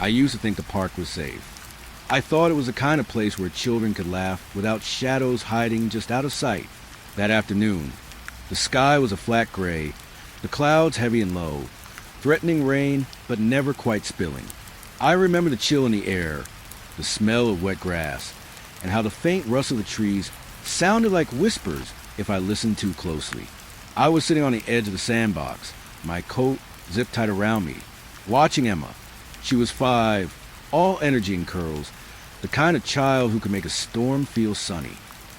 I used to think the park was safe. I thought it was the kind of place where children could laugh without shadows hiding just out of sight. That afternoon, the sky was a flat gray, the clouds heavy and low, threatening rain but never quite spilling. I remember the chill in the air, the smell of wet grass, and how the faint rustle of the trees sounded like whispers if I listened too closely. I was sitting on the edge of the sandbox, my coat zip tied around me, watching Emma. She was 5, all energy and curls, the kind of child who could make a storm feel sunny.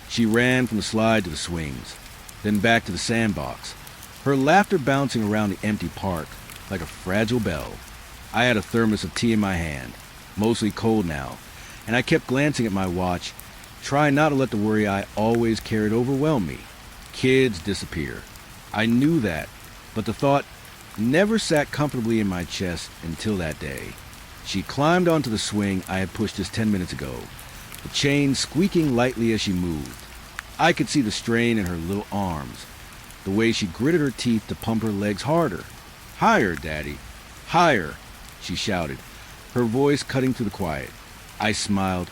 She ran from the slide to the swings, then back to the sandbox, her laughter bouncing around the empty park like a fragile bell. I had a thermos of tea in my hand, mostly cold now, and I kept glancing at my watch, trying not to let the worry I always carried overwhelm me. Kids disappear. I knew that, but the thought never sat comfortably in my chest until that day. She climbed onto the swing I had pushed just 10 minutes ago, the chain squeaking lightly as she moved. I could see the strain in her little arms, the way she gritted her teeth to pump her legs harder. "Higher, Daddy, higher," she shouted, her voice cutting through the quiet. I smiled,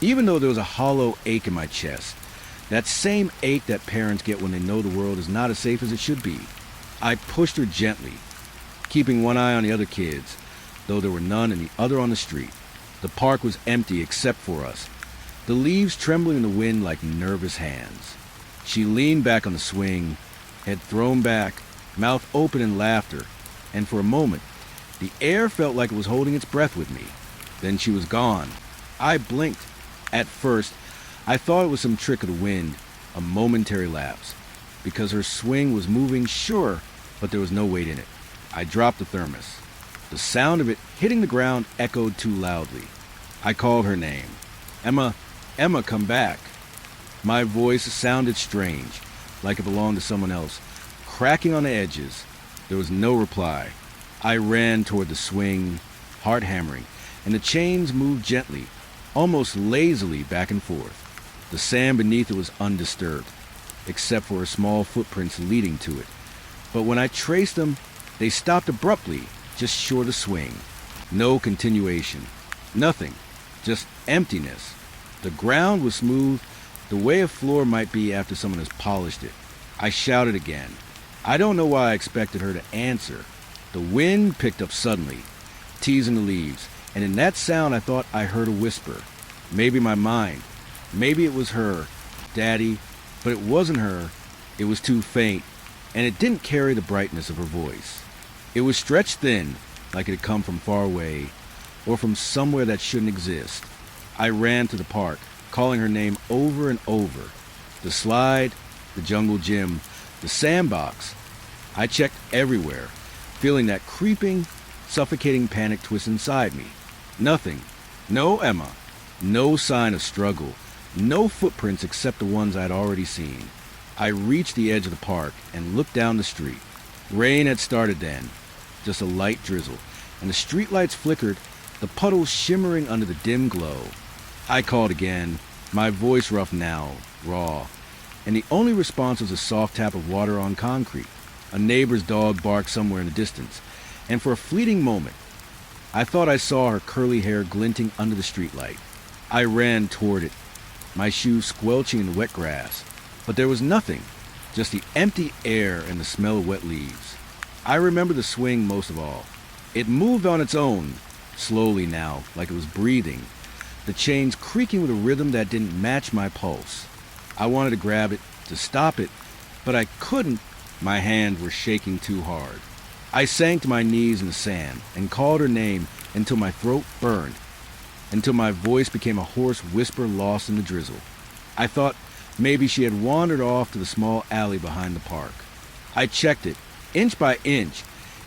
even though there was a hollow ache in my chest, that same ache that parents get when they know the world is not as safe as it should be. I pushed her gently, keeping one eye on the other kids, though there were none and the other on the street. The park was empty except for us, the leaves trembling in the wind like nervous hands. She leaned back on the swing, head thrown back, mouth open in laughter, and for a moment, the air felt like it was holding its breath with me. Then she was gone. I blinked. At first, I thought it was some trick of the wind, a momentary lapse, because her swing was moving, sure, but there was no weight in it. I dropped the thermos. The sound of it hitting the ground echoed too loudly. I called her name. "Emma, Emma, come back." My voice sounded strange, like it belonged to someone else, cracking on the edges. There was no reply. I ran toward the swing, heart hammering, and the chains moved gently, almost lazily back and forth. The sand beneath it was undisturbed, except for her small footprints leading to it. But when I traced them, they stopped abruptly, just short of the swing. No continuation. Nothing. Just emptiness. The ground was smooth, the way a floor might be after someone has polished it. I shouted again. I don't know why I expected her to answer. The wind picked up suddenly, teasing the leaves, and in that sound I thought I heard a whisper. Maybe my mind. Maybe it was her, Daddy, but it wasn't her. It was too faint, and it didn't carry the brightness of her voice. It was stretched thin, like it had come from far away, or from somewhere that shouldn't exist. I ran to the park, calling her name over and over. The slide, the jungle gym, the sandbox. I checked everywhere, feeling that creeping, suffocating panic twist inside me. Nothing. No Emma. No sign of struggle. No footprints except the ones I'd already seen. I reached the edge of the park and looked down the street. Rain had started then, just a light drizzle, and the streetlights flickered, the puddles shimmering under the dim glow. I called again, my voice rough now, raw, and the only response was a soft tap of water on concrete. A neighbor's dog barked somewhere in the distance, and for a fleeting moment, I thought I saw her curly hair glinting under the streetlight. I ran toward it, my shoes squelching in the wet grass, but there was nothing, just the empty air and the smell of wet leaves. I remember the swing most of all. It moved on its own, slowly now, like it was breathing, the chains creaking with a rhythm that didn't match my pulse. I wanted to grab it, to stop it, but I couldn't. My hands were shaking too hard. I sank to my knees in the sand and called her name until my throat burned, until my voice became a hoarse whisper lost in the drizzle. I thought maybe she had wandered off to the small alley behind the park. I checked it, inch by inch,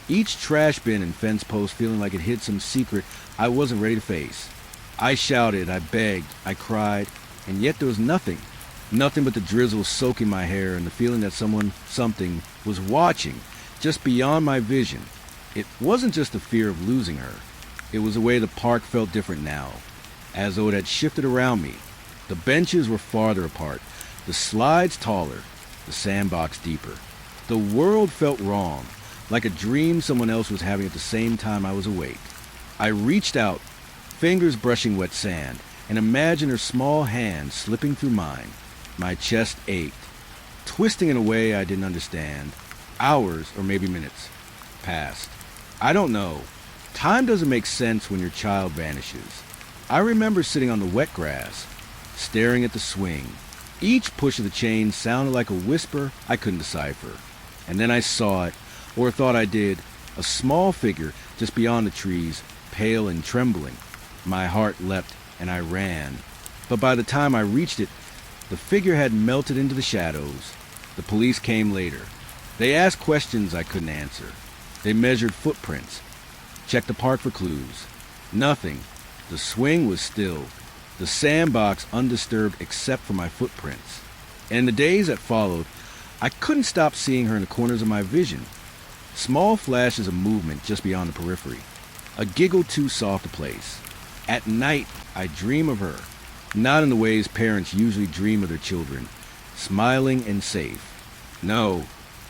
each trash bin and fence post feeling like it hid some secret I wasn't ready to face. I shouted, I begged, I cried, and yet there was nothing. Nothing but the drizzle soaking my hair and the feeling that someone, something, was watching, just beyond my vision. It wasn't just the fear of losing her. It was the way the park felt different now, as though it had shifted around me. The benches were farther apart, the slides taller, the sandbox deeper. The world felt wrong, like a dream someone else was having at the same time I was awake. I reached out, fingers brushing wet sand, and imagined her small hand slipping through mine. My chest ached, twisting in a way I didn't understand. Hours, or maybe minutes, passed. I don't know. Time doesn't make sense when your child vanishes. I remember sitting on the wet grass, staring at the swing. Each push of the chain sounded like a whisper I couldn't decipher. And then I saw it, or thought I did, a small figure just beyond the trees, pale and trembling. My heart leapt, and I ran. But by the time I reached it, the figure had melted into the shadows. The police came later. They asked questions I couldn't answer. They measured footprints, checked the park for clues. Nothing. The swing was still, the sandbox undisturbed except for my footprints. And in the days that followed, I couldn't stop seeing her in the corners of my vision. Small flashes of movement just beyond the periphery. A giggle too soft to place. At night, I dream of her, not in the ways parents usually dream of their children, smiling and safe. No,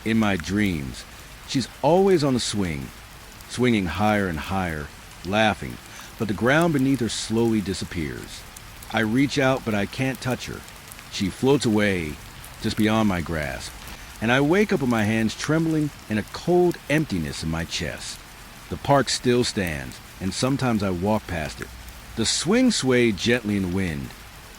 in my dreams, she's always on the swing, swinging higher and higher, laughing, but the ground beneath her slowly disappears. I reach out, but I can't touch her. She floats away, just beyond my grasp, and I wake up with my hands trembling and a cold emptiness in my chest. The park still stands, and sometimes I walk past it. The swing swayed gently in the wind.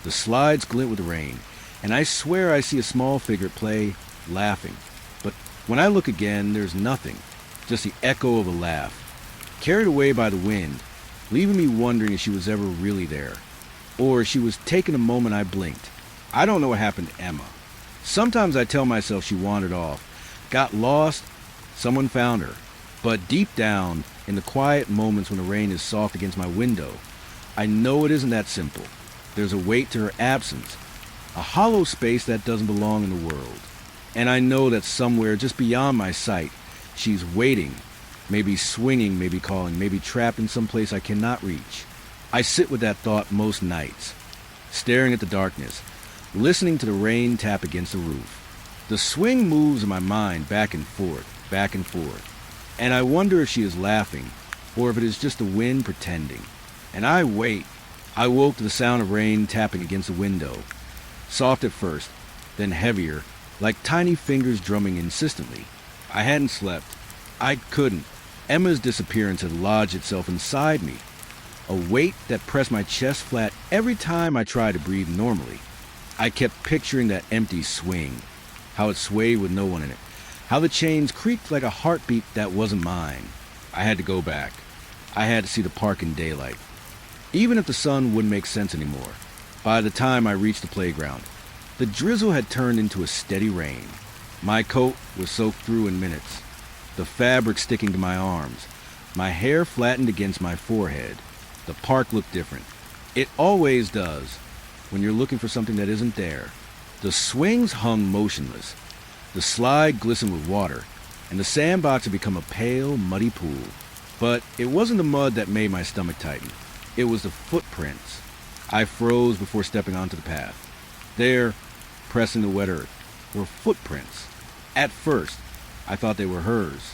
The slides glint with the rain, and I swear I see a small figure at play, laughing. But when I look again, there's nothing, just the echo of a laugh, carried away by the wind, leaving me wondering if she was ever really there, or she was taken the moment I blinked. I don't know what happened to Emma. Sometimes I tell myself she wandered off, got lost, someone found her. But deep down, in the quiet moments when the rain is soft against my window, I know it isn't that simple. There's a weight to her absence, a hollow space that doesn't belong in the world. And I know that somewhere just beyond my sight, she's waiting, maybe swinging, maybe calling, maybe trapped in some place I cannot reach. I sit with that thought most nights, staring at the darkness, listening to the rain tap against the roof. The swing moves in my mind back and forth, and I wonder if she is laughing, or if it is just the wind pretending. And I wait. I woke to the sound of rain tapping against the window, soft at first, then heavier, like tiny fingers drumming insistently. I hadn't slept. I couldn't. Emma's disappearance had lodged itself inside me, a weight that pressed my chest flat every time I tried to breathe normally. I kept picturing that empty swing, how it swayed with no one in it, how the chains creaked like a heartbeat that wasn't mine. I had to go back. I had to see the park in daylight, even if the sun wouldn't make sense anymore. By the time I reached the playground, the drizzle had turned into a steady rain. My coat was soaked through in minutes, the fabric sticking to my arms, my hair flattened against my forehead. The park looked different. It always does when you're looking for something that isn't there. The swings hung motionless. The slide glistened with water, and the sandbox had become a pale, muddy pool. But it wasn't the mud that made my stomach tighten. It was the footprints. I froze before stepping onto the path. There, pressing the wet earth, were footprints. At first, I thought they were hers.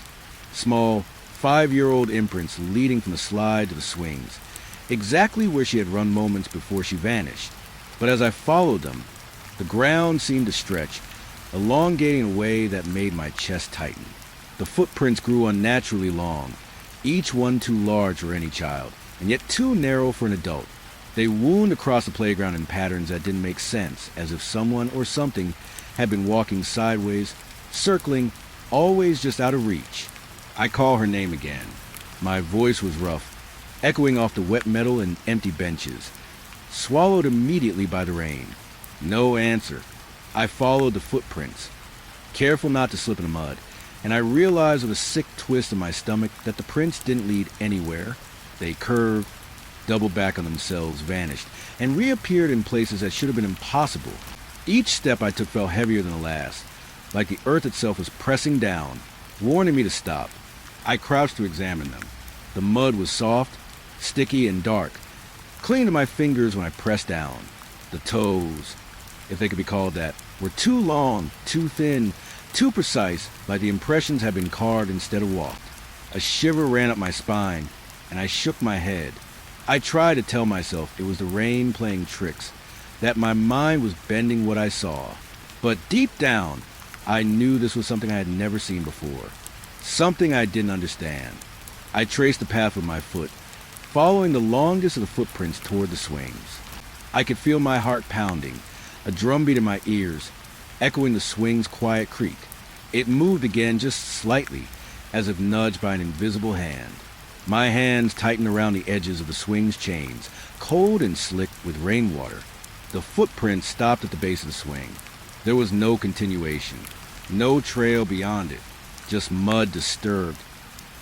Small, 5-year-old imprints leading from the slide to the swings, exactly where she had run moments before she vanished. But as I followed them, the ground seemed to stretch, elongating in a way that made my chest tighten. The footprints grew unnaturally long, each one too large for any child, and yet too narrow for an adult. They wound across the playground in patterns that didn't make sense, as if someone or something had been walking sideways, circling, always just out of reach. I call her name again. My voice was rough, echoing off the wet metal and empty benches, swallowed immediately by the rain. No answer. I followed the footprints, careful not to slip in the mud, and I realized with a sick twist in my stomach that the prints didn't lead anywhere. They curved, doubled back on themselves, vanished, and reappeared in places that should have been impossible. Each step I took felt heavier than the last, like the earth itself was pressing down, warning me to stop. I crouched to examine them. The mud was soft, sticky, and dark, clinging to my fingers when I pressed down. The toes, if they could be called that, were too long, too thin, too precise, like the impressions had been carved instead of walked. A shiver ran up my spine, and I shook my head. I tried to tell myself it was the rain playing tricks, that my mind was bending what I saw. But deep down, I knew this was something I had never seen before, something I didn't understand. I traced the path with my foot, following the longest of the footprints toward the swings. I could feel my heart pounding, a drumbeat in my ears, echoing the swing's quiet creak. It moved again just slightly, as if nudged by an invisible hand. My hands tightened around the edges of the swing's chains, cold and slick with rainwater. The footprints stopped at the base of the swing. There was no continuation, no trail beyond it, just mud disturbed,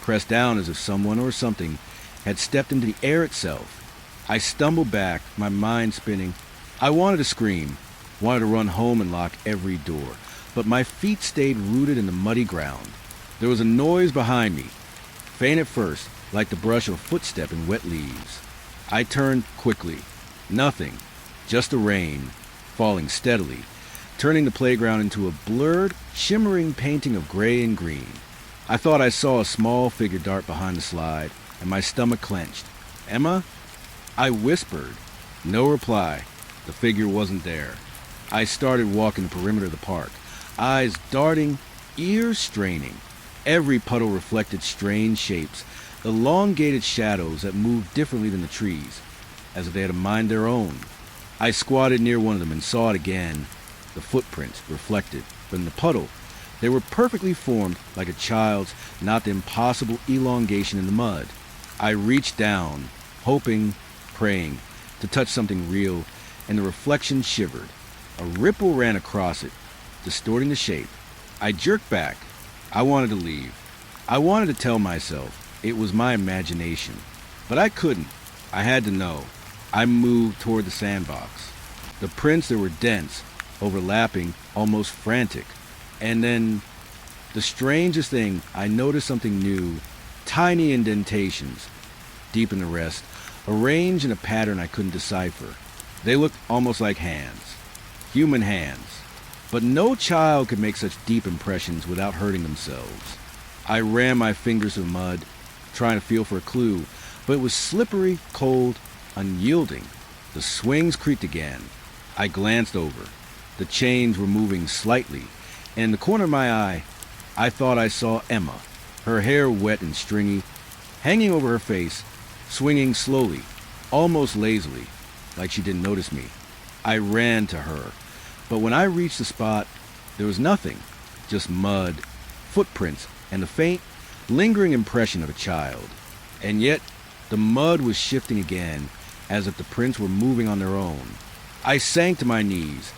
pressed down as if someone or something had stepped into the air itself. I stumbled back, my mind spinning. I wanted to scream, wanted to run home and lock every door, but my feet stayed rooted in the muddy ground. There was a noise behind me, faint at first, like the brush of a footstep in wet leaves. I turned quickly. Nothing, just the rain, falling steadily, turning the playground into a blurred, shimmering painting of gray and green. I thought I saw a small figure dart behind the slide, and my stomach clenched. "Emma?" I whispered. No reply. The figure wasn't there. I started walking the perimeter of the park, eyes darting, ears straining. Every puddle reflected strange shapes, elongated shadows that moved differently than the trees, as if they had a mind their own. I squatted near one of them and saw it again. The footprints reflected, but in the puddle, they were perfectly formed like a child's, not the impossible elongation in the mud. I reached down, hoping, praying, to touch something real, and the reflection shivered. A ripple ran across it, distorting the shape. I jerked back. I wanted to leave. I wanted to tell myself it was my imagination, but I couldn't. I had to know. I moved toward the sandbox. The prints that were dense, overlapping, almost frantic. And then, the strangest thing, I noticed something new, tiny indentations, deep in the rest, arranged in a pattern I couldn't decipher. They looked almost like hands, human hands. But no child could make such deep impressions without hurting themselves. I ran my fingers through the mud, trying to feel for a clue, but it was slippery, cold, unyielding. The swings creaked again. I glanced over. The chains were moving slightly, and in the corner of my eye, I thought I saw Emma, her hair wet and stringy, hanging over her face, swinging slowly, almost lazily, like she didn't notice me. I ran to her, but when I reached the spot, there was nothing, just mud, footprints, and the faint, lingering impression of a child. And yet, the mud was shifting again, as if the prints were moving on their own. I sank to my knees,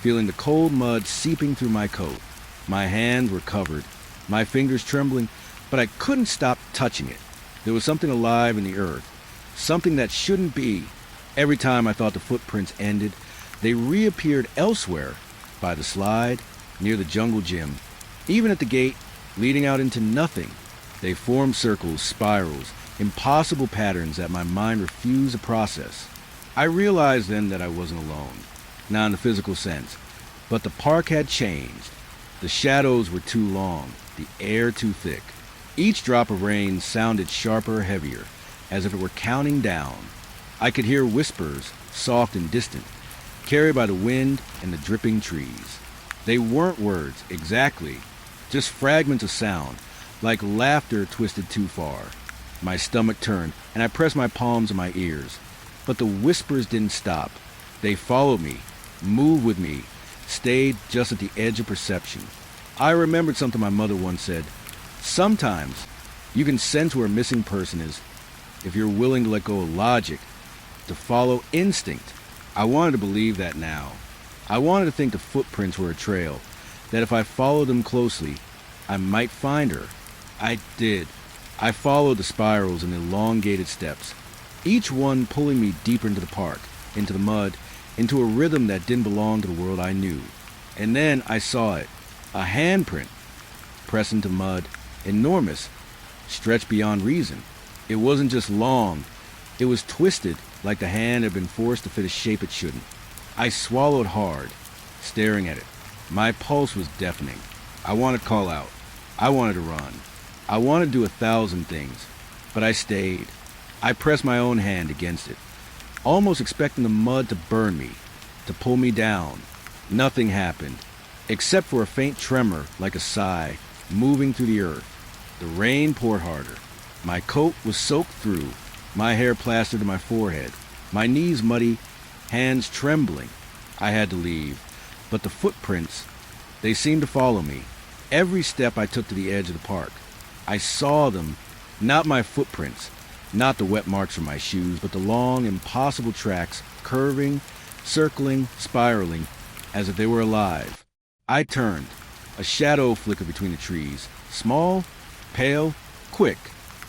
feeling the cold mud seeping through my coat. My hands were covered, my fingers trembling, but I couldn't stop touching it. There was something alive in the earth, something that shouldn't be. Every time I thought the footprints ended, they reappeared elsewhere, by the slide, near the jungle gym, even at the gate, leading out into nothing. They formed circles, spirals, impossible patterns that my mind refused to process. I realized then that I wasn't alone, not in the physical sense, but the park had changed. The shadows were too long, the air too thick. Each drop of rain sounded sharper, heavier, as if it were counting down. I could hear whispers, soft and distant, carried by the wind and the dripping trees. They weren't words, exactly, just fragments of sound, like laughter twisted too far. My stomach turned, and I pressed my palms to my ears. But the whispers didn't stop. They followed me, moved with me, stayed just at the edge of perception. I remembered something my mother once said. Sometimes you can sense where a missing person is if you're willing to let go of logic, to follow instinct. I wanted to believe that now. I wanted to think the footprints were a trail, that if I followed them closely, I might find her. I did. I followed the spirals and the elongated steps, each one pulling me deeper into the park, into the mud, into a rhythm that didn't belong to the world I knew. And then I saw it, a handprint, pressed into mud, enormous, stretched beyond reason. It wasn't just long, it was twisted like the hand had been forced to fit a shape it shouldn't. I swallowed hard, staring at it. My pulse was deafening. I wanted to call out. I wanted to run. I wanted to do 1,000 things, but I stayed. I pressed my own hand against it, almost expecting the mud to burn me, to pull me down. Nothing happened, except for a faint tremor like a sigh moving through the earth. The rain poured harder. My coat was soaked through, my hair plastered to my forehead, my knees muddy, hands trembling. I had to leave, but the footprints, they seemed to follow me. Every step I took to the edge of the park, I saw them, not my footprints, not the wet marks from my shoes, but the long, impossible tracks, curving, circling, spiraling, as if they were alive. I turned, a shadow flickered between the trees, small, pale, quick.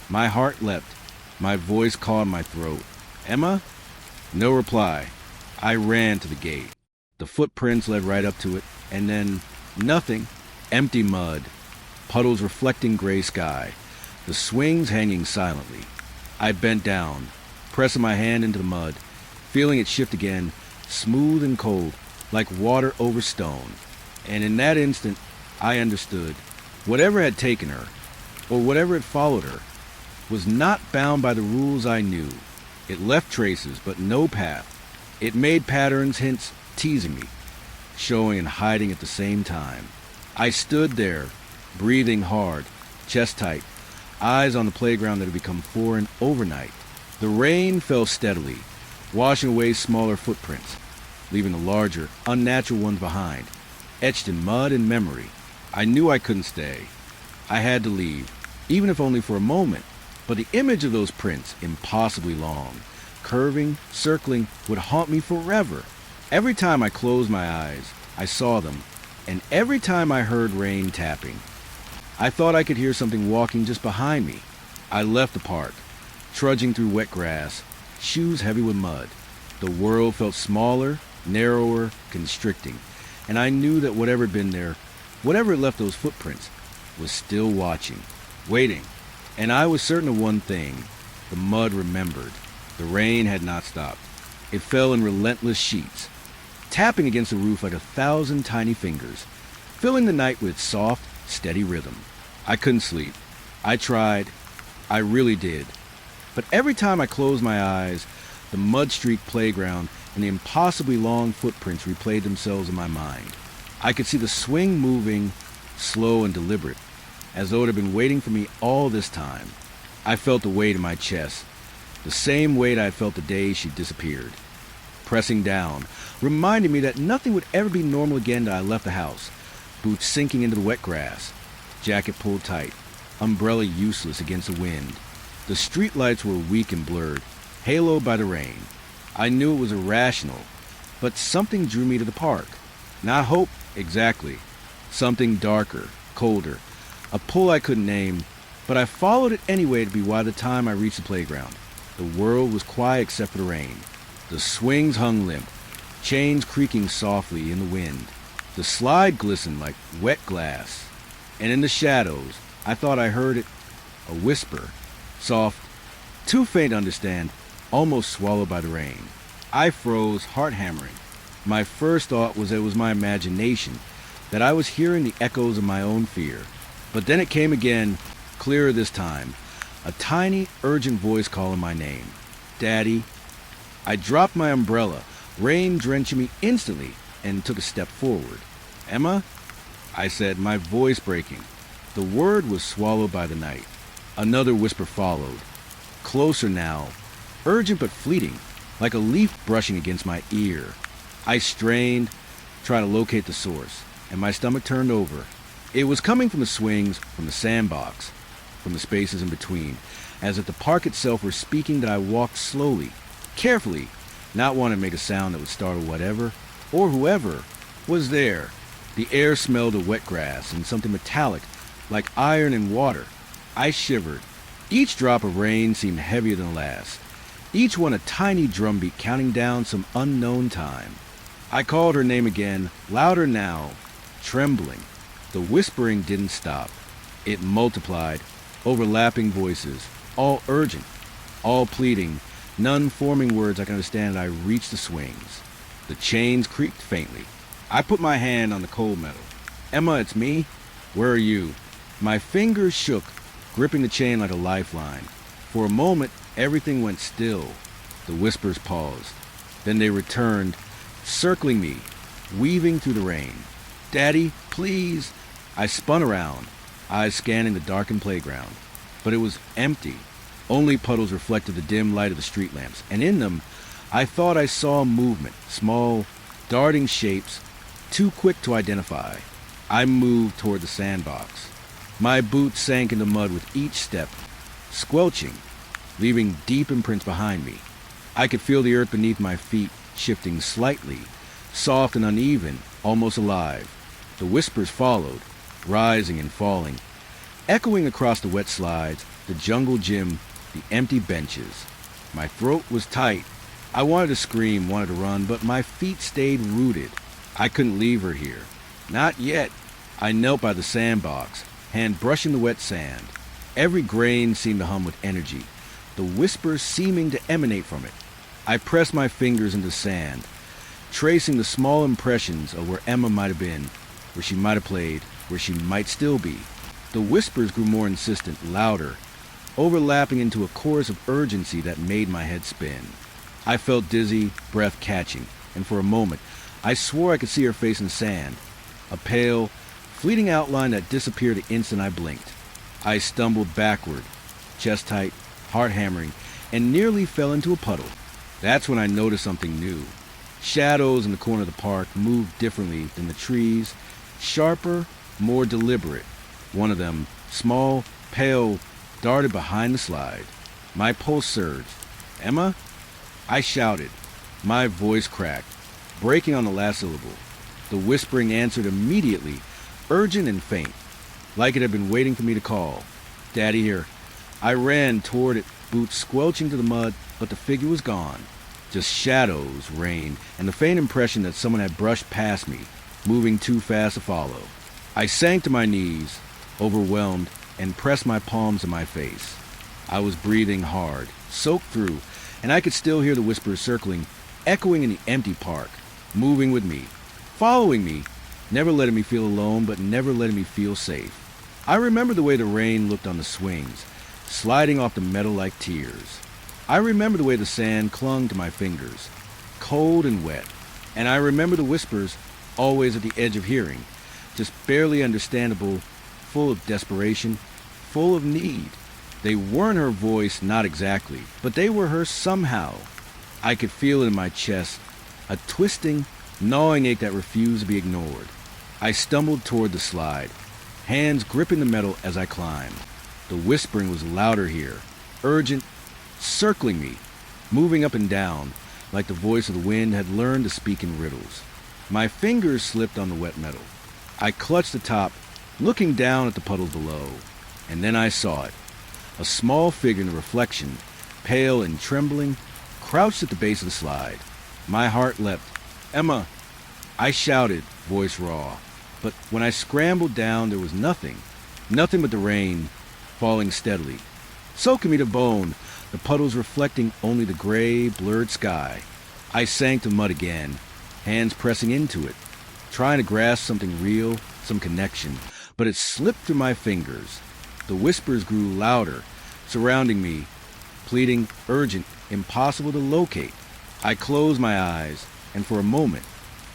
My heart leapt. My voice caught in my throat. Emma? No reply. I ran to the gate. The footprints led right up to it, and then nothing. Empty mud. Puddles reflecting gray sky. The swings hanging silently. I bent down, pressing my hand into the mud, feeling it shift again, smooth and cold, like water over stone. And in that instant, I understood. Whatever had taken her, or whatever had followed her, was not bound by the rules I knew. It left traces, but no path. It made patterns, hints, teasing me, showing and hiding at the same time. I stood there, breathing hard, chest tight, eyes on the playground that had become foreign overnight. The rain fell steadily, washing away smaller footprints, leaving the larger, unnatural ones behind, etched in mud and memory. I knew I couldn't stay. I had to leave, even if only for a moment. But the image of those prints, impossibly long, curving, circling, would haunt me forever. Every time I closed my eyes, I saw them, and every time I heard rain tapping, I thought I could hear something walking just behind me. I left the park, trudging through wet grass, shoes heavy with mud. The world felt smaller, narrower, constricting, and I knew that whatever had been there, whatever had left those footprints, was still watching, waiting. And I was certain of one thing. The mud remembered. The rain had not stopped. It fell in relentless sheets, tapping against the roof like 1,000 tiny fingers, filling the night with its soft, steady rhythm. I couldn't sleep. I tried. I really did. But every time I closed my eyes, the mud-streaked playground and the impossibly long footprints replayed themselves in my mind. I could see the swing moving, slow and deliberate, as though it had been waiting for me all this time. I felt the weight in my chest, the same weight I had felt the day she disappeared, pressing down, reminding me that nothing would ever be normal again till I left the house, boots sinking into the wet grass, jacket pulled tight, umbrella useless against the wind. The streetlights were weak and blurred, haloed by the rain. I knew it was irrational, but something drew me to the park. Not hope, exactly. Something darker, colder, a pull I couldn't name, but I followed it anyway to be by the time I reached the playground. The world was quiet except for the rain. The swings hung limp, chains creaking softly in the wind. The slide glistened like wet glass. And in the shadows, I thought I heard it, a whisper, soft, too faint to understand, almost swallowed by the rain. I froze, heart hammering. My first thought was that it was my imagination, that I was hearing the echoes of my own fear. But then it came again, clearer this time, a tiny, urgent voice calling my name. Daddy. I dropped my umbrella, rain drenching me instantly, and took a step forward. Emma? I said, my voice breaking. The word was swallowed by the night. Another whisper followed. Closer now, urgent but fleeting, like a leaf brushing against my ear. I strained, trying to locate the source, and my stomach turned over. It was coming from the swings, from the sandbox, from the spaces in between, as if the park itself were speaking that I walked slowly, carefully, not wanting to make a sound that would startle whatever, or whoever, was there. The air smelled of wet grass and something metallic, like iron and water. I shivered. Each drop of rain seemed heavier than the last, each one a tiny drumbeat counting down some unknown time. I called her name again, louder now, trembling. The whispering didn't stop. It multiplied, overlapping voices, all urgent, all pleading, none forming words I could understand. I reached the swings. The chains creaked faintly. I put my hand on the cold metal. Emma, it's me. Where are you? My fingers shook, gripping the chain like a lifeline. For a moment, Everything went still. The whispers paused. Then they returned, circling me, weaving through the rain. "Daddy, please!" I spun around, eyes scanning the darkened playground. But it was empty. Only puddles reflected the dim light of the street lamps, and in them, I thought I saw movement, small, darting shapes, too quick to identify. I moved toward the sandbox. My boots sank into mud with each step, squelching, leaving deep imprints behind me. I could feel the earth beneath my feet shifting slightly, soft and uneven, almost alive. The whispers followed, rising and falling, echoing across the wet slides, the jungle gym, the empty benches. My throat was tight. I wanted to scream, wanted to run, but my feet stayed rooted. I couldn't leave her here. Not yet. I knelt by the sandbox, hand brushing the wet sand. Every grain seemed to hum with energy, the whispers seeming to emanate from it. I pressed my fingers into sand, tracing the small impressions of where Emma might have been, where she might have played, where she might still be. The whispers grew more insistent, louder, overlapping into a chorus of urgency that made my head spin. I felt dizzy, breath catching, and for a moment, I swore I could see her face in sand, a pale, fleeting outline that disappeared the instant I blinked. I stumbled backward, chest tight, heart hammering, and nearly fell into a puddle. That's when I noticed something new. Shadows in the corner of the park moved differently than the trees, sharper, more deliberate. One of them, small, pale, darted behind the slide. My pulse surged. "Emma?" I shouted. My voice cracked, breaking on the last syllable. The whispering answered immediately, urgent and faint, like it had been waiting for me to call. "Daddy here." I ran toward it, boots squelching to the mud, but the figure was gone. Just shadows, rain, and the faint impression that someone had brushed past me, moving too fast to follow. I sank to my knees, overwhelmed, and pressed my palms to my face. I was breathing hard, soaked through, and I could still hear the whispers circling, echoing in the empty park, moving with me, following me, never letting me feel alone, but never letting me feel safe. I remember the way the rain looked on the swings, sliding off the metal like tears. I remember the way the sand clung to my fingers, cold and wet. And I remember the whispers, always at the edge of hearing, just barely understandable, full of desperation, full of need. They weren't her voice, not exactly, but they were her somehow. I could feel it in my chest, a twisting, gnawing ache that refused to be ignored. I stumbled toward the slide, hands gripping the metal as I climbed. The whispering was louder here, urgent, circling me, moving up and down, like the voice of the wind had learned to speak in riddles. My fingers slipped on the wet metal. I clutched the top, looking down at the puddles below, and then I saw it. A small figure in the reflection, pale and trembling, crouched at the base of the slide. My heart leapt. "Emma!" I shouted, voice raw. But when I scrambled down, there was nothing. Nothing but the rain, falling steadily, soaking me to bone, the puddles reflecting only the gray, blurred sky. I sank to mud again, hands pressing into it, trying to grasp something real, some connection, but it slipped through my fingers. The whispers grew louder, surrounding me, pleading, urgent, impossible to locate. I closed my eyes, and for a moment,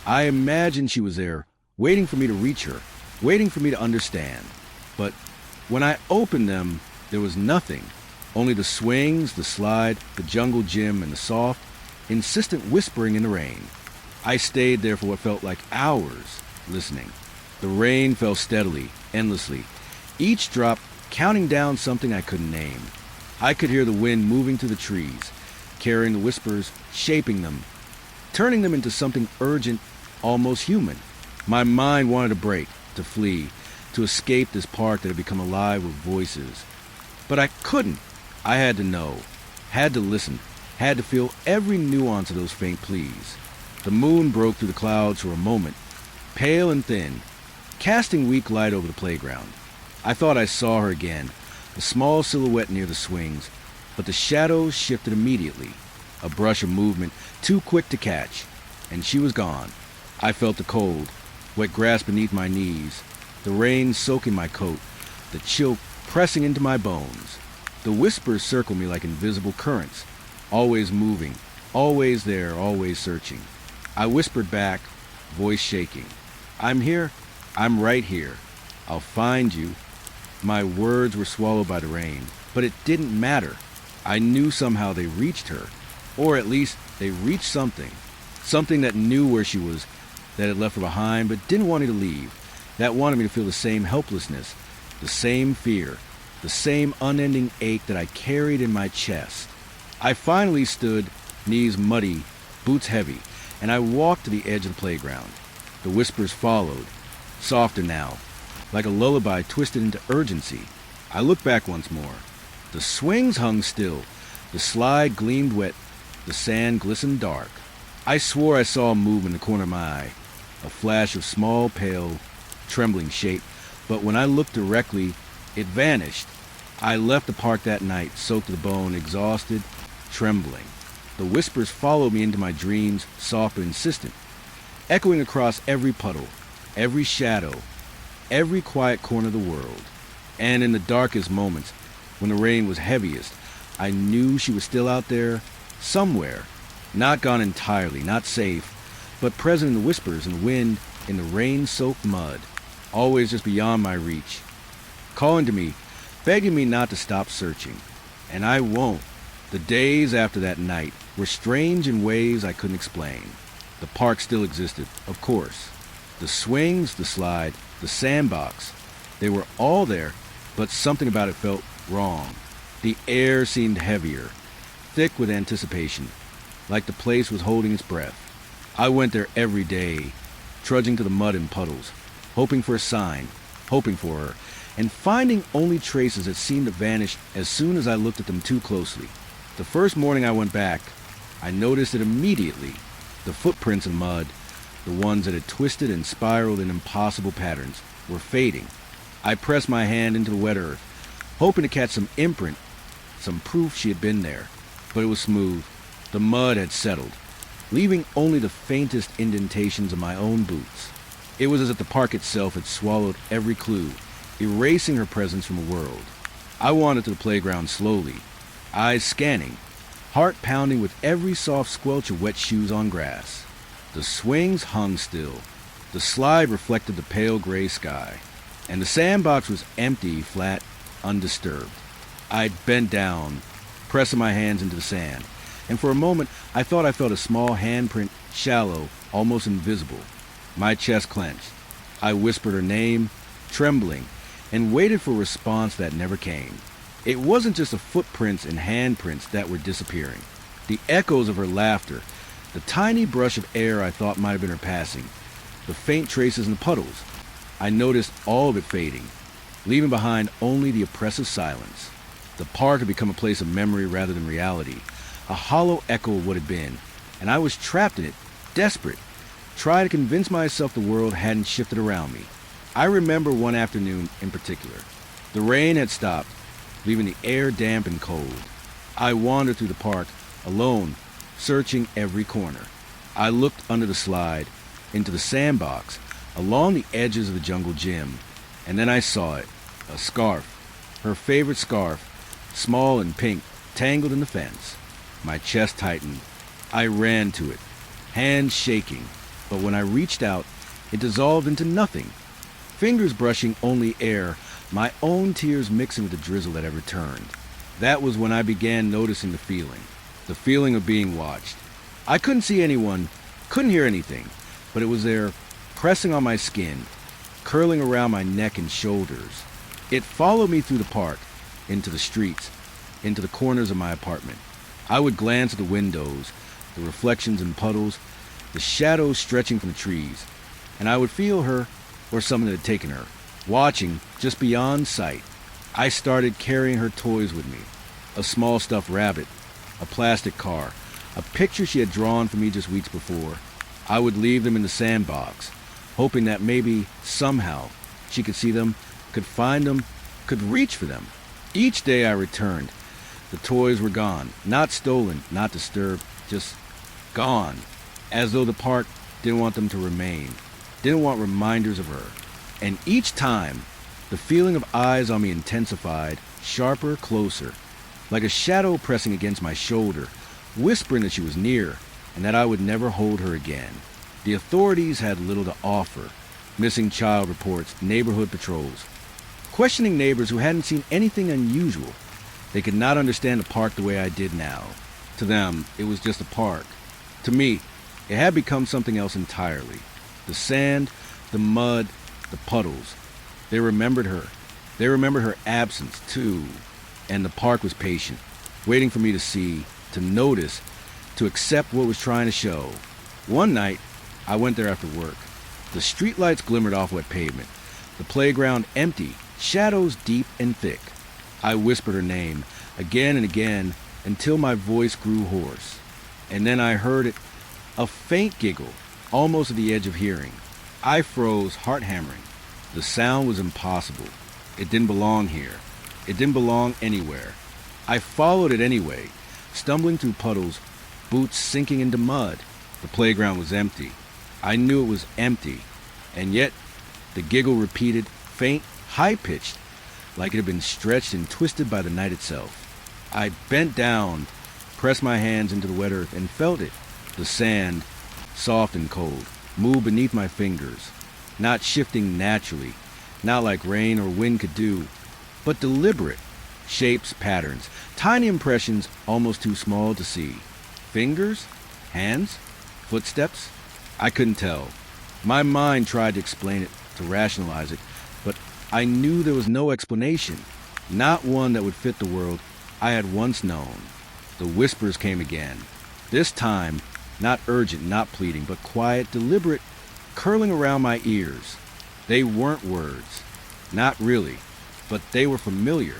I imagined she was there, waiting for me to reach her, waiting for me to understand. But when I opened them, there was nothing. Only the swings, the slide, the jungle gym, and the soft, insistent whispering in the rain. I stayed there for what felt like hours, listening. The rain fell steadily, endlessly, each drop counting down something I couldn't name. I could hear the wind moving through the trees, carrying the whispers, shaping them, turning them into something urgent, almost human. My mind wanted to break, to flee, to escape this park that had become alive with voices. But I couldn't. I had to know, had to listen, had to feel every nuance of those faint pleas. The moon broke through the clouds for a moment, pale and thin, casting weak light over the playground. I thought I saw her again, a small silhouette near the swings, but the shadows shifted immediately, a brush of movement too quick to catch, and she was gone. I felt the cold, wet grass beneath my knees, the rain soaking my coat, the chill pressing into my bones. The whispers circle me like invisible currents, always moving, always there, always searching. I whispered back, voice shaking. I'm here. I'm right here. I'll find you. My words were swallowed by the rain, but it didn't matter. I knew somehow they reached her, or at least they reached something. Something that knew where she was, that had left her behind but didn't want me to leave, that wanted me to feel the same helplessness, the same fear, the same unending ache that I carried in my chest. I finally stood, knees muddy, boots heavy, and I walked to the edge of the playground. The whispers followed, softer now, like a lullaby twisted into urgency. I looked back once more. The swings hung still, the slide gleamed wet, the sand glistened dark. I swore I saw a movement in the corner of my eye, a flash of small, pale, trembling shape, but when I looked directly, it vanished. I left the park that night, soaked to the bone, exhausted, trembling. The whispers followed me into my dreams, soft but insistent, echoing across every puddle, every shadow, every quiet corner of the world. And in the darkest moments, when the rain was heaviest, I knew she was still out there, somewhere, not gone entirely, not safe, but present in the whispers and the wind, in the rain-soaked mud, always just beyond my reach, calling to me, begging me not to stop searching. And I won't. The days after that night were strange in ways I couldn't explain. The park still existed, of course. The swings, the slide, the sandbox, they were all there, but something about it felt wrong. The air seemed heavier, thick with anticipation, like the place was holding its breath. I went there every day, trudging to the mud and puddles, hoping for a sign, hoping for her, and finding only traces that seemed to vanish as soon as I looked at them too closely. The first morning I went back, I noticed it immediately. The footprints in mud, the ones that had twisted and spiraled in impossible patterns, were fading. I pressed my hand into the wet earth, hoping to catch some imprint, some proof she had been there. But it was smooth. The mud had settled, leaving only the faintest indentations of my own boots. It was as if the park itself had swallowed every clue, erasing her presence from the world. I wandered to the playground slowly, eyes scanning, heart pounding with every soft squelch of wet shoes on grass. The swings hung still. The slide reflected the pale gray sky, and the sandbox was empty, flat, undisturbed. I bent down, pressing my hands into the sand, and for a moment I thought I felt a small handprint, shallow, almost invisible. My chest clenched. I whispered her name, trembling, and waited for a response that never came. It wasn't just the footprints and handprints that were disappearing. The echoes of her laughter, the tiny brush of air I thought might have been her passing, the faint traces in the puddles. I noticed all of it fading, leaving behind only the oppressive silence. The park had become a place of memory rather than reality, a hollow echo of what had been, and I was trapped in it, desperate, trying to convince myself the world hadn't shifted around me. I remember one afternoon in particular. The rain had stopped, leaving the air damp and cold. I wandered through the park, alone, searching every corner. I looked under the slide, into the sandbox, along the edges of the jungle gym, and then I saw it, a scarf, her favorite scarf, small and pink, tangled in the fence. My chest tightened. I ran to it, hands shaking, but when I reached out, it dissolved into nothing. Fingers brushing only air, my own tears mixing with the drizzle that had returned. That was when I began noticing the feeling of being watched. I couldn't see anyone, couldn't hear anything, but it was there, pressing on my skin, curling around my neck and shoulders. It followed me through the park, into the streets, into the corners of my apartment. I would glance at the windows, the reflections in puddles, the shadows stretching from the trees, and I would feel her, or something that had taken her, watching just beyond sight. I started carrying her toys with me, a small stuffed rabbit, a plastic car, a picture she had drawn for me just weeks before. I would leave them in the sandbox, hoping that maybe, somehow, she could see them, could find them, could reach for them. Each day I returned. The toys were gone, not stolen, not disturbed, just gone, as though the park didn't want them to remain, didn't want reminders of her. And each time, the feeling of eyes on me intensified, sharper, closer, like a shadow pressing against my shoulder, whispering that she was near and that I would never hold her again. The authorities had little to offer. Missing child reports, neighborhood patrols, questioning neighbors who hadn't seen anything unusual. They could not understand the park the way I did now. To them, it was just a park. To me, it had become something else entirely. The sand, the mud, the puddles. They remembered her. They remembered her absence, too. And the park was patient, waiting for me to see, to notice, to accept what was trying to show. One night, I went there after work. The streetlights glimmered off wet pavement. The playground empty, shadows deep and thick. I whispered her name, again and again, until my voice grew hoarse. And then I heard it, a faint giggle, almost at the edge of hearing. I froze, heart hammering. The sound was impossible. It didn't belong here. It didn't belong anywhere. I followed it anyway, stumbling through puddles, boots sinking into mud. The playground was empty. I knew it was empty, and yet the giggle repeated, faint, high-pitched, like it had been stretched and twisted by the night itself. I bent down, pressed my hands into the wet earth, and felt it. The sand, soft and cold, moved beneath my fingers, not shifting naturally, not like rain or wind could do, but deliberate. Shapes, patterns, tiny impressions almost too small to see. Fingers? Hands? Footsteps? I couldn't tell. My mind tried to explain it, to rationalize it, but I knew there was no explanation, not one that would fit the world I had once known. The whispers came again. This time, not urgent, not pleading, but quiet, deliberate, curling around my ears. They weren't words. Not really. But they were familiar.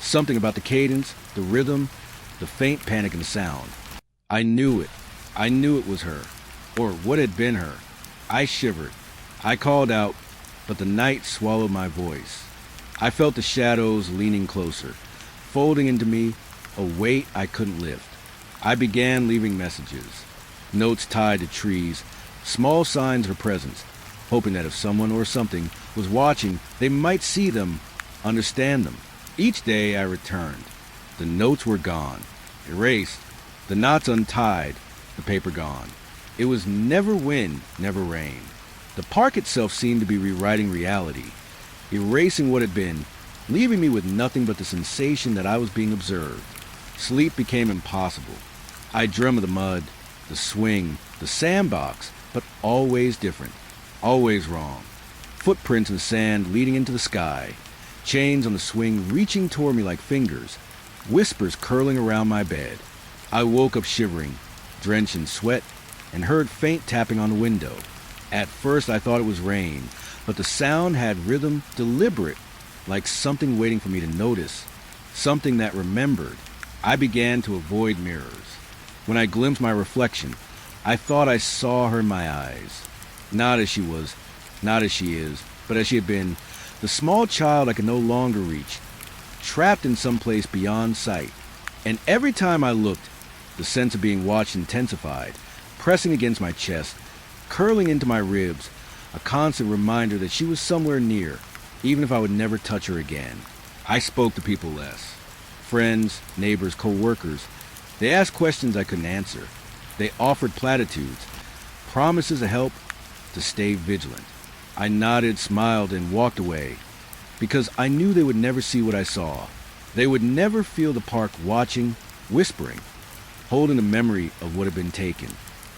Something about the cadence, the rhythm, the faint panic in the sound. I knew it. I knew it was her. Or what had been her. I shivered. I called out, but the night swallowed my voice. I felt the shadows leaning closer, folding into me, a weight I couldn't lift. I began leaving messages, notes tied to trees, small signs of her presence, hoping that if someone or something was watching, they might see them, understand them. Each day I returned. The notes were gone, erased, the knots untied, the paper gone. It was never wind, never rain. The park itself seemed to be rewriting reality, erasing what had been, leaving me with nothing but the sensation that I was being observed. Sleep became impossible. I dreamt of the mud, the swing, the sandbox, but always different, always wrong. Footprints in the sand leading into the sky, chains on the swing reaching toward me like fingers, whispers curling around my bed. I woke up shivering, drenched in sweat, and heard faint tapping on the window. At first I thought it was rain, but the sound had rhythm, deliberate, like something waiting for me to notice, something that remembered. I began to avoid mirrors. When I glimpsed my reflection, I thought I saw her in my eyes. Not as she was, not as she is, but as she had been, the small child I could no longer reach, trapped in some place beyond sight. And every time I looked, the sense of being watched intensified, pressing against my chest, curling into my ribs, a constant reminder that she was somewhere near, even if I would never touch her again. I spoke to people less. Friends, neighbors, co-workers. They asked questions I couldn't answer. They offered platitudes, promises of help, to stay vigilant. I nodded, smiled, and walked away, because I knew they would never see what I saw. They would never feel the park watching, whispering, holding the memory of what had been taken.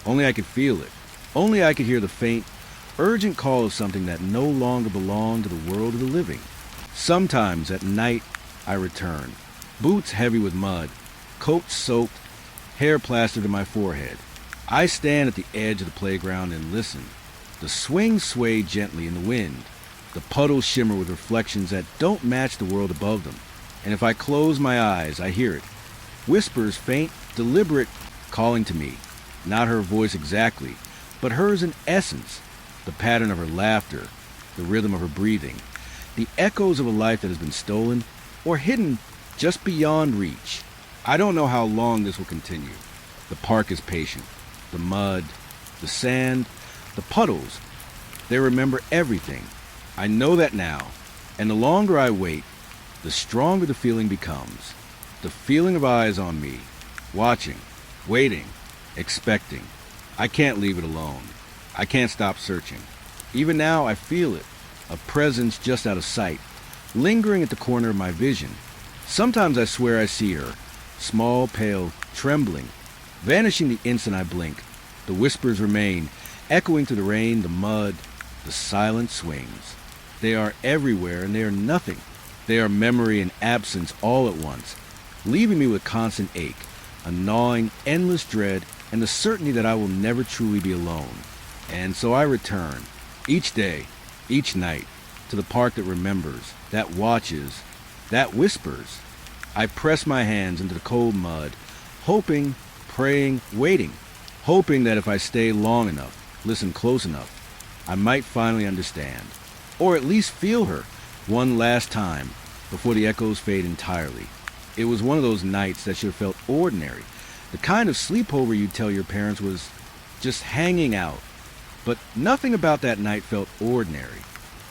Only I could feel it. Only I could hear the faint, urgent call of something that no longer belonged to the world of the living. Sometimes at night I return, boots heavy with mud, coat soaked, hair plastered to my forehead. I stand at the edge of the playground and listen. The swings sway gently in the wind. The puddles shimmer with reflections that don't match the world above them. And if I close my eyes, I hear it. Whispers, faint, deliberate, calling to me. Not her voice exactly, but hers in essence. The pattern of her laughter, the rhythm of her breathing, the echoes of a life that has been stolen or hidden just beyond reach. I don't know how long this will continue. The park is patient. The mud, the sand, the puddles, they remember everything. I know that now, and the longer I wait, the stronger the feeling becomes. The feeling of eyes on me, watching, waiting, expecting. I can't leave it alone. I can't stop searching. Even now I feel it, a presence just out of sight, lingering at the corner of my vision. Sometimes I swear I see her, small, pale, trembling, vanishing the instant I blink. The whispers remain, echoing through the rain, the mud, the silent swings. They are everywhere and they are nothing. They are memory and absence all at once, leaving me with constant ache, a gnawing, endless dread, and the certainty that I will never truly be alone. And so I return, each day, each night, to the park that remembers, that watches, that whispers. I press my hands into the cold mud, hoping, praying, waiting, hoping that if I stay long enough, listen close enough, I might finally understand, or at least feel her one last time before the echoes fade entirely. It was one of those nights that should have felt ordinary, the kind of sleepover you'd tell your parents was just hanging out. But nothing about that night felt ordinary.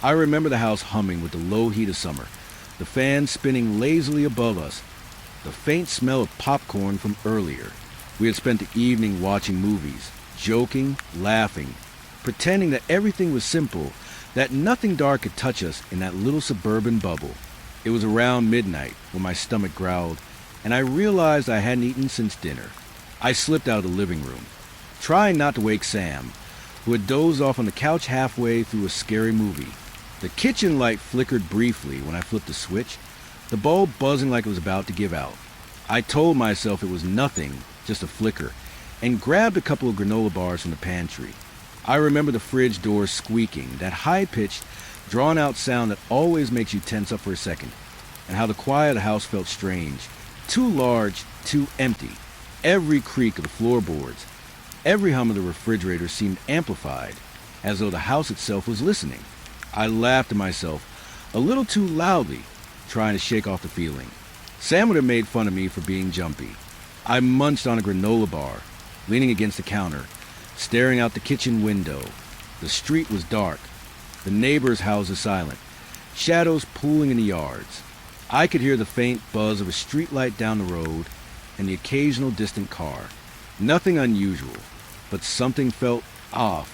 I remember the house humming with the low heat of summer, the fan spinning lazily above us, the faint smell of popcorn from earlier. We had spent the evening watching movies, joking, laughing, pretending that everything was simple, that nothing dark could touch us in that little suburban bubble. It was around midnight when my stomach growled, and I realized I hadn't eaten since dinner. I slipped out of the living room, trying not to wake Sam, who had dozed off on the couch halfway through a scary movie. The kitchen light flickered briefly when I flipped the switch, the bulb buzzing like it was about to give out. I told myself it was nothing, just a flicker, and grabbed a couple of granola bars from the pantry. I remember the fridge door squeaking, that high-pitched, drawn-out sound that always makes you tense up for a second, and how the quiet of the house felt strange, too large, too empty. Every creak of the floorboards, every hum of the refrigerator seemed amplified, as though the house itself was listening. I laughed to myself, a little too loudly, trying to shake off the feeling. Sam would have made fun of me for being jumpy. I munched on a granola bar, leaning against the counter, staring out the kitchen window. The street was dark, the neighbors' houses silent, shadows pooling in the yards. I could hear the faint buzz of a streetlight down the road and the occasional distant car. Nothing unusual, but something felt off.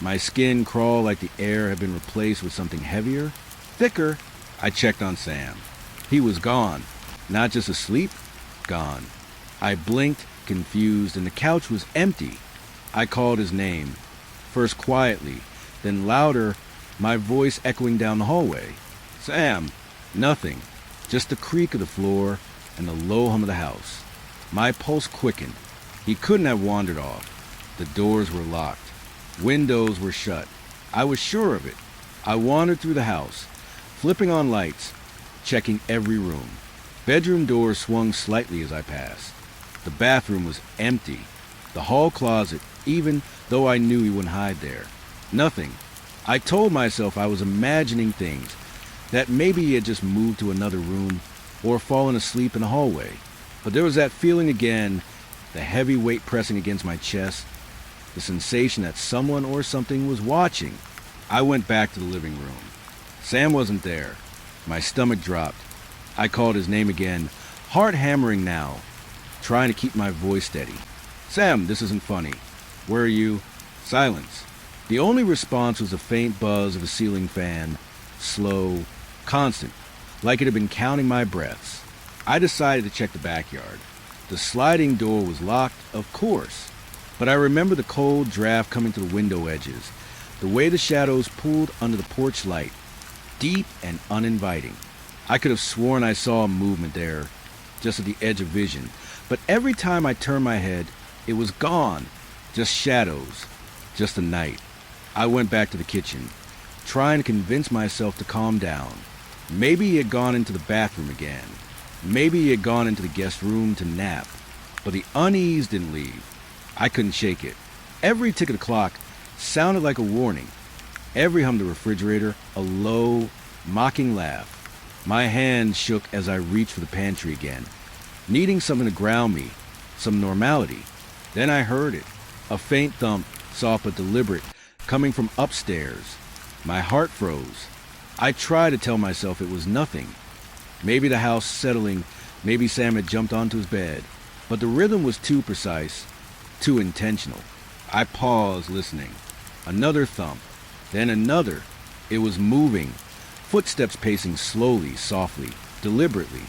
My skin crawled like the air had been replaced with something heavier, thicker. I checked on Sam. He was gone. Not just asleep, gone. I blinked, confused, and the couch was empty. I called his name, first quietly, then louder, my voice echoing down the hallway. Sam! Nothing. Just the creak of the floor and the low hum of the house. My pulse quickened. He couldn't have wandered off. The doors were locked. Windows were shut. I was sure of it. I wandered through the house, flipping on lights, checking every room. Bedroom doors swung slightly as I passed. The bathroom was empty. The hall closet, even though I knew he wouldn't hide there. Nothing. I told myself I was imagining things, that maybe he had just moved to another room or fallen asleep in the hallway. But there was that feeling again, the heavy weight pressing against my chest, the sensation that someone or something was watching. I went back to the living room. Sam wasn't there. My stomach dropped. I called his name again, heart hammering now, trying to keep my voice steady. Sam, this isn't funny. Where are you? Silence. The only response was a faint buzz of a ceiling fan, slow, constant, like it had been counting my breaths. I decided to check the backyard. The sliding door was locked, of course, but I remember the cold draft coming to the window edges, the way the shadows pooled under the porch light, deep and uninviting. I could have sworn I saw a movement there, just at the edge of vision, but every time I turned my head, it was gone, just shadows, just the night. I went back to the kitchen, trying to convince myself to calm down. Maybe he had gone into the bathroom again. Maybe he had gone into the guest room to nap. But the unease didn't leave. I couldn't shake it. Every tick of the clock sounded like a warning. Every hum of the refrigerator, a low, mocking laugh. My hand shook as I reached for the pantry again, needing something to ground me, some normality. Then I heard it, a faint thump, soft but deliberate, coming from upstairs. My heart froze. I tried to tell myself it was nothing. Maybe the house settling, Maybe Sam had jumped onto his bed, but the rhythm was too precise, too intentional. I paused, listening. Another thump, then another. It was moving, footsteps pacing slowly, softly, deliberately.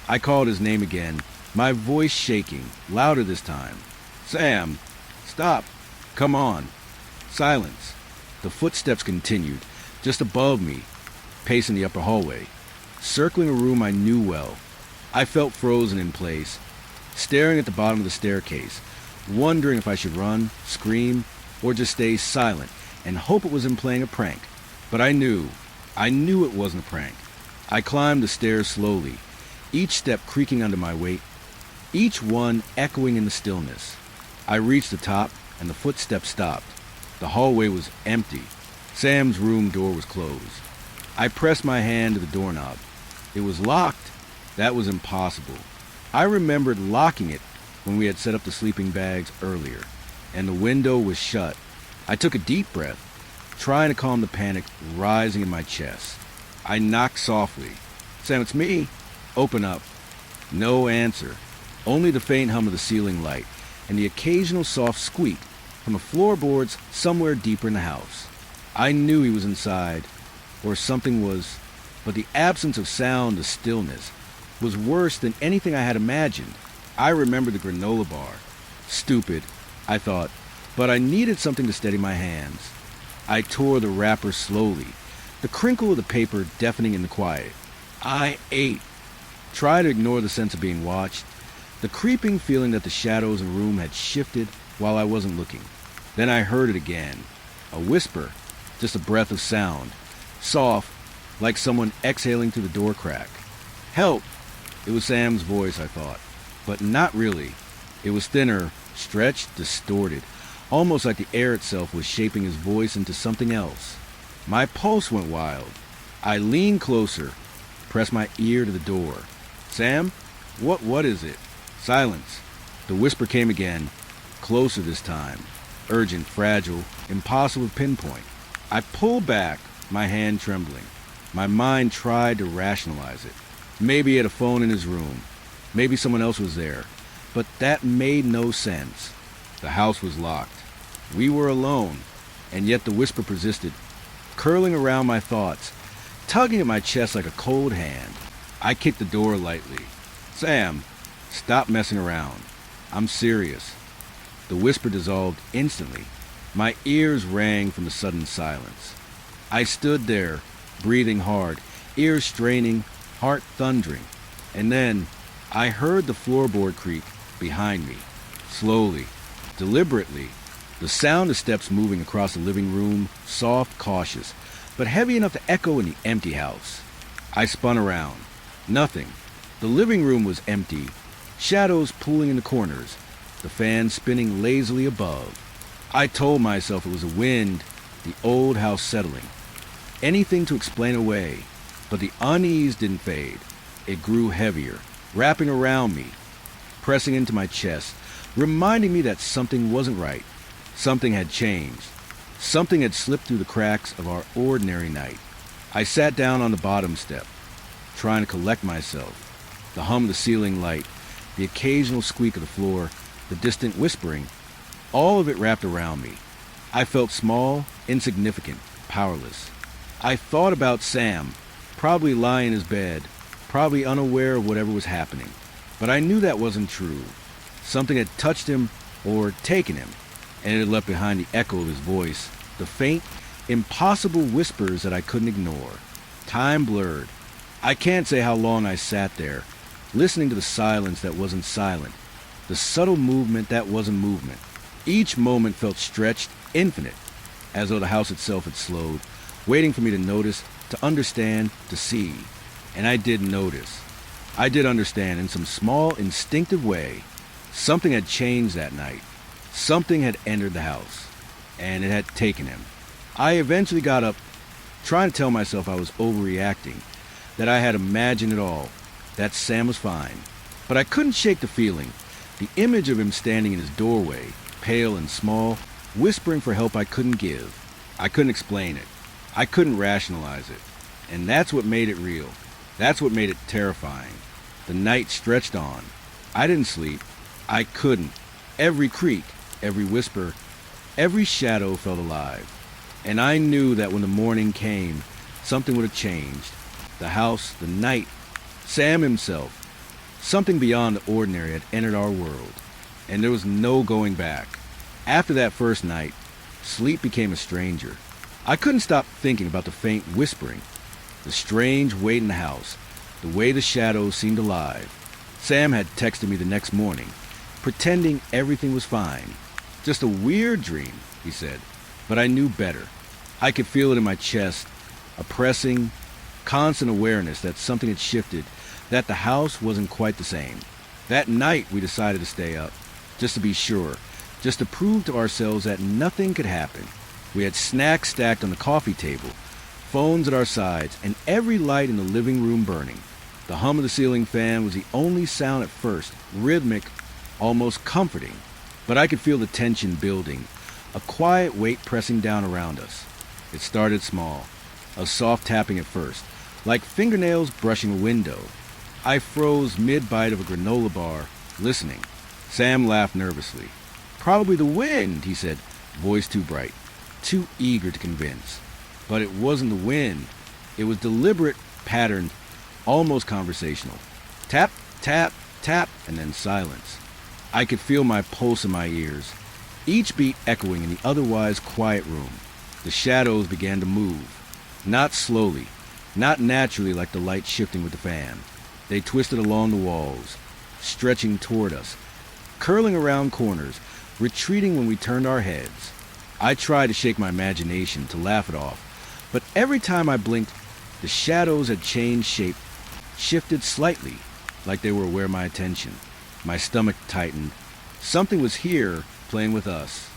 I called his name again, my voice shaking, louder this time. Sam, stop. Come on. Silence. The footsteps continued, just above me, pacing the upper hallway, circling a room I knew well. I felt frozen in place, staring at the bottom of the staircase, wondering if I should run, scream, or just stay silent and hope it wasn't playing a prank. But I knew it wasn't a prank. I climbed the stairs slowly, each step creaking under my weight, each one echoing in the stillness. I reached the top, and the footsteps stopped. The hallway was empty. Sam's room door was closed. I pressed my hand to the doorknob. It was locked. That was impossible. I remembered locking it when we had set up the sleeping bags earlier, and the window was shut. I took a deep breath, trying to calm the panic rising in my chest. I knocked softly. Sam, it's me. Open up. No answer. Only the faint hum of the ceiling light and the occasional soft squeak from the floorboards somewhere deeper in the house. I knew he was inside, or something was, but the absence of sound, the stillness, was worse than anything I had imagined. I remembered the granola bar. Stupid, I thought, but I needed something to steady my hands. I tore the wrapper slowly, the crinkle of the paper deafening in the quiet. I ate. Try to ignore the sense of being watched, the creeping feeling that the shadows in the room had shifted while I wasn't looking. Then I heard it again. A whisper, just a breath of sound, soft, like someone exhaling through the door crack. Help! It was Sam's voice, I thought, but not really. It was thinner, stretched, distorted, almost like the air itself was shaping his voice into something else. My pulse went wild. I leaned closer, pressed my ear to the door. Sam? What is it? Silence. The whisper came again, closer this time. Urgent, fragile, impossible to pinpoint. I pulled back, my hand trembling. My mind tried to rationalize it. Maybe he had a phone in his room. Maybe someone else was there. But that made no sense. The house was locked. We were alone, and yet the whisper persisted, curling around my thoughts, tugging at my chest like a cold hand. I kicked the door lightly. Sam, stop messing around. I'm serious. The whisper dissolved instantly. My ears rang from the sudden silence. I stood there, breathing hard, ears straining, heart thundering. And then I heard the floorboard creak behind me. Slowly, deliberately, the sound of steps moving across the living room, soft, cautious, but heavy enough to echo in the empty house. I spun around. Nothing. The living room was empty, shadows pooling in the corners, the fan spinning lazily above. I told myself it was the wind, the old house settling. Anything to explain away, but the unease didn't fade. It grew heavier, wrapping around me, pressing into my chest, reminding me that something wasn't right. Something had changed. Something had slipped through the cracks of our ordinary night. I sat down on the bottom step, trying to collect myself. The hum of the ceiling light, the occasional squeak of the floor, the distant whispering, all of it wrapped around me. I felt small, insignificant, powerless. I thought about Sam, probably lying in his bed, probably unaware of whatever was happening. But I knew that wasn't true. Something had touched him or taken him, and it had left behind the echo of his voice, the faint, impossible whispers that I couldn't ignore. Time blurred. I can't say how long I sat there, listening to the silence that wasn't silent, the subtle movement that wasn't movement. Each moment felt stretched, infinite, as though the house itself had slowed, waiting for me to notice, to understand, to see. And I did notice. I did understand in some small, instinctive way. Something had changed that night. Something had entered the house, and it had taken him. I eventually got up, trying to tell myself I was overreacting, that I had imagined it all, that Sam was fine. But I couldn't shake the feeling, the image of him standing in his doorway, pale and small, whispering for help I couldn't give. I couldn't explain it. I couldn't rationalize it. And that's what made it real. That's what made it terrifying. The night stretched on. I didn't sleep. I couldn't. Every creak, every whisper, every shadow felt alive. And I knew that when the morning came, something would have changed. The house, the night, Sam himself. Something beyond the ordinary had entered our world, and there was no going back. After that first night, sleep became a stranger. I couldn't stop thinking about the faint whispering, the strange weight in the house, the way the shadows seemed alive. Sam had texted me the next morning, pretending everything was fine. Just a weird dream, he said, but I knew better. I could feel it in my chest, a pressing, constant awareness that something had shifted, that the house wasn't quite the same. That night we decided to stay up, just to be sure, just to prove to ourselves that nothing could happen. We had snacks stacked on the coffee table, phones at our sides, and every light in the living room burning. The hum of the ceiling fan was the only sound at first, rhythmic, almost comforting. But I could feel the tension building, a quiet weight pressing down around us. It started small, a soft tapping at first, like fingernails brushing a window. I froze mid-bite of a granola bar, listening. Sam laughed nervously. "Probably the wind," he said, voice too bright, too eager to convince. But it wasn't the wind. It was deliberate, patterned, almost conversational. Tap, tap, tap, and then silence. I could feel my pulse in my ears, each beat echoing in the otherwise quiet room. The shadows began to move, not slowly, not naturally like the light shifting with the fan. They twisted along the walls, stretching toward us, curling around corners, retreating when we turned our heads. I tried to shake my imagination, to laugh it off, but every time I blinked, the shadows had changed shape, shifted slightly, like they were aware of my attention. My stomach tightened. Something was here, playing with us.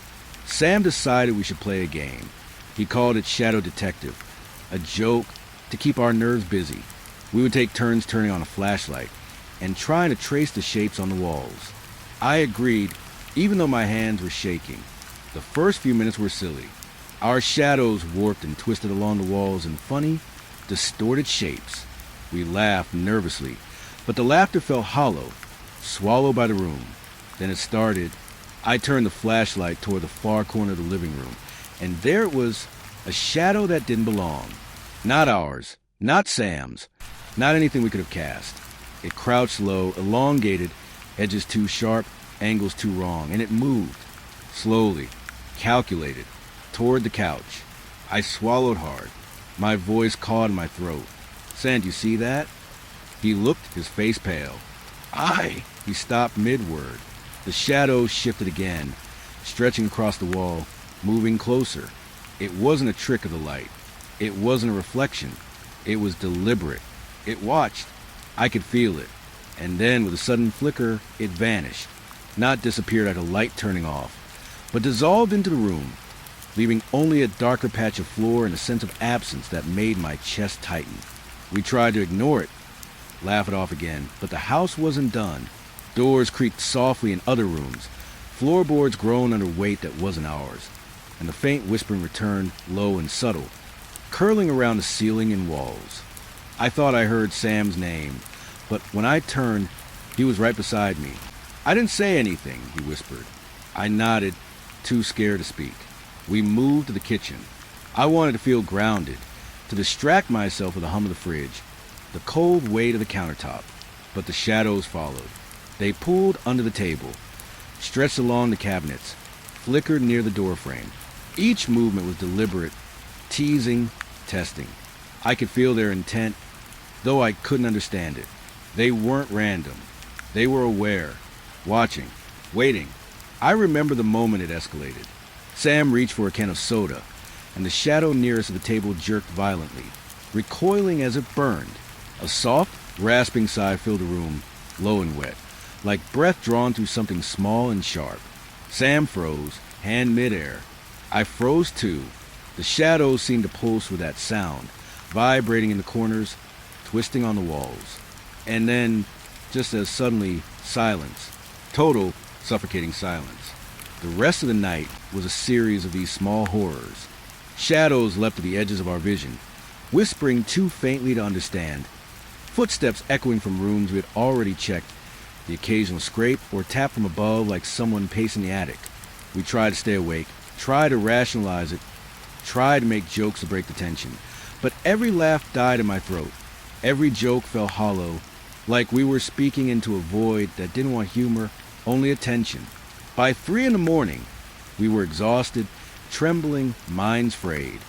Sam decided we should play a game. He called it Shadow Detective, a joke to keep our nerves busy. We would take turns turning on a flashlight and trying to trace the shapes on the walls. I agreed, even though my hands were shaking. The first few minutes were silly. Our shadows warped and twisted along the walls in funny, distorted shapes. We laughed nervously, but the laughter felt hollow, swallowed by the room. Then it started. I turned the flashlight toward the far corner of the living room, and there it was, a shadow that didn't belong. Not ours, not Sam's, not anything we could have cast. It crouched low, elongated, edges too sharp, angles too wrong, and it moved, slowly, calculated, toward the couch. I swallowed hard. My voice caught in my throat. "Sam, do you see that?" He looked, his face pale. "Aye." He stopped mid-word. The shadow shifted again, stretching across the wall, moving closer. It wasn't a trick of the light. It wasn't a reflection. It was deliberate. It watched. I could feel it. And then, with a sudden flicker, it vanished. Not disappeared like a light turning off, but dissolved into the room, leaving only a darker patch of floor and a sense of absence that made my chest tighten. We tried to ignore it, laugh it off again, but the house wasn't done. Doors creaked softly in other rooms. Floorboards groaned under weight that wasn't ours, and the faint whispering returned, low and subtle, curling around the ceiling and walls. I thought I heard Sam's name, but when I turned, he was right beside me. "I didn't say anything," he whispered. I nodded, too scared to speak. We moved to the kitchen. I wanted to feel grounded, to distract myself with the hum of the fridge, the cold weight of the countertop. But the shadows followed. They pulled under the table, stretched along the cabinets, flickered near the doorframe. Each movement was deliberate, teasing, testing. I could feel their intent, though I couldn't understand it. They weren't random. They were aware, watching, waiting. I remember the moment it escalated. Sam reached for a can of soda, and the shadow nearest to the table jerked violently, recoiling as it burned. A soft, rasping sigh filled the room, low and wet, like breath drawn through something small and sharp. Sam froze, hand midair. I froze too. The shadows seemed to pulse with that sound, vibrating in the corners, twisting on the walls. And then, just as suddenly, silence. Total, suffocating silence. The rest of the night was a series of these small horrors. Shadows leapt to the edges of our vision, whispering too faintly to understand, Footsteps echoing from rooms we had already checked, the occasional scrape or tap from above like someone pacing the attic. We tried to stay awake, tried to rationalize it, tried to make jokes to break the tension. But every laugh died in my throat. Every joke fell hollow, like we were speaking into a void that didn't want humor, only attention. By 3 a.m, we were exhausted, trembling, minds frayed.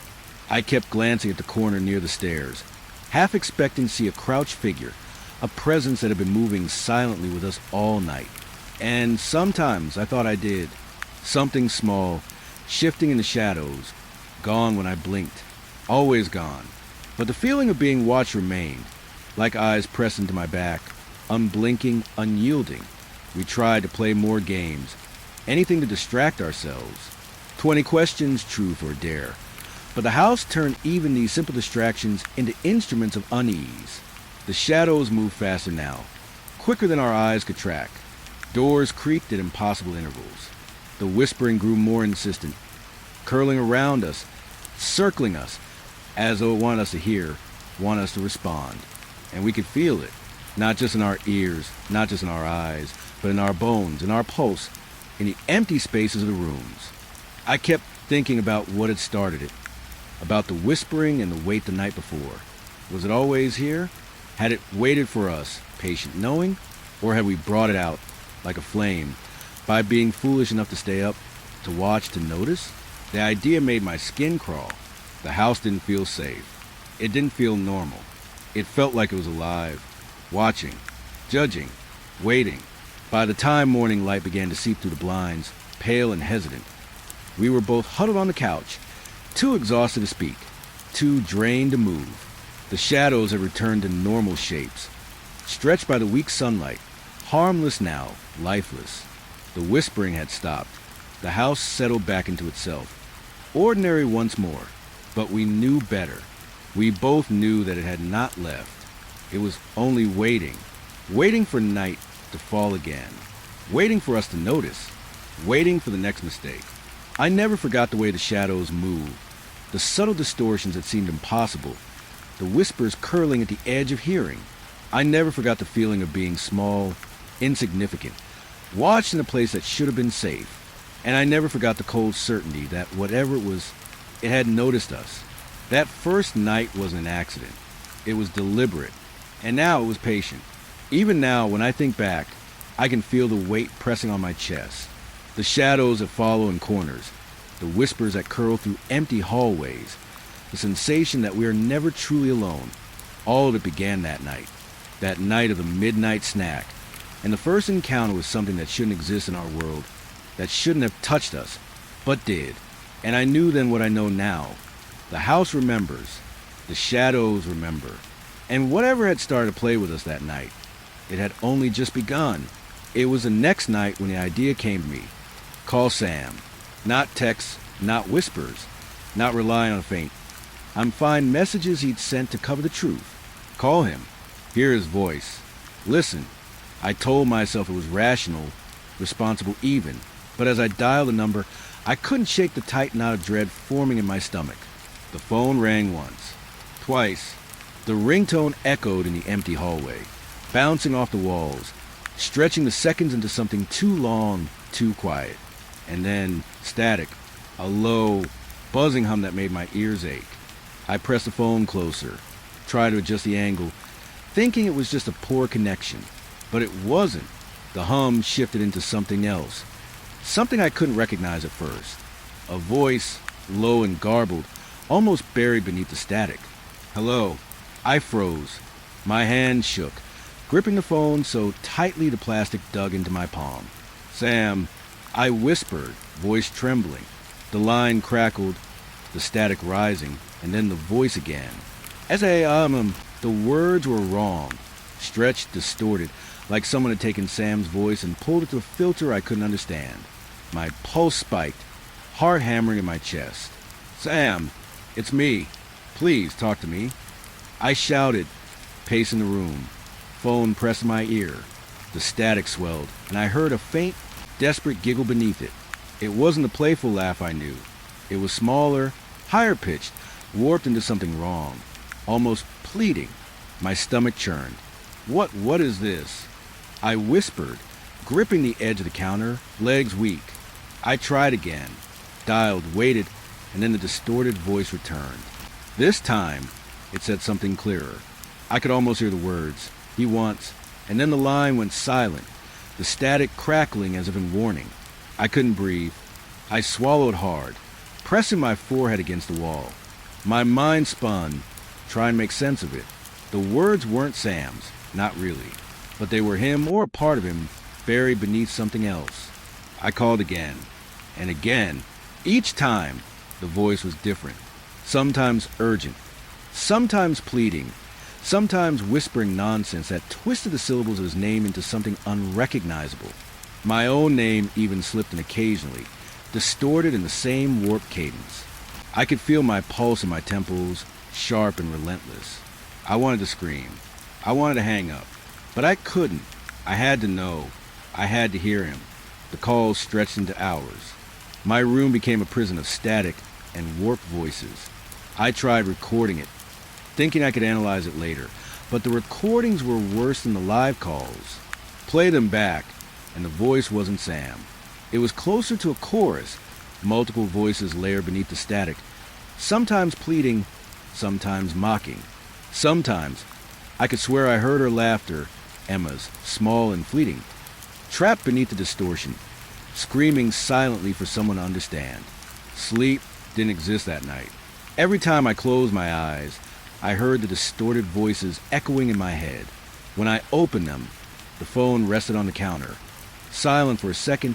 I kept glancing at the corner near the stairs, half expecting to see a crouched figure, a presence that had been moving silently with us all night. And sometimes I thought I did. Something small, shifting in the shadows, gone when I blinked, always gone. But the feeling of being watched remained, like eyes pressed into my back, unblinking, unyielding. We tried to play more games, anything to distract ourselves. 20 questions, true for a dare. But the house turned even these simple distractions into instruments of unease. The shadows moved faster now, quicker than our eyes could track. Doors creaked at impossible intervals. The whispering grew more insistent, curling around us, circling us, as though it wanted us to hear, wanted us to respond. And we could feel it, not just in our ears, not just in our eyes, but in our bones, in our pulse, in the empty spaces of the rooms. I kept thinking about what had started it, about the whispering and the wait the night before. Was it always here? Had it waited for us, patient knowing, or had we brought it out, like a flame, by being foolish enough to stay up, to watch, to notice? The idea made my skin crawl. The house didn't feel safe. It didn't feel normal. It felt like it was alive, watching, judging, waiting. By the time morning light began to seep through the blinds, pale and hesitant, we were both huddled on the couch, too exhausted to speak, too drained to move. The shadows had returned to normal shapes, stretched by the weak sunlight, harmless now, lifeless. The whispering had stopped. The house settled back into itself, ordinary once more. But we knew better. We both knew that it had not left. It was only waiting, waiting for night to fall again, waiting for us to notice, waiting for the next mistake. I never forgot the way the shadows moved, the subtle distortions that seemed impossible, the whispers curling at the edge of hearing. I never forgot the feeling of being small, insignificant, watched in a place that should have been safe. And I never forgot the cold certainty that whatever it was, it had noticed us. That first night wasn't an accident. It was deliberate. And now it was patient. Even now, when I think back, I can feel the weight pressing on my chest. The shadows that follow in corners. The whispers that curl through empty hallways. The sensation that we are never truly alone. All of it began that night. That night of the midnight snack. And the first encounter with something that shouldn't exist in our world. That shouldn't have touched us, but did. And I knew then what I know now. The house remembers. The shadows remember. And whatever had started to play with us that night, it had only just begun. It was the next night when the idea came to me. Call Sam. Not texts, not whispers, not relying on faint. Find messages he'd sent to cover the truth. Call him. Hear his voice. Listen. I told myself it was rational, responsible even. But as I dialed the number, I couldn't shake the tight knot of dread forming in my stomach. The phone rang once, twice. The ringtone echoed in the empty hallway, bouncing off the walls, stretching the seconds into something too long, too quiet. And then, static, a low, buzzing hum that made my ears ache. I pressed the phone closer, tried to adjust the angle, thinking it was just a poor connection. But it wasn't. The hum shifted into something else. Something I couldn't recognize at first. A voice, low and garbled, almost buried beneath the static. Hello. I froze. My hand shook, gripping the phone so tightly the plastic dug into my palm. Sam. I whispered, voice trembling. The line crackled, the static rising, and then the voice again. The words were wrong, stretched, distorted, like someone had taken Sam's voice and pulled it through a filter I couldn't understand. My pulse spiked, heart hammering in my chest. Sam, it's me. Please talk to me. I shouted, pacing the room, phone pressed to my ear. The static swelled, and I heard a faint, desperate giggle beneath it. It wasn't the playful laugh I knew. It was smaller, higher pitched, warped into something wrong, almost pleading. My stomach churned. What is this? I whispered, gripping the edge of the counter, legs weak. I tried again, dialed, waited, and then the distorted voice returned. This time, it said something clearer. I could almost hear the words, "He wants," and then the line went silent, the static crackling as if in warning. I couldn't breathe. I swallowed hard, pressing my forehead against the wall. My mind spun, trying to make sense of it. The words weren't Sam's, not really, but they were him or a part of him buried beneath something else. I called again, and again. Each time, the voice was different, sometimes urgent, sometimes pleading, sometimes whispering nonsense that twisted the syllables of his name into something unrecognizable. My own name even slipped in occasionally, distorted in the same warped cadence. I could feel my pulse in my temples, sharp and relentless. I wanted to scream. I wanted to hang up. But I couldn't. I had to know. I had to hear him. The calls stretched into hours. My room became a prison of static and warped voices. I tried recording it, thinking I could analyze it later, but the recordings were worse than the live calls. Play them back, and the voice wasn't Sam. It was closer to a chorus, multiple voices layered beneath the static, sometimes pleading, sometimes mocking. Sometimes I could swear I heard her laughter, Emma's, small and fleeting, trapped beneath the distortion, screaming silently for someone to understand. Sleep didn't exist that night. Every time I closed my eyes, I heard the distorted voices echoing in my head. When I opened them, the phone rested on the counter, silent for a second,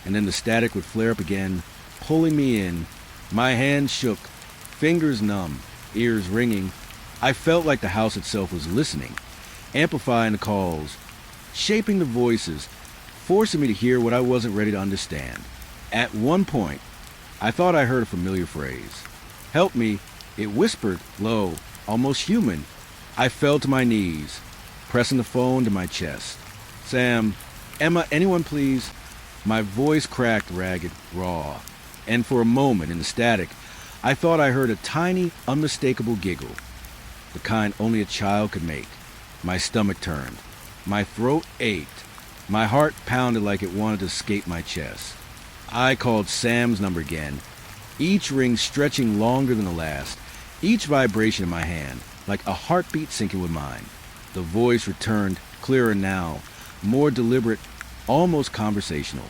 and then the static would flare up again, pulling me in. My hands shook, fingers numb, ears ringing. I felt like the house itself was listening, amplifying the calls, shaping the voices, forcing me to hear what I wasn't ready to understand. At one point, I thought I heard a familiar phrase. "Help me," it whispered, low, almost human. I fell to my knees, pressing the phone to my chest. "Sam, Emma, anyone please?" My voice cracked ragged, raw, and for a moment in the static, I thought I heard a tiny, unmistakable giggle, the kind only a child could make. My stomach turned. My throat ached. My heart pounded like it wanted to escape my chest. I called Sam's number again, each ring stretching longer than the last, each vibration in my hand, like a heartbeat syncing with mine. The voice returned, clearer now, more deliberate, almost conversational.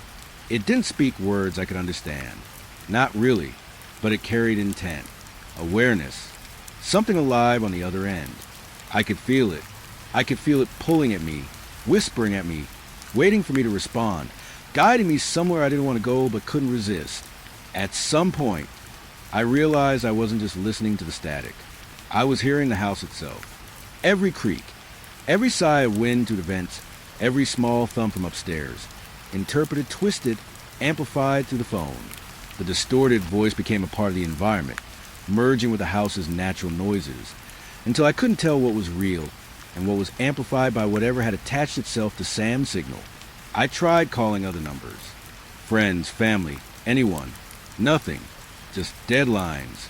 It didn't speak words I could understand. Not really, but it carried intent, awareness, something alive on the other end. I could feel it. I could feel it pulling at me, whispering at me, waiting for me to respond, guiding me somewhere I didn't want to go but couldn't resist. At some point, I realized I wasn't just listening to the static. I was hearing the house itself. Every creak, every sigh of wind through the vents, every small thump from upstairs, interpreted, twisted, amplified through the phone. The distorted voice became a part of the environment, merging with the house's natural noises, until I couldn't tell what was real and what was amplified by whatever had attached itself to Sam's signal. I tried calling other numbers. Friends, family, anyone. Nothing. Just dead lines,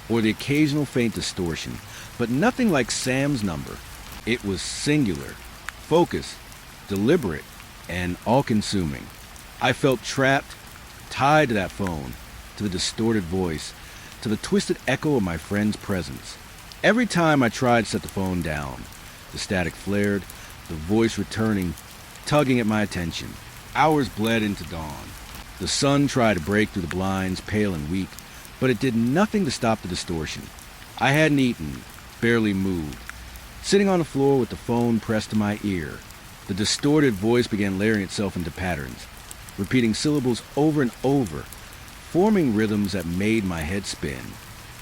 or the occasional faint distortion, but nothing like Sam's number. It was singular, focused, deliberate, and all-consuming. I felt trapped, tied to that phone, to the distorted voice, to the twisted echo of my friend's presence. Every time I tried to set the phone down, the static flared, the voice returning, tugging at my attention. Hours bled into dawn. The sun tried to break through the blinds, pale and weak, but it did nothing to stop the distortion. I hadn't eaten, barely moved. Sitting on the floor with the phone pressed to my ear, the distorted voice began layering itself into patterns, repeating syllables over and over, forming rhythms that made my head spin.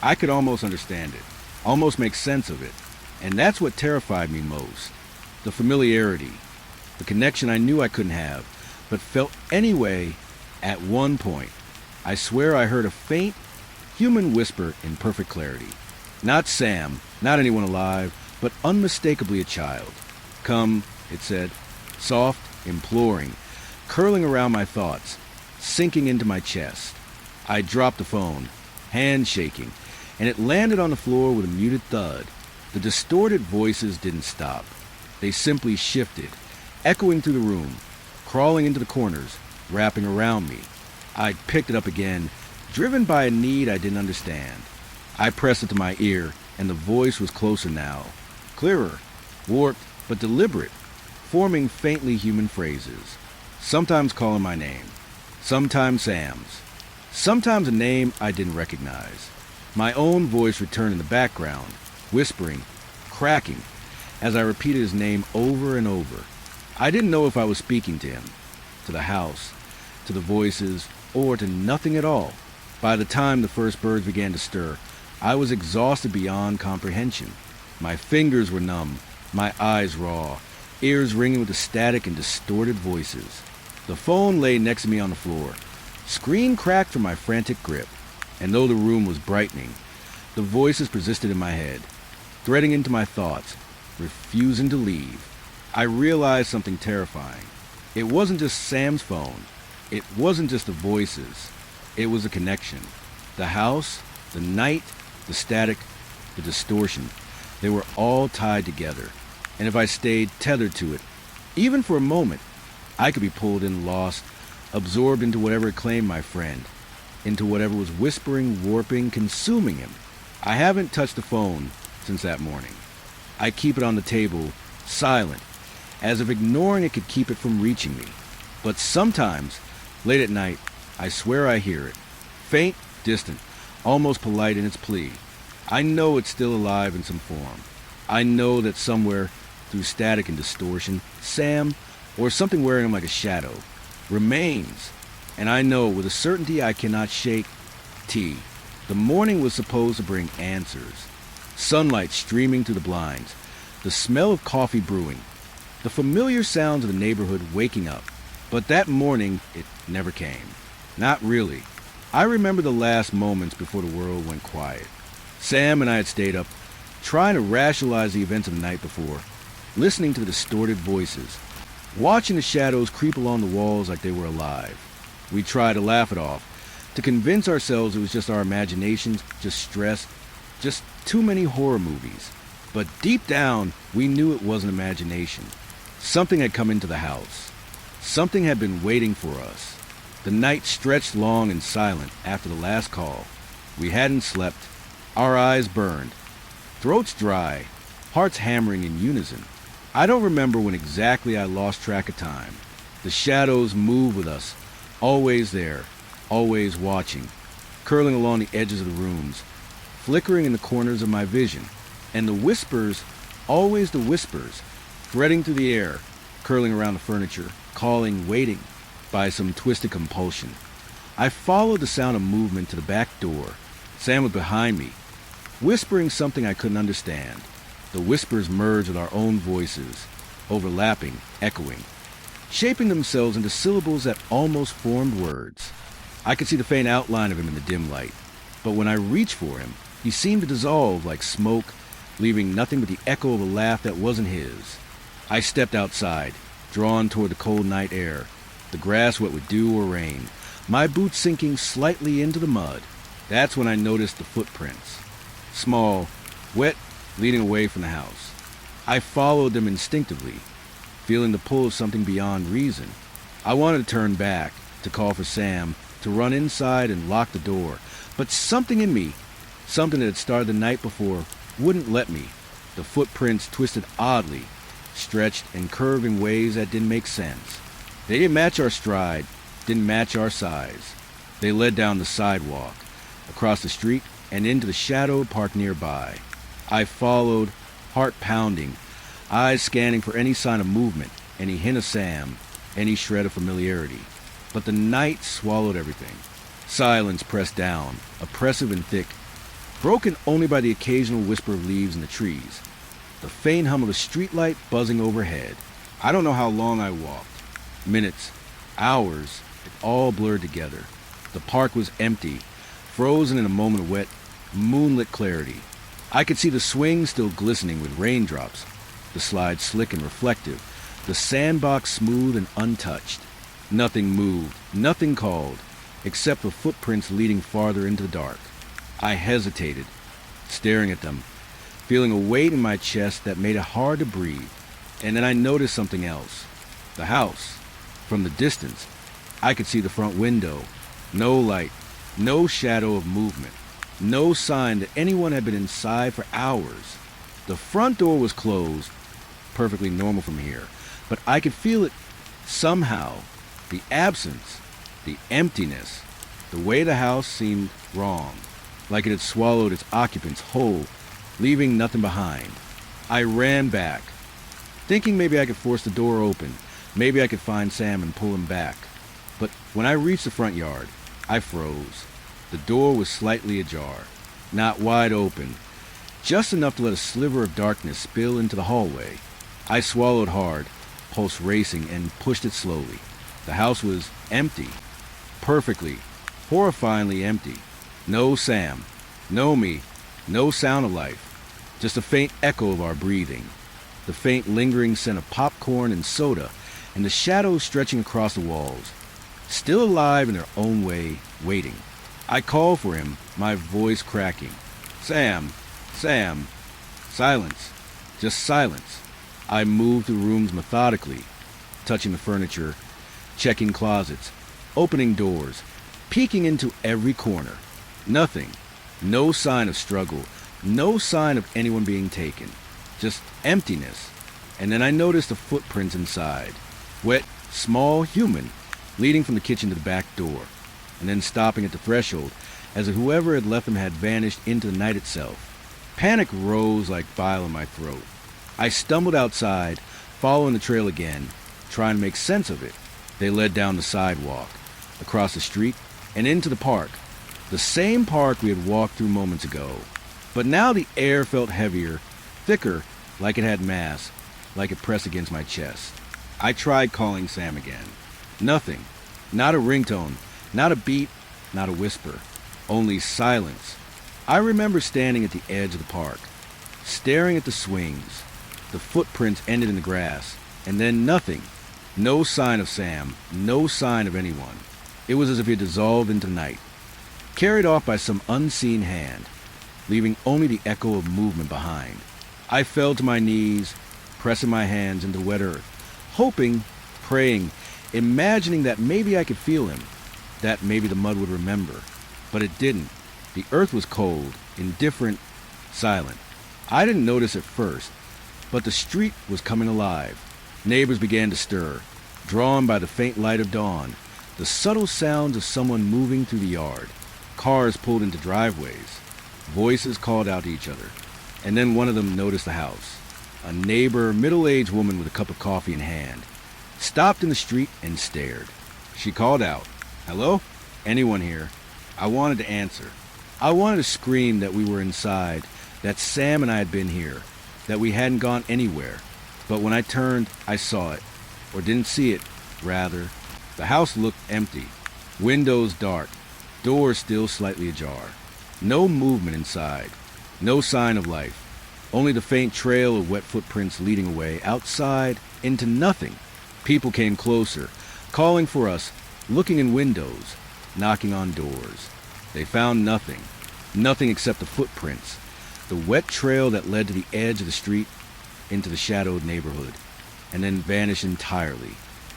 I could almost understand it, almost make sense of it, and that's what terrified me most. The familiarity, the connection I knew I couldn't have, but felt anyway. At one point, I swear I heard a faint, human whisper in perfect clarity. Not Sam, not anyone alive, but unmistakably a child. "Come," it said, soft, imploring, curling around my thoughts, sinking into my chest. I dropped the phone, hand shaking, and it landed on the floor with a muted thud. The distorted voices didn't stop. They simply shifted, echoing through the room, crawling into the corners, wrapping around me. I picked it up again, driven by a need I didn't understand. I pressed it to my ear, and the voice was closer now. Clearer, warped, but deliberate, forming faintly human phrases. Sometimes calling my name. Sometimes Sam's. Sometimes a name I didn't recognize. My own voice returned in the background, whispering, cracking, as I repeated his name over and over. I didn't know if I was speaking to him, to the house, to the voices, or to nothing at all. By the time the first birds began to stir, I was exhausted beyond comprehension. My fingers were numb, my eyes raw, ears ringing with the static and distorted voices. The phone lay next to me on the floor. Screen cracked from my frantic grip, and though the room was brightening, the voices persisted in my head, threading into my thoughts, refusing to leave. I realized something terrifying. It wasn't just Sam's phone. It wasn't just the voices. It was a connection. The house, the night, the static, the distortion. They were all tied together. And if I stayed tethered to it, even for a moment, I could be pulled in, lost, absorbed into whatever claimed my friend, into whatever was whispering, warping, consuming him. I haven't touched the phone since that morning. I keep it on the table, silent, as if ignoring it could keep it from reaching me. But sometimes, late at night, I swear I hear it. Faint, distant, almost polite in its plea. I know it's still alive in some form. I know that somewhere, through static and distortion, Sam, or something wearing him like a shadow, remains. And I know with a certainty I cannot shake, T. The morning was supposed to bring answers. Sunlight streaming through the blinds, the smell of coffee brewing, the familiar sounds of the neighborhood waking up. But that morning, it never came. Not really. I remember the last moments before the world went quiet. Sam and I had stayed up, trying to rationalize the events of the night before, listening to the distorted voices, watching the shadows creep along the walls like they were alive. We tried to laugh it off, to convince ourselves it was just our imaginations, just stress, just too many horror movies. But deep down, we knew it wasn't imagination. Something had come into the house. Something had been waiting for us. The night stretched long and silent after the last call. We hadn't slept. Our eyes burned. Throats dry. Hearts hammering in unison. I don't remember when exactly I lost track of time. The shadows moved with us, always there, always watching, curling along the edges of the rooms, flickering in the corners of my vision. And the whispers, always the whispers, threading through the air, curling around the furniture, calling, waiting, by some twisted compulsion. I followed the sound of movement to the back door. Sam was behind me, whispering something I couldn't understand. The whispers merged with our own voices, overlapping, echoing, shaping themselves into syllables that almost formed words. I could see the faint outline of him in the dim light, but when I reached for him, he seemed to dissolve like smoke, leaving nothing but the echo of a laugh that wasn't his. I stepped outside, drawn toward the cold night air, the grass wet with dew or rain, my boots sinking slightly into the mud. That's when I noticed the footprints. Small, wet, leading away from the house. I followed them instinctively, feeling the pull of something beyond reason. I wanted to turn back, to call for Sam, to run inside and lock the door. But something in me, something that had started the night before, wouldn't let me. The footprints twisted oddly, stretched and curved in ways that didn't make sense. They didn't match our stride, didn't match our size. They led down the sidewalk, across the street, and into the shadowed park nearby. I followed, heart pounding, eyes scanning for any sign of movement, any hint of Sam, any shred of familiarity. But the night swallowed everything. Silence pressed down, oppressive and thick, broken only by the occasional whisper of leaves in the trees, the faint hum of a streetlight buzzing overhead. I don't know how long I walked. Minutes, hours, it all blurred together. The park was empty, frozen in a moment of wet, moonlit clarity. I could see the swing still glistening with raindrops, the slide slick and reflective, the sandbox smooth and untouched. Nothing moved, nothing called, except for footprints leading farther into the dark. I hesitated, staring at them, feeling a weight in my chest that made it hard to breathe. And then I noticed something else. The house. From the distance, I could see the front window. No light, no shadow of movement, no sign that anyone had been inside for hours. The front door was closed, perfectly normal from here, but I could feel it somehow. The absence, the emptiness, the way the house seemed wrong, like it had swallowed its occupants whole, leaving nothing behind. I ran back, thinking maybe I could force the door open, maybe I could find Sam and pull him back. But when I reached the front yard, I froze. The door was slightly ajar, not wide open, just enough to let a sliver of darkness spill into the hallway. I swallowed hard, pulse racing, and pushed it slowly. The house was empty, perfectly, horrifyingly empty. No Sam, no me, no sound of life, just a faint echo of our breathing, the faint lingering scent of popcorn and soda, and the shadows stretching across the walls, still alive in their own way, waiting. I called for him, my voice cracking. Sam, Sam. Silence, just silence. I moved through rooms methodically, touching the furniture, checking closets, opening doors, peeking into every corner. Nothing. No sign of struggle. No sign of anyone being taken. Just emptiness. And then I noticed the footprints inside. Wet, small, human, leading from the kitchen to the back door, and then stopping at the threshold, as if whoever had left them had vanished into the night itself. Panic rose like bile in my throat. I stumbled outside, following the trail again, trying to make sense of it. They led down the sidewalk, across the street, and into the park. The same park we had walked through moments ago. But now the air felt heavier, thicker, like it had mass, like it pressed against my chest. I tried calling Sam again. Nothing. Not a ringtone, not a beat, not a whisper. Only silence. I remember standing at the edge of the park, staring at the swings. The footprints ended in the grass, and then nothing. No sign of Sam, no sign of anyone. It was as if he had dissolved into night, carried off by some unseen hand, leaving only the echo of movement behind. I fell to my knees, pressing my hands into wet earth, hoping, praying, imagining that maybe I could feel him, that maybe the mud would remember. But it didn't. The earth was cold, indifferent, silent. I didn't notice at first, but the street was coming alive. Neighbors began to stir, drawn by the faint light of dawn, the subtle sounds of someone moving through the yard. Cars pulled into driveways. Voices called out to each other. And then one of them noticed the house. A neighbor, middle-aged woman with a cup of coffee in hand, stopped in the street and stared. She called out, "Hello? Anyone here?" I wanted to answer. I wanted to scream that we were inside, that Sam and I had been here, that we hadn't gone anywhere. But when I turned, I saw it. Or didn't see it, rather. The house looked empty. Windows dark. Doors still slightly ajar. No movement inside. No sign of life. Only the faint trail of wet footprints leading away, outside, into nothing. People came closer, calling for us, looking in windows, knocking on doors. They found nothing. Nothing except the footprints. The wet trail that led to the edge of the street, into the shadowed neighborhood, and then vanished entirely.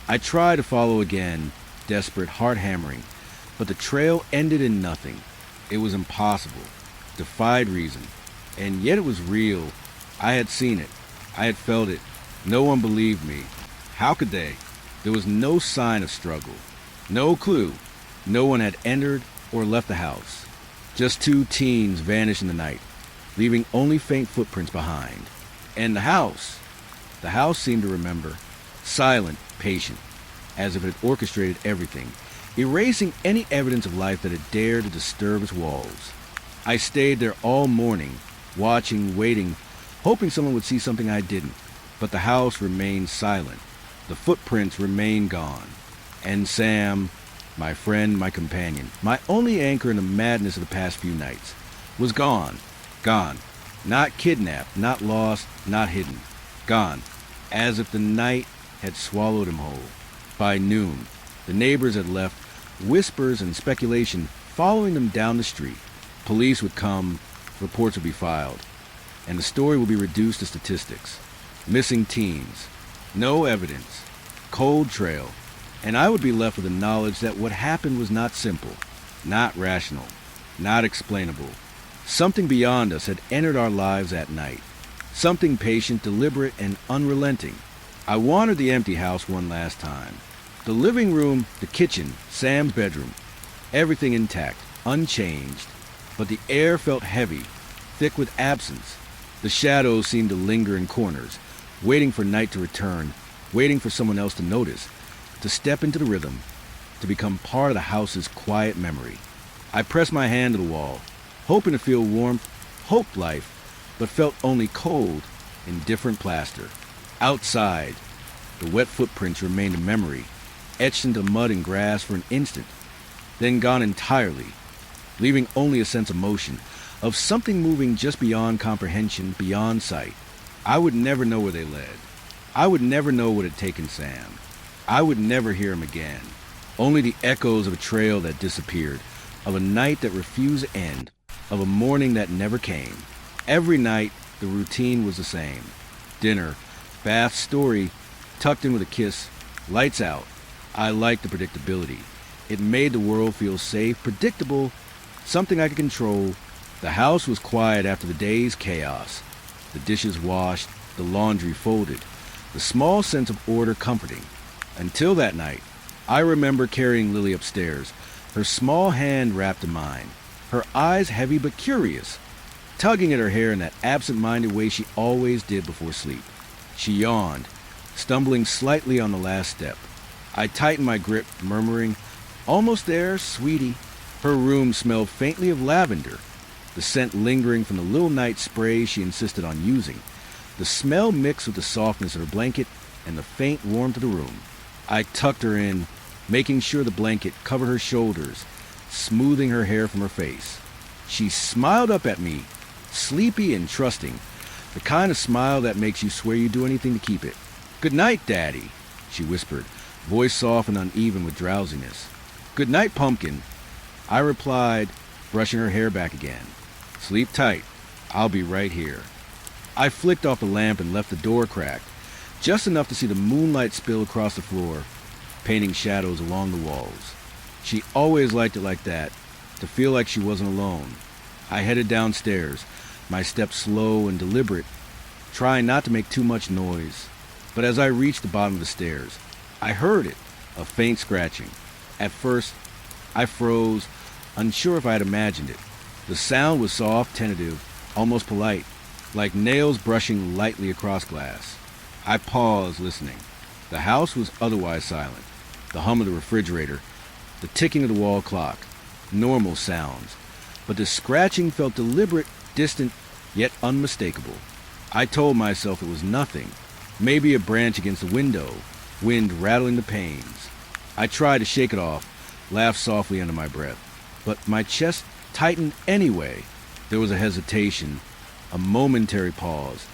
I tried to follow again, desperate, heart-hammering, but the trail ended in nothing. It was impossible, defied reason, and yet it was real. I had seen it. I had felt it. No one believed me. How could they? There was no sign of struggle, no clue. No one had entered or left the house. Just two teens vanished in the night, leaving only faint footprints behind. And the house seemed to remember, silent, patient, as if it had orchestrated everything, erasing any evidence of life that had dared to disturb its walls. I stayed there all morning, watching, waiting, hoping someone would see something I didn't. But the house remained silent. The footprints remained gone. And Sam, my friend, my companion, my only anchor in the madness of the past few nights, was gone. Gone. Not kidnapped, not lost, not hidden. Gone. As if the night had swallowed him whole. By noon, the neighbors had left, whispers and speculation following them down the street. Police would come, reports would be filed. and the story will be reduced to statistics. Missing teens, no evidence, cold trail, and I would be left with the knowledge that what happened was not simple, not rational, not explainable. Something beyond us had entered our lives at night. Something patient, deliberate, and unrelenting. I wandered the empty house one last time. The living room, the kitchen, Sam's bedroom, everything intact, unchanged. But the air felt heavy, thick with absence. The shadows seemed to linger in corners, waiting for night to return, waiting for someone else to notice, to step into the rhythm, to become part of the house's quiet memory. I pressed my hand to the wall, hoping to feel warmth, hoped life, but felt only cold, indifferent plaster. Outside, the wet footprints remained a memory, etched into mud and grass for an instant, then gone entirely, leaving only a sense of motion, of something moving just beyond comprehension, beyond sight. I would never know where they led. I would never know what had taken Sam. I would never hear him again. Only the echoes of a trail that disappeared, of a night that refused to end, of a morning that never came. Every night, the routine was the same. Dinner, bath, story, tucked in with a kiss, lights out. I liked the predictability. It made the world feel safe, predictable, something I could control. The house was quiet after the day's chaos. The dishes washed, the laundry folded, the small sense of order comforting. Until that night, I remember carrying Lily upstairs, her small hand wrapped in mine, her eyes heavy but curious, tugging at her hair in that absent-minded way she always did before sleep. She yawned, stumbling slightly on the last step. I tightened my grip, murmuring, "Almost there, sweetie." Her room smelled faintly of lavender, the scent lingering from the little night spray she insisted on using. The smell mixed with the softness of her blanket and the faint warmth of the room. I tucked her in, making sure the blanket covered her shoulders, smoothing her hair from her face. She smiled up at me, sleepy and trusting, the kind of smile that makes you swear you'd do anything to keep it. "Good night, Daddy," she whispered, voice soft and uneven with drowsiness. "Good night, Pumpkin," I replied, brushing her hair back again. "Sleep tight. I'll be right here." I flicked off the lamp and left the door cracked, just enough to see the moonlight spill across the floor, painting shadows along the walls. She always liked it like that, to feel like she wasn't alone. I headed downstairs, my steps slow and deliberate, trying not to make too much noise. But as I reached the bottom of the stairs, I heard it, a faint scratching. At first, I froze, unsure if I had imagined it. The sound was soft, tentative, almost polite, like nails brushing lightly across glass. I paused, listening. The house was otherwise silent. The hum of the refrigerator, the ticking of the wall clock, normal sounds. But the scratching felt deliberate, distant, yet unmistakable. I told myself it was nothing. Maybe a branch against the window, wind rattling the panes. I tried to shake it off, laughed softly under my breath. But my chest tightened anyway. There was a hesitation, a momentary pause,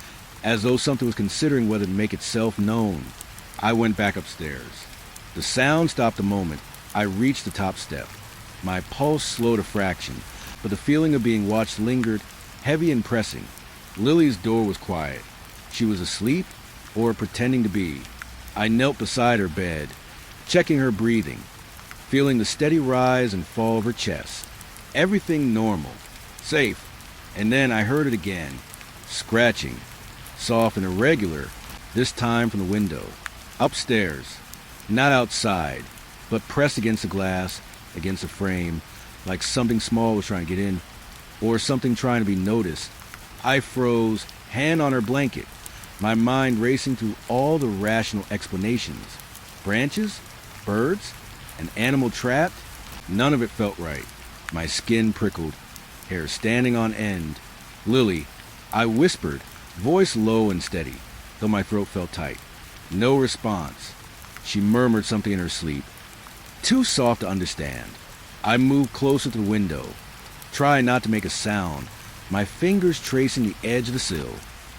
as though something was considering whether to make itself known. I went back upstairs. The sound stopped a moment. I reached the top step. My pulse slowed a fraction, but the feeling of being watched lingered, heavy and pressing. Lily's door was quiet. She was asleep or pretending to be. I knelt beside her bed, checking her breathing, feeling the steady rise and fall of her chest. Everything normal, safe. And then I heard it again, scratching, soft and irregular, this time from the window. Upstairs, not outside, but pressed against the glass, against the frame, like something small was trying to get in, or something trying to be noticed. I froze, hand on her blanket, my mind racing through all the rational explanations. Branches? Birds? An animal trapped? None of it felt right. My skin prickled, hair standing on end. "Lily," I whispered, voice low and steady, though my throat felt tight. No response. She murmured something in her sleep, too soft to understand. I moved closer to the window, trying not to make a sound, my fingers tracing the edge of the sill.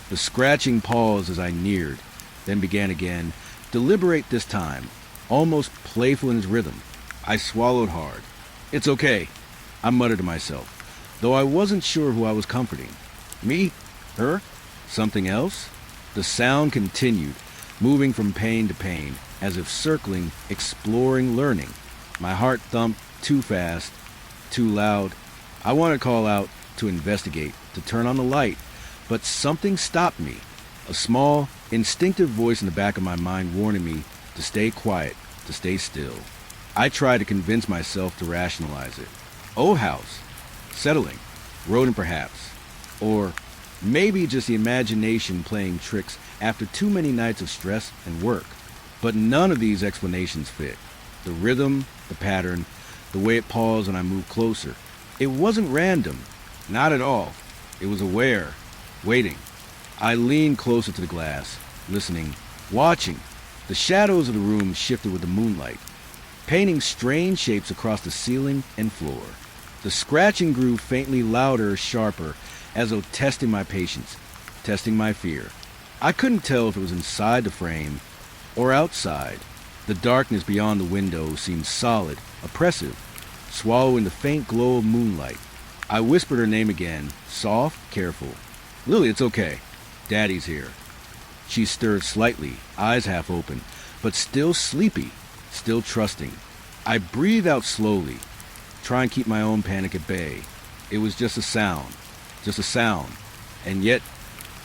The scratching paused as I neared, then began again, deliberate this time, almost playful in its rhythm. I swallowed hard. "It's okay," I muttered to myself, though I wasn't sure who I was comforting. Me Her? Something else? The sound continued, moving from pain to pain, as if circling, exploring, learning. My heart thumped too fast, too loud. I wanted to call out, to investigate, to turn on the light, but something stopped me. A small, instinctive voice in the back of my mind warning me to stay quiet, to stay still. I tried to convince myself to rationalize it. Old house, settling, rodent perhaps, or maybe just the imagination playing tricks after too many nights of stress and work. But none of these explanations fit. The rhythm, the pattern, the way it paused when I moved closer. It wasn't random. Not at all. It was aware, waiting. I leaned closer to the glass, listening, watching. The shadows of the room shifted with the moonlight, painting strange shapes across the ceiling and floor. The scratching grew faintly louder, sharper, as though testing my patience, testing my fear. I couldn't tell if it was inside the frame or outside. The darkness beyond the window seemed solid, oppressive, swallowing the faint glow of moonlight. I whispered her name again, soft, careful. "Lily, it's okay. Daddy's here." She stirred slightly, eyes half open, but still sleepy, still trusting. I breathed out slowly, trying to keep my own panic at bay. It was just a sound, and yet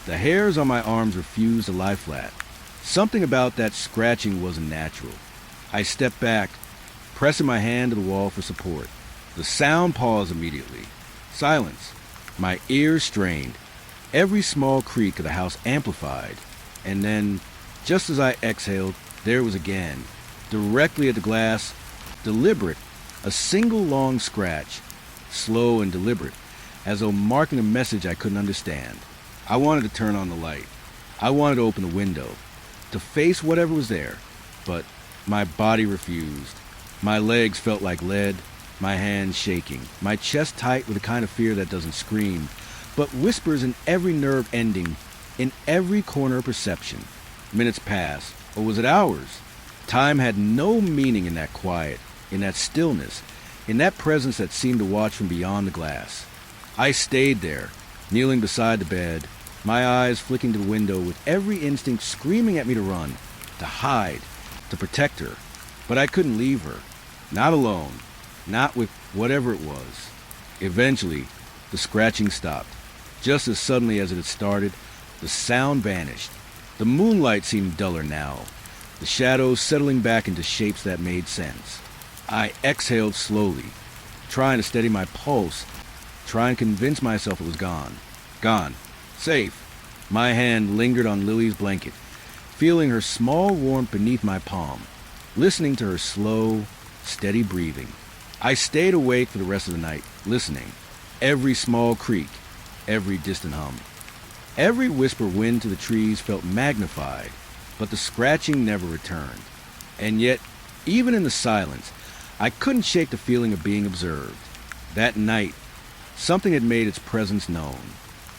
the hairs on my arms refused to lie flat. Something about that scratching wasn't natural. I stepped back, pressing my hand to the wall for support. The sound paused immediately. Silence. My ears strained. Every small creak of the house amplified. And then, just as I exhaled, there it was again, directly at the glass, deliberate, a single long scratch, slow and deliberate, as though marking a message I couldn't understand. I wanted to turn on the light. I wanted to open the window, to face whatever was there, but my body refused. My legs felt like lead, my hands shaking, my chest tight with the kind of fear that doesn't scream, but whispers in every nerve ending, in every corner of perception. Minutes passed, or was it hours? Time had no meaning in that quiet, in that stillness, in that presence that seemed to watch from beyond the glass. I stayed there, kneeling beside the bed, my eyes flicking to the window with every instinct screaming at me to run, to hide, to protect her. But I couldn't leave her. Not alone. Not with whatever it was. Eventually, the scratching stopped. Just as suddenly as it had started, the sound vanished. The moonlight seemed duller now, the shadows settling back into shapes that made sense. I exhaled slowly, trying to steady my pulse, trying to convince myself it was gone. Gone. Safe. My hand lingered on Lily's blanket, feeling her small warmth beneath my palm, listening to her slow, steady breathing. I stayed awake for the rest of the night, listening. Every small creak, every distant hum. Every whisper wind to the trees felt magnified, but the scratching never returned. And yet, even in the silence, I couldn't shake the feeling of being observed. That night, something had made its presence known.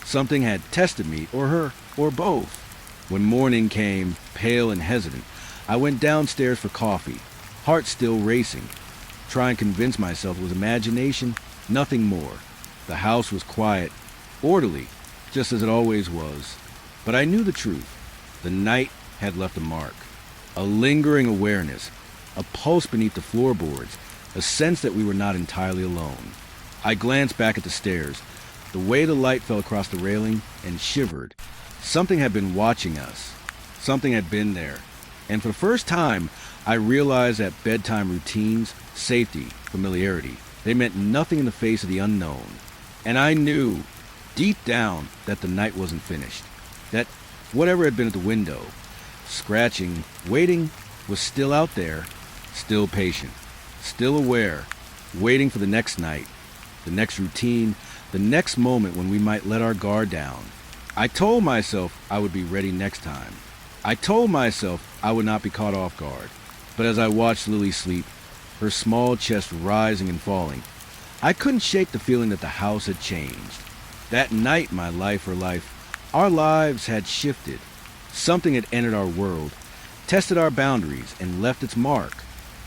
Something had tested me, or her, or both. When morning came, pale and hesitant, I went downstairs for coffee, heart still racing, trying to convince myself it was imagination, nothing more. The house was quiet, orderly, just as it always was. But I knew the truth. The night had left a mark. A lingering awareness, a pulse beneath the floorboards, a sense that we were not entirely alone. I glanced back at the stairs, the way the light fell across the railing, and shivered. Something had been watching us. Something had been there. And for the first time, I realized that bedtime routines, safety, familiarity, they meant nothing in the face of the unknown. And I knew, deep down, that the night wasn't finished. That whatever had been at the window, scratching, waiting, was still out there, still patient, still aware, waiting for the next night, the next routine, the next moment when we might let our guard down. I told myself I would be ready next time. I told myself I would not be caught off guard. But as I watched Lily sleep, her small chest rising and falling, I couldn't shake the feeling that the house had changed. That night, my life, her life, our lives had shifted. Something had entered our world, tested our boundaries, and left its mark.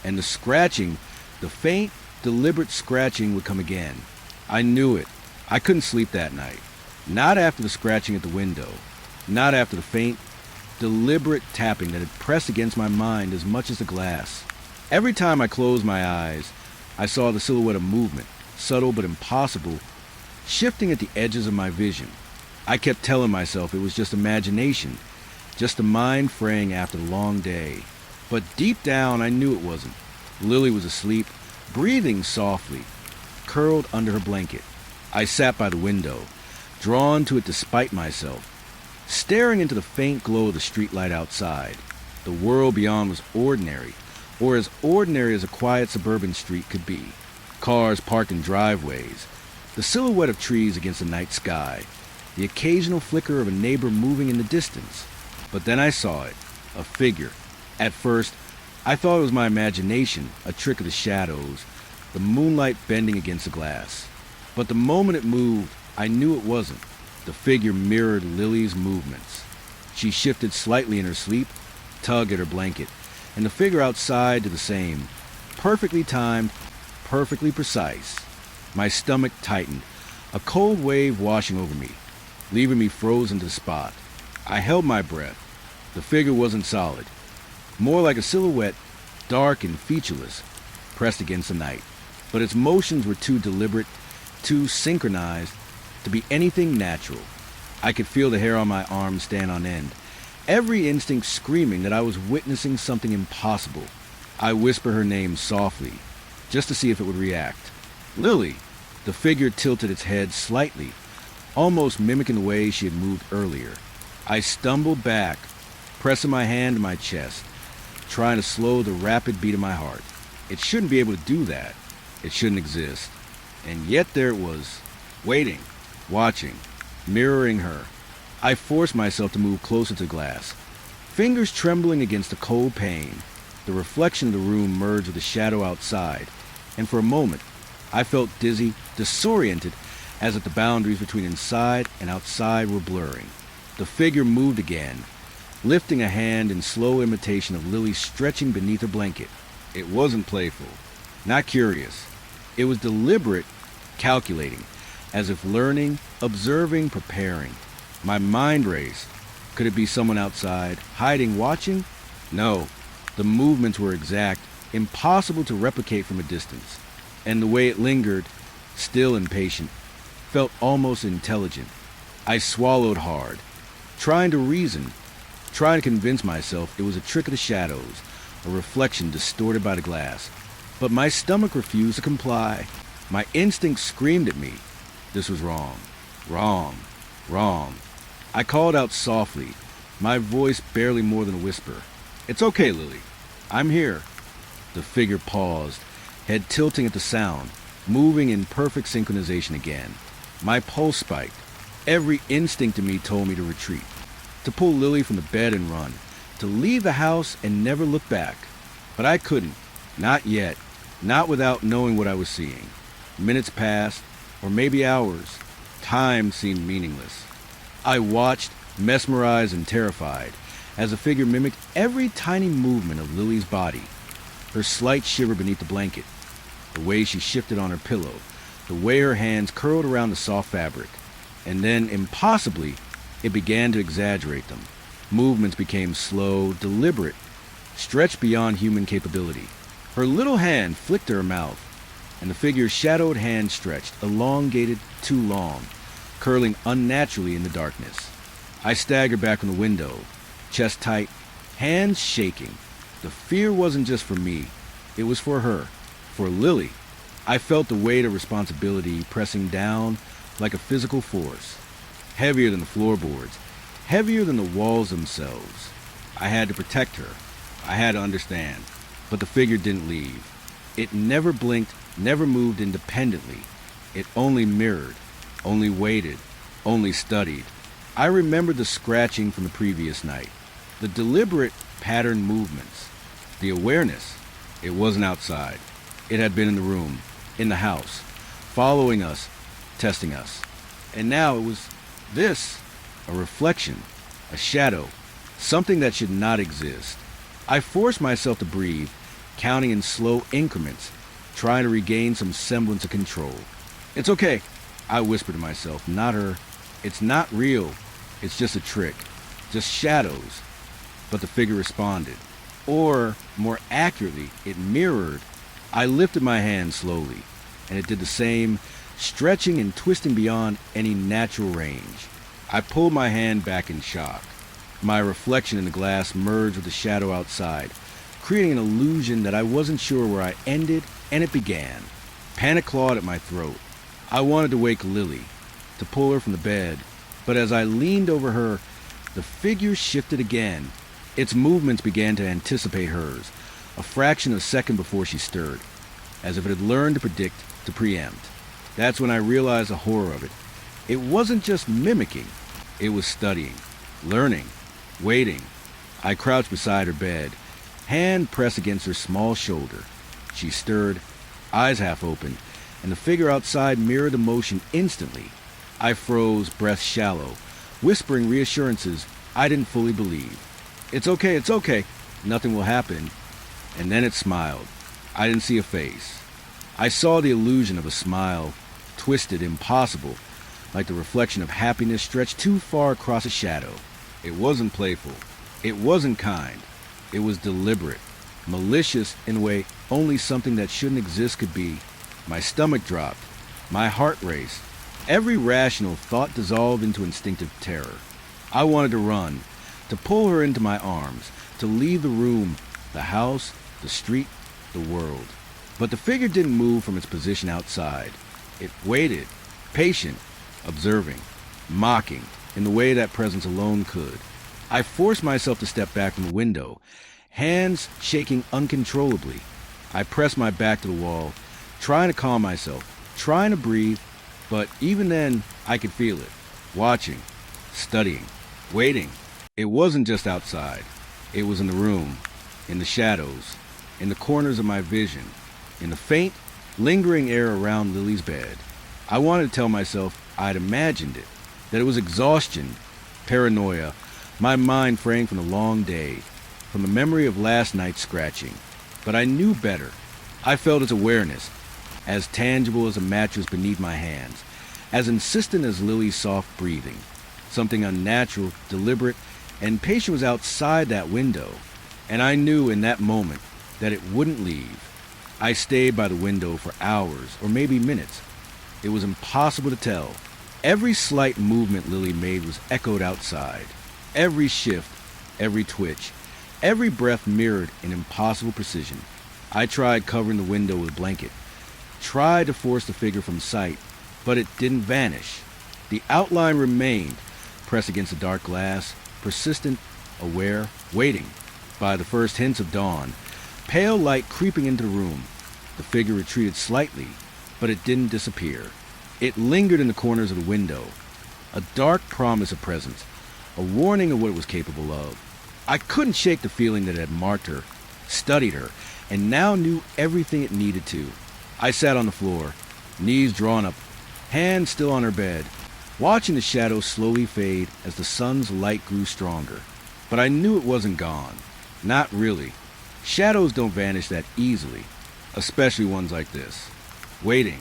And the scratching, the faint, deliberate scratching would come again. I knew it. I couldn't sleep that night. Not after the scratching at the window. Not after the faint, deliberate tapping that had pressed against my mind as much as the glass. Every time I closed my eyes, I saw the silhouette of movement, subtle but impossible, shifting at the edges of my vision. I kept telling myself it was just imagination, just the mind fraying after the long day. But deep down, I knew it wasn't. Lily was asleep, breathing softly, curled under her blanket. I sat by the window, drawn to it despite myself, staring into the faint glow of the streetlight outside. The world beyond was ordinary, or as ordinary as a quiet suburban street could be. Cars parked in driveways, the silhouette of trees against the night sky, the occasional flicker of a neighbor moving in the distance. But then I saw it, a figure. At first, I thought it was my imagination, a trick of the shadows, the moonlight bending against the glass. But the moment it moved, I knew it wasn't. The figure mirrored Lily's movements. She shifted slightly in her sleep, tugged at her blanket, and the figure outside did the same. Perfectly timed, perfectly precise. My stomach tightened, a cold wave washing over me, leaving me frozen to the spot. I held my breath. The figure wasn't solid. More like a silhouette, dark and featureless, pressed against the night. But its motions were too deliberate, too synchronized, to be anything natural. I could feel the hair on my arms stand on end, every instinct screaming that I was witnessing something impossible. I whispered her name softly, just to see if it would react. Lily! The figure tilted its head slightly, almost mimicking the way she had moved earlier. I stumbled back, pressing my hand to my chest, trying to slow the rapid beat of my heart. It shouldn't be able to do that. It shouldn't exist. And yet there it was, waiting, watching, mirroring her. I forced myself to move closer to the glass, fingers trembling against the cold pane. The reflection of the room merged with the shadow outside, and for a moment, I felt dizzy, disoriented, as if the boundaries between inside and outside were blurring. The figure moved again, lifting a hand in slow imitation of Lily stretching beneath her blanket. It wasn't playful, not curious. It was deliberate, calculating, as if learning, observing, preparing. My mind raced. Could it be someone outside, hiding, watching? No. The movements were exact, impossible to replicate from a distance. And the way it lingered, still impatient, felt almost intelligent. I swallowed hard, trying to reason, trying to convince myself it was a trick of the shadows, a reflection distorted by the glass. But my stomach refused to comply. My instinct screamed at me. This was wrong. Wrong. Wrong. I called out softly, my voice barely more than a whisper. It's okay, Lily. I'm here. The figure paused, head tilting at the sound, moving in perfect synchronization again. My pulse spiked. Every instinct in me told me to retreat, to pull Lily from the bed and run, to leave the house and never look back. But I couldn't. Not yet. Not without knowing what I was seeing. Minutes passed, or maybe hours. Time seemed meaningless. I watched, mesmerized and terrified, as the figure mimicked every tiny movement of Lily's body. Her slight shiver beneath the blanket, the way she shifted on her pillow, the way her hands curled around the soft fabric. And then, impossibly, it began to exaggerate them. Movements became slow, deliberate, stretched beyond human capability. Her little hand flicked to her mouth, and the figure's shadowed hand stretched, elongated, too long, curling unnaturally in the darkness. I staggered back from the window, chest tight, hands shaking. The fear wasn't just for me. It was for her, for Lily. I felt the weight of responsibility pressing down like a physical force, heavier than the floorboards, heavier than the walls themselves. I had to protect her. I had to understand. But the figure didn't leave. It never blinked, never moved independently. It only mirrored, only waited, only studied. I remembered the scratching from the previous night, the deliberate patterned movements, the awareness. It wasn't outside. It had been in the room, in the house, following us, testing us. And now it was this, a reflection, a shadow, something that should not exist. I forced myself to breathe, counting in slow increments, trying to regain some semblance of control. It's okay, I whispered to myself, not her. "It's not real. It's just a trick. Just shadows." But the figure responded. Or, more accurately, it mirrored. I lifted my hand slowly, and it did the same, stretching and twisting beyond any natural range. I pulled my hand back in shock. My reflection in the glass merged with the shadow outside, creating an illusion that I wasn't sure where I ended and it began. Panic clawed at my throat. I wanted to wake Lily, to pull her from the bed, but as I leaned over her, the figure shifted again. Its movements began to anticipate hers, a fraction of a second before she stirred, as if it had learned to predict, to preempt. That's when I realized the horror of it. It wasn't just mimicking, it was studying, learning, waiting. I crouched beside her bed, hand pressed against her small shoulder. She stirred, eyes half open, and the figure outside mirrored the motion instantly. I froze, breath shallow, whispering reassurances I didn't fully believe. It's okay, nothing will happen." And then it smiled. I didn't see a face. I saw the illusion of a smile, twisted, impossible, like the reflection of happiness stretched too far across a shadow. It wasn't playful. It wasn't kind. It was deliberate, malicious in a way only something that shouldn't exist could be. My stomach dropped. My heart raced. Every rational thought dissolved into instinctive terror. I wanted to run, to pull her into my arms, to leave the room, the house, the street, the world. But the figure didn't move from its position outside. It waited, patient, observing, mocking, in the way that presence alone could. I forced myself to step back from the window, hands shaking uncontrollably. I pressed my back to the wall, trying to calm myself, trying to breathe, but even then I could feel it, watching, studying, waiting. It wasn't just outside. It was in the room, in the shadows, in the corners of my vision, in the faint, lingering air around Lily's bed. I wanted to tell myself I'd imagined it, that it was exhaustion, paranoia, my mind fraying from the long day, from the memory of last night's scratching. But I knew better. I felt its awareness, as tangible as a mattress beneath my hands, as insistent as Lily's soft breathing. Something unnatural, deliberate, and patient was outside that window, and I knew in that moment that it wouldn't leave. I stayed by the window for hours, or maybe minutes. It was impossible to tell. Every slight movement Lily made was echoed outside. Every shift, every twitch, every breath mirrored in impossible precision. I tried covering the window with a blanket, tried to force the figure from sight, but it didn't vanish. The outline remained, pressed against the dark glass, persistent, aware, waiting. By the first hints of dawn, pale light creeping into the room, the figure retreated slightly, but it didn't disappear. It lingered in the corners of the window, a dark promise of presence, a warning of what it was capable of. I couldn't shake the feeling that it had marked her, studied her, and now knew everything it needed to. I sat on the floor, knees drawn up, hands still on her bed, watching the shadows slowly fade as the sun's light grew stronger. But I knew it wasn't gone. Not really. Shadows don't vanish that easily, especially ones like this. Waiting,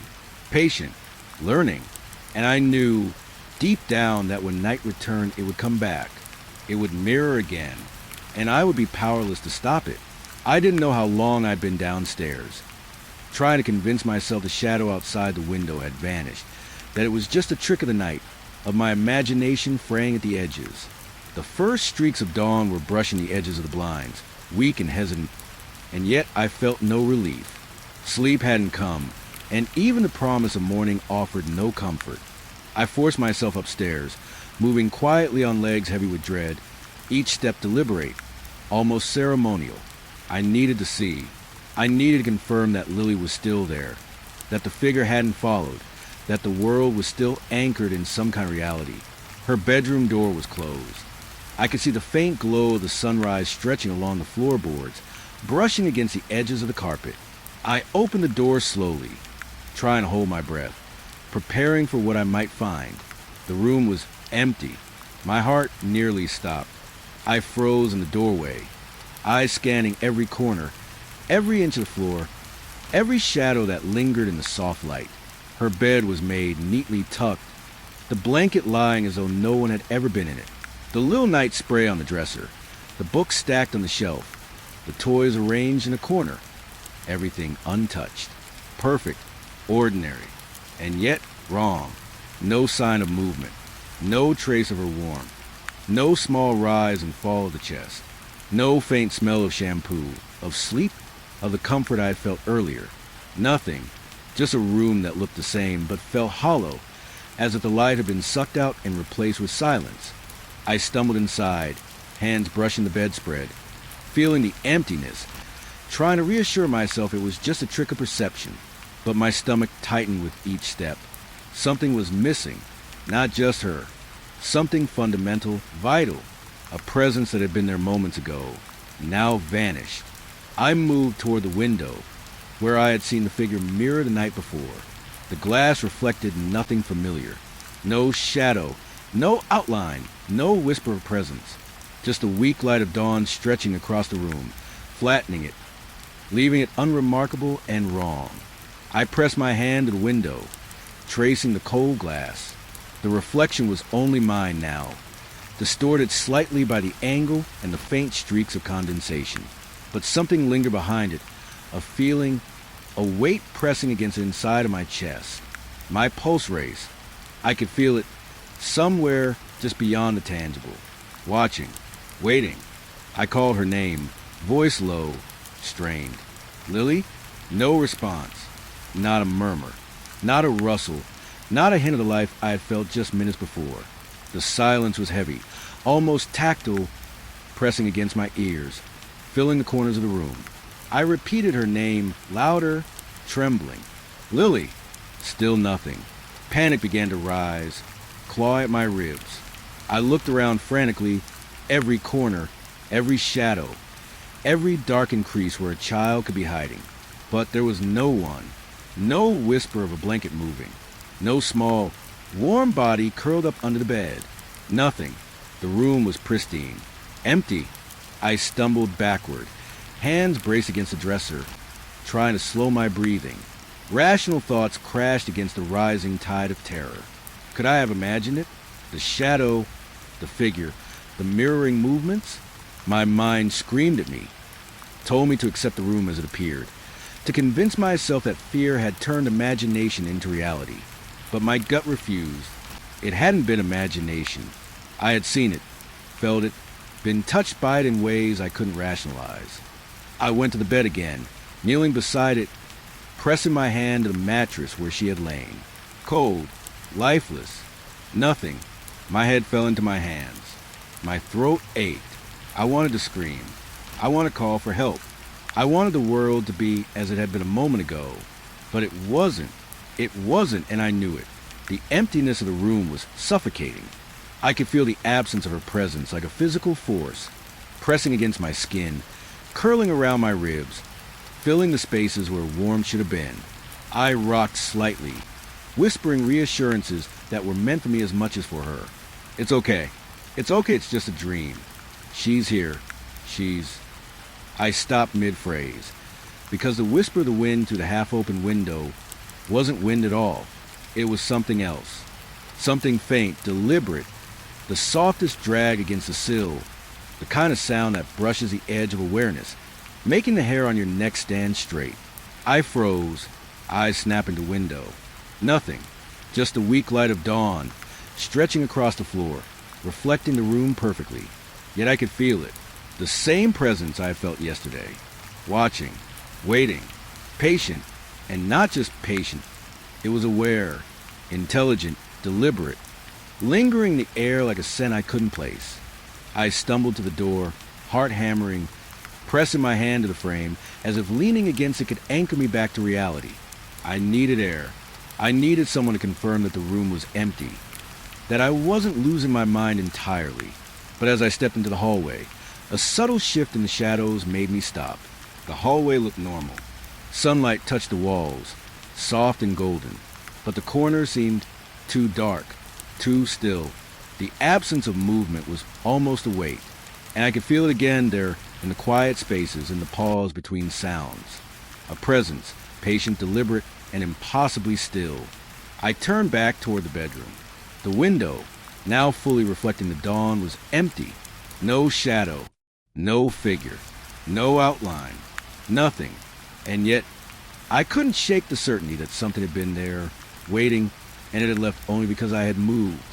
patient, learning, and I knew deep down that when night returned it would come back. It would mirror again, and I would be powerless to stop it. I didn't know how long I'd been downstairs, trying to convince myself the shadow outside the window had vanished, that it was just a trick of the night, of my imagination fraying at the edges. The first streaks of dawn were brushing the edges of the blinds, weak and hesitant, and yet I felt no relief. Sleep hadn't come, and even the promise of morning offered no comfort. I forced myself upstairs, moving quietly on legs heavy with dread, each step deliberate, almost ceremonial. I needed to see. I needed to confirm that Lily was still there, that the figure hadn't followed, that the world was still anchored in some kind of reality. Her bedroom door was closed. I could see the faint glow of the sunrise stretching along the floorboards, brushing against the edges of the carpet. I opened the door slowly, trying to hold my breath, preparing for what I might find. The room was empty. My heart nearly stopped. I froze in the doorway, eyes scanning every corner, every inch of the floor, every shadow that lingered in the soft light. Her bed was made neatly tucked, The blanket lying as though no one had ever been in it. The little night spray on the dresser. The books stacked on the shelf. The toys arranged in a corner. Everything untouched. Perfect. Ordinary. And yet wrong. No sign of movement. No trace of her warmth. No small rise and fall of the chest. No faint smell of shampoo, of sleep, of the comfort I had felt earlier. Nothing. Just a room that looked the same but felt hollow, as if the light had been sucked out and replaced with silence. I stumbled inside, hands brushing the bedspread, feeling the emptiness, trying to reassure myself it was just a trick of perception. But my stomach tightened with each step. Something was missing, not just her. Something fundamental, vital. A presence that had been there moments ago, now vanished. I moved toward the window, where I had seen the figure mirror the night before. The glass reflected nothing familiar. No shadow, no outline, no whisper of presence. Just the weak light of dawn stretching across the room, flattening it, leaving it unremarkable and wrong. I pressed my hand to the window, tracing the cold glass. The reflection was only mine now, distorted slightly by the angle and the faint streaks of condensation. But something lingered behind it, a feeling, a weight pressing against the inside of my chest. My pulse raced. I could feel it somewhere just beyond the tangible. Watching, waiting. I called her name, voice low, strained. Lily? No response. Not a murmur. Not a rustle. Not a hint of the life I had felt just minutes before. The silence was heavy, almost tactile, pressing against my ears, filling the corners of the room. I repeated her name, louder, trembling. Lily! Still nothing. Panic began to rise, claw at my ribs. I looked around frantically, every corner, every shadow, every darkened crease where a child could be hiding. But there was no one, no whisper of a blanket moving, no small, warm body curled up under the bed. Nothing. The room was pristine, empty. I stumbled backward, hands braced against the dresser, trying to slow my breathing. Rational thoughts crashed against the rising tide of terror. Could I have imagined it? The shadow, the figure, the mirroring movements? My mind screamed at me, told me to accept the room as it appeared, to convince myself that fear had turned imagination into reality. But my gut refused. It hadn't been imagination. I had seen it, felt it, been touched by it in ways I couldn't rationalize. I went to the bed again, kneeling beside it, pressing my hand to the mattress where she had lain. Cold, lifeless, nothing. My head fell into my hands. My throat ached. I wanted to scream. I wanted to call for help. I wanted the world to be as it had been a moment ago. But it wasn't. It wasn't, and I knew it. The emptiness of the room was suffocating. I could feel the absence of her presence like a physical force, pressing against my skin, curling around my ribs, filling the spaces where warmth should have been. I rocked slightly, whispering reassurances that were meant for me as much as for her. It's okay. It's okay, it's just a dream. She's here. I stopped mid-phrase, because the whisper of the wind through the half-open window wasn't wind at all. It was something else. Something faint, deliberate, the softest drag against the sill, the kind of sound that brushes the edge of awareness, making the hair on your neck stand straight. I froze, eyes snapping to window. Nothing, just the weak light of dawn, stretching across the floor, reflecting the room perfectly. Yet I could feel it, the same presence I had felt yesterday. Watching, waiting, patient, and not just patient. It was aware, intelligent, deliberate, lingering the air like a scent I couldn't place. I stumbled to the door, heart hammering, pressing my hand to the frame, as if leaning against it could anchor me back to reality. I needed air. I needed someone to confirm that the room was empty, that I wasn't losing my mind entirely. But as I stepped into the hallway, a subtle shift in the shadows made me stop. The hallway looked normal. Sunlight touched the walls, soft and golden, but the corners seemed too dark, too still. The absence of movement was almost a weight, and I could feel it again there in the quiet spaces, in the pause between sounds. A presence, patient, deliberate, and impossibly still. I turned back toward the bedroom. The window, now fully reflecting the dawn, was empty. No shadow, no figure, no outline, nothing. And yet, I couldn't shake the certainty that something had been there, waiting, and it had left only because I had moved.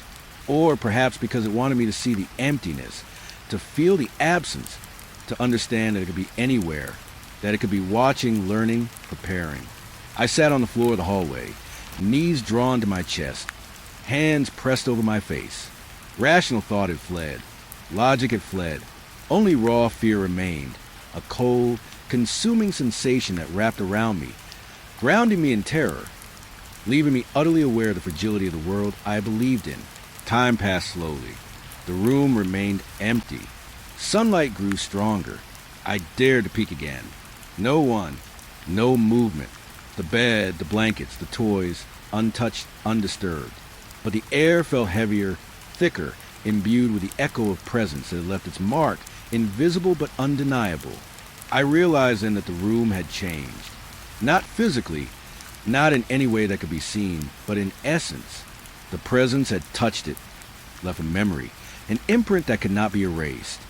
Or perhaps because it wanted me to see the emptiness, to feel the absence, to understand that it could be anywhere, that it could be watching, learning, preparing. I sat on the floor of the hallway, knees drawn to my chest, hands pressed over my face. Rational thought had fled. Logic had fled. Only raw fear remained, a cold, consuming sensation that wrapped around me, grounding me in terror, leaving me utterly aware of the fragility of the world I believed in. Time passed slowly. The room remained empty. Sunlight grew stronger. I dared to peek again. No one, no movement. The bed, the blankets, the toys, untouched, undisturbed. But the air felt heavier, thicker, imbued with the echo of presence that had left its mark, invisible but undeniable. I realized then that the room had changed. Not physically, not in any way that could be seen, but in essence. The presence had touched it, left a memory, an imprint that could not be erased.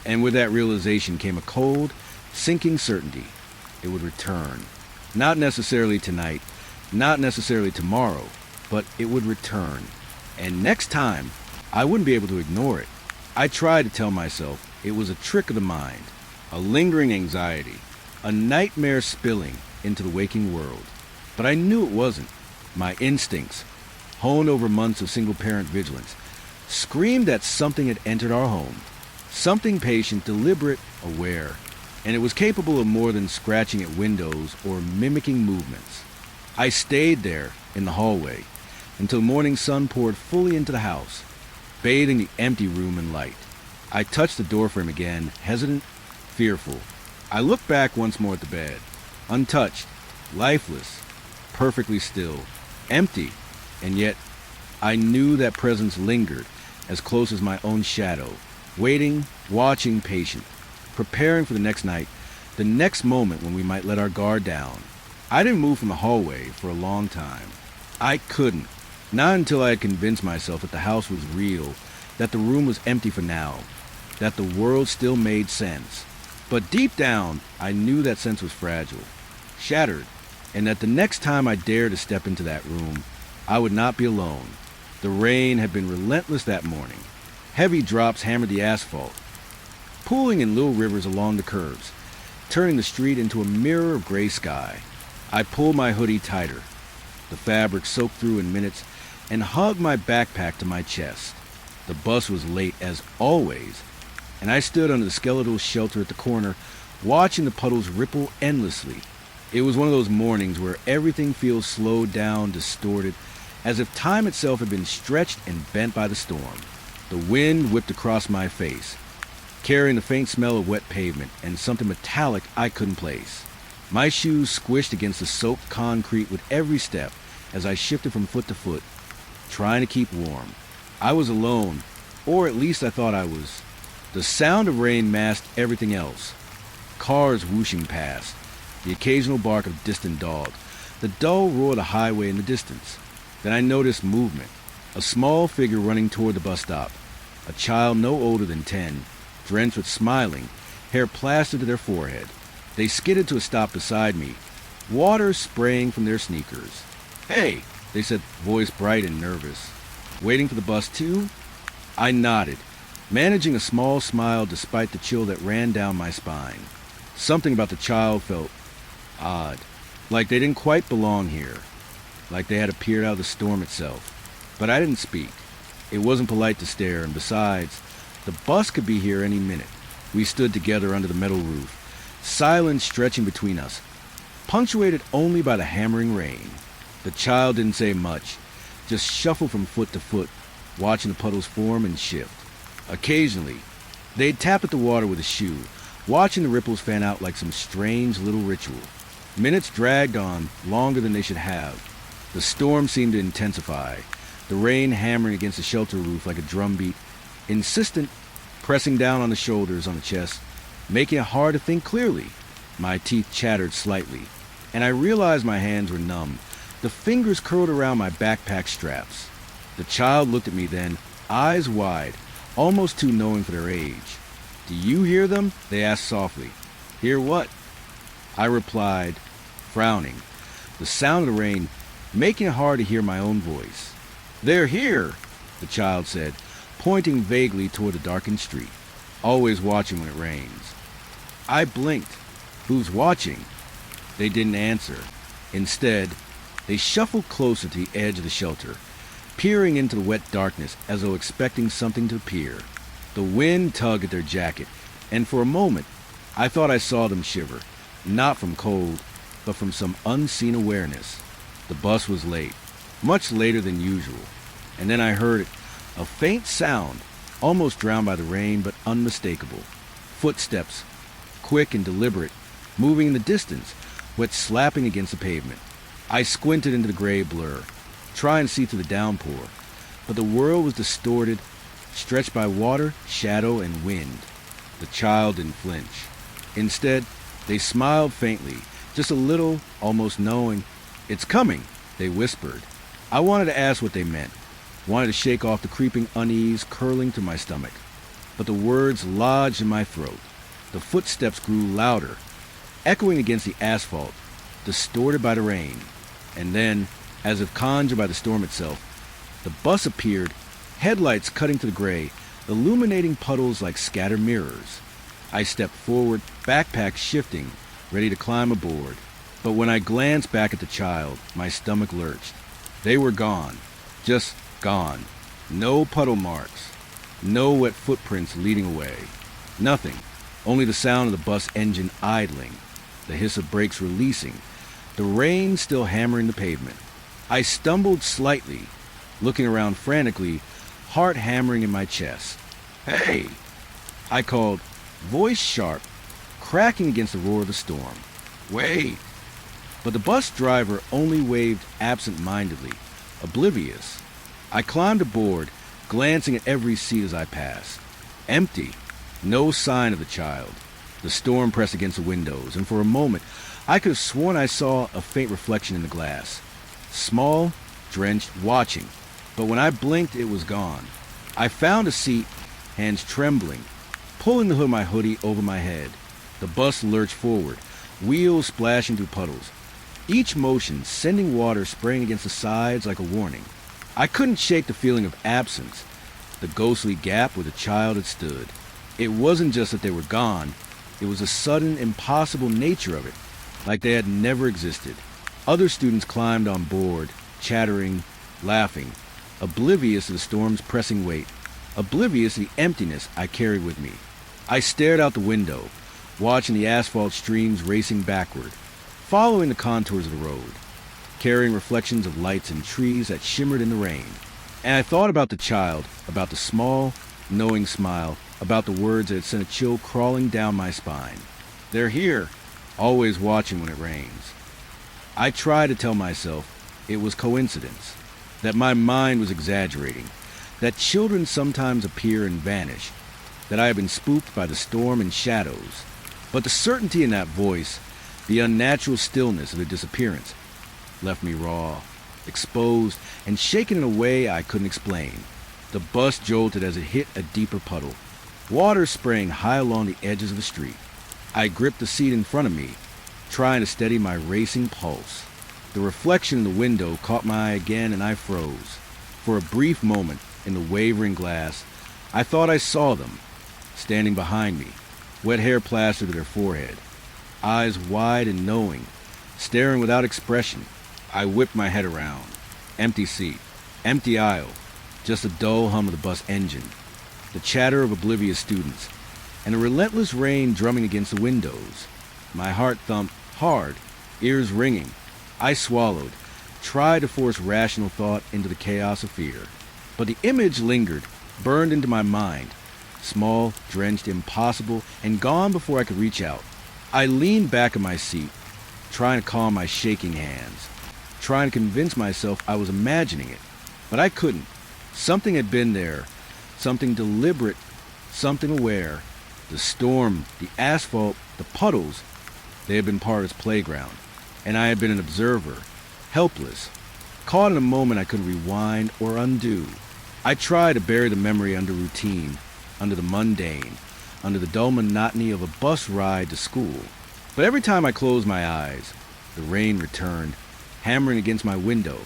And with that realization came a cold, sinking certainty. It would return. Not necessarily tonight, not necessarily tomorrow, but it would return. And next time, I wouldn't be able to ignore it. I tried to tell myself it was a trick of the mind, a lingering anxiety, a nightmare spilling into the waking world. But I knew it wasn't. My instincts, honed over months of single-parent vigilance, screamed that something had entered our home. Something patient, deliberate, aware. And it was capable of more than scratching at windows or mimicking movements. I stayed there in the hallway until morning sun poured fully into the house, bathing the empty room in light. I touched the doorframe again, hesitant, fearful. I looked back once more at the bed, untouched, lifeless, perfectly still, empty, and yet I knew that presence lingered as close as my own shadow, waiting, watching, patient, preparing for the next night, the next moment when we might let our guard down. I didn't move from the hallway for a long time. I couldn't, not until I had convinced myself that the house was real, that the room was empty for now, that the world still made sense. But deep down, I knew that sense was fragile, shattered, and that the next time I dared to step into that room, I would not be alone. The rain had been relentless that morning. Heavy drops hammered the asphalt, pooling in little rivers along the curves, turning the street into a mirror of gray sky. I pulled my hoodie tighter, the fabric soaked through in minutes, and hugged my backpack to my chest. The bus was late as always, and I stood under the skeletal shelter at the corner, watching the puddles ripple endlessly. It was one of those mornings where everything feels slowed down, distorted, as if time itself had been stretched and bent by the storm. The wind whipped across my face, carrying the faint smell of wet pavement and something metallic I couldn't place. My shoes squished against the soaked concrete with every step as I shifted from foot to foot, trying to keep warm. I was alone, or at least I thought I was. The sound of rain masked everything else. Cars whooshing past, the occasional bark of a distant dog, the dull roar of the highway in the distance. Then I noticed movement, a small figure running toward the bus stop, a child no older than 10, drenched with smiling, hair plastered to their forehead. They skidded to a stop beside me, water spraying from their sneakers. "Hey," they said, voice bright and nervous. "Waiting for the bus too?" I nodded, managing a small smile despite the chill that ran down my spine. Something about the child felt odd, like they didn't quite belong here, like they had appeared out of the storm itself. But I didn't speak. It wasn't polite to stare, and besides, the bus could be here any minute. We stood together under the metal roof, silence stretching between us, punctuated only by the hammering rain. The child didn't say much, just shuffled from foot to foot, watching the puddles form and shift. Occasionally, they'd tap at the water with a shoe, watching the ripples fan out like some strange little ritual. Minutes dragged on, longer than they should have. The storm seemed to intensify, the rain hammering against the shelter roof like a drumbeat, insistent, pressing down on the shoulders, on the chest, making it hard to think clearly. My teeth chattered slightly, and I realized my hands were numb, the fingers curled around my backpack straps. The child looked at me then, eyes wide, almost too knowing for their age. "Do you hear them?" they asked softly. "Hear what?" I replied, frowning, the sound of the rain making it hard to hear my own voice. "They're here," the child said, pointing vaguely toward the darkened street, always watching when it rains. I blinked. Who's watching? They didn't answer. Instead, they shuffled closer to the edge of the shelter, peering into the wet darkness as though expecting something to appear. The wind tugged at their jacket, and for a moment, I thought I saw them shiver, not from cold, but from some unseen awareness. The bus was late, much later than usual, and then I heard it, a faint sound, almost drowned by the rain, but unmistakable. Footsteps, quick and deliberate, moving in the distance, wet slapping against the pavement. I squinted into the gray blur, trying to see through the downpour, but the world was distorted, stretched by water, shadow, and wind. The child didn't flinch. Instead, they smiled faintly, just a little, almost knowing. "It's coming," they whispered. I wanted to ask what they meant, wanted to shake off the creeping unease curling through my stomach, but the words lodged in my throat. The footsteps grew louder, echoing against the asphalt, distorted by the rain. And then, as if conjured by the storm itself, the bus appeared, headlights cutting to the gray, illuminating puddles like scattered mirrors. I stepped forward, backpack shifting, ready to climb aboard. But when I glanced back at the child, my stomach lurched. They were gone. Just gone. No puddle marks. No wet footprints leading away. Nothing. Only the sound of the bus engine idling, the hiss of brakes releasing, the rain still hammering the pavement. I stumbled slightly, looking around frantically, heart hammering in my chest. "Hey!" I called, voice sharp, cracking against the roar of the storm. "Wait!" But the bus driver only waved absent-mindedly, oblivious. I climbed aboard, glancing at every seat as I passed. Empty. No sign of the child. The storm pressed against the windows, and for a moment I could have sworn I saw a faint reflection in the glass. Small, drenched, watching. But when I blinked, it was gone. I found a seat, hands trembling, pulling the hood of my hoodie over my head. The bus lurched forward, wheels splashing through puddles, each motion sending water spraying against the sides like a warning. I couldn't shake the feeling of absence, the ghostly gap where the child had stood. It wasn't just that they were gone, it was the sudden, impossible nature of it, like they had never existed. Other students climbed on board, chattering, laughing, oblivious of the storm's pressing weight, oblivious of the emptiness I carried with me. I stared out the window, watching the asphalt streams racing backward, following the contours of the road, carrying reflections of lights and trees that shimmered in the rain. And I thought about the child, about the small, knowing smile, about the words that had sent a chill crawling down my spine. They're here, always watching when it rains. I tried to tell myself it was coincidence, that my mind was exaggerating, that children sometimes appear and vanish, that I had been spooked by the storm and shadows. But the certainty in that voice, the unnatural stillness of the disappearance, left me raw, exposed, and shaken in a way I couldn't explain. The bus jolted as it hit a deeper puddle, water spraying high along the edges of the street. I gripped the seat in front of me, trying to steady my racing pulse. The reflection in the window caught my eye again, and I froze. For a brief moment, in the wavering glass, I thought I saw them, standing behind me, wet hair plastered to their forehead, eyes wide and knowing, staring without expression. I whipped my head around. Empty seat, empty aisle, just the dull hum of the bus engine, the chatter of oblivious students, and the relentless rain drumming against the windows. My heart thumped hard, ears ringing. I swallowed, tried to force rational thought into the chaos of fear. But the image lingered, burned into my mind, small, drenched, impossible, and gone before I could reach out. I leaned back in my seat, trying to calm my shaking hands, trying to convince myself I was imagining it. But I couldn't. Something had been there, something deliberate, something aware. The storm, the asphalt, the puddles, they had been part of its playground, and I had been an observer, helpless, caught in a moment I couldn't rewind or undo. I tried to bury the memory under routine, under the mundane, under the dull monotony of a bus ride to school. But every time I closed my eyes, the rain returned, hammering against my window,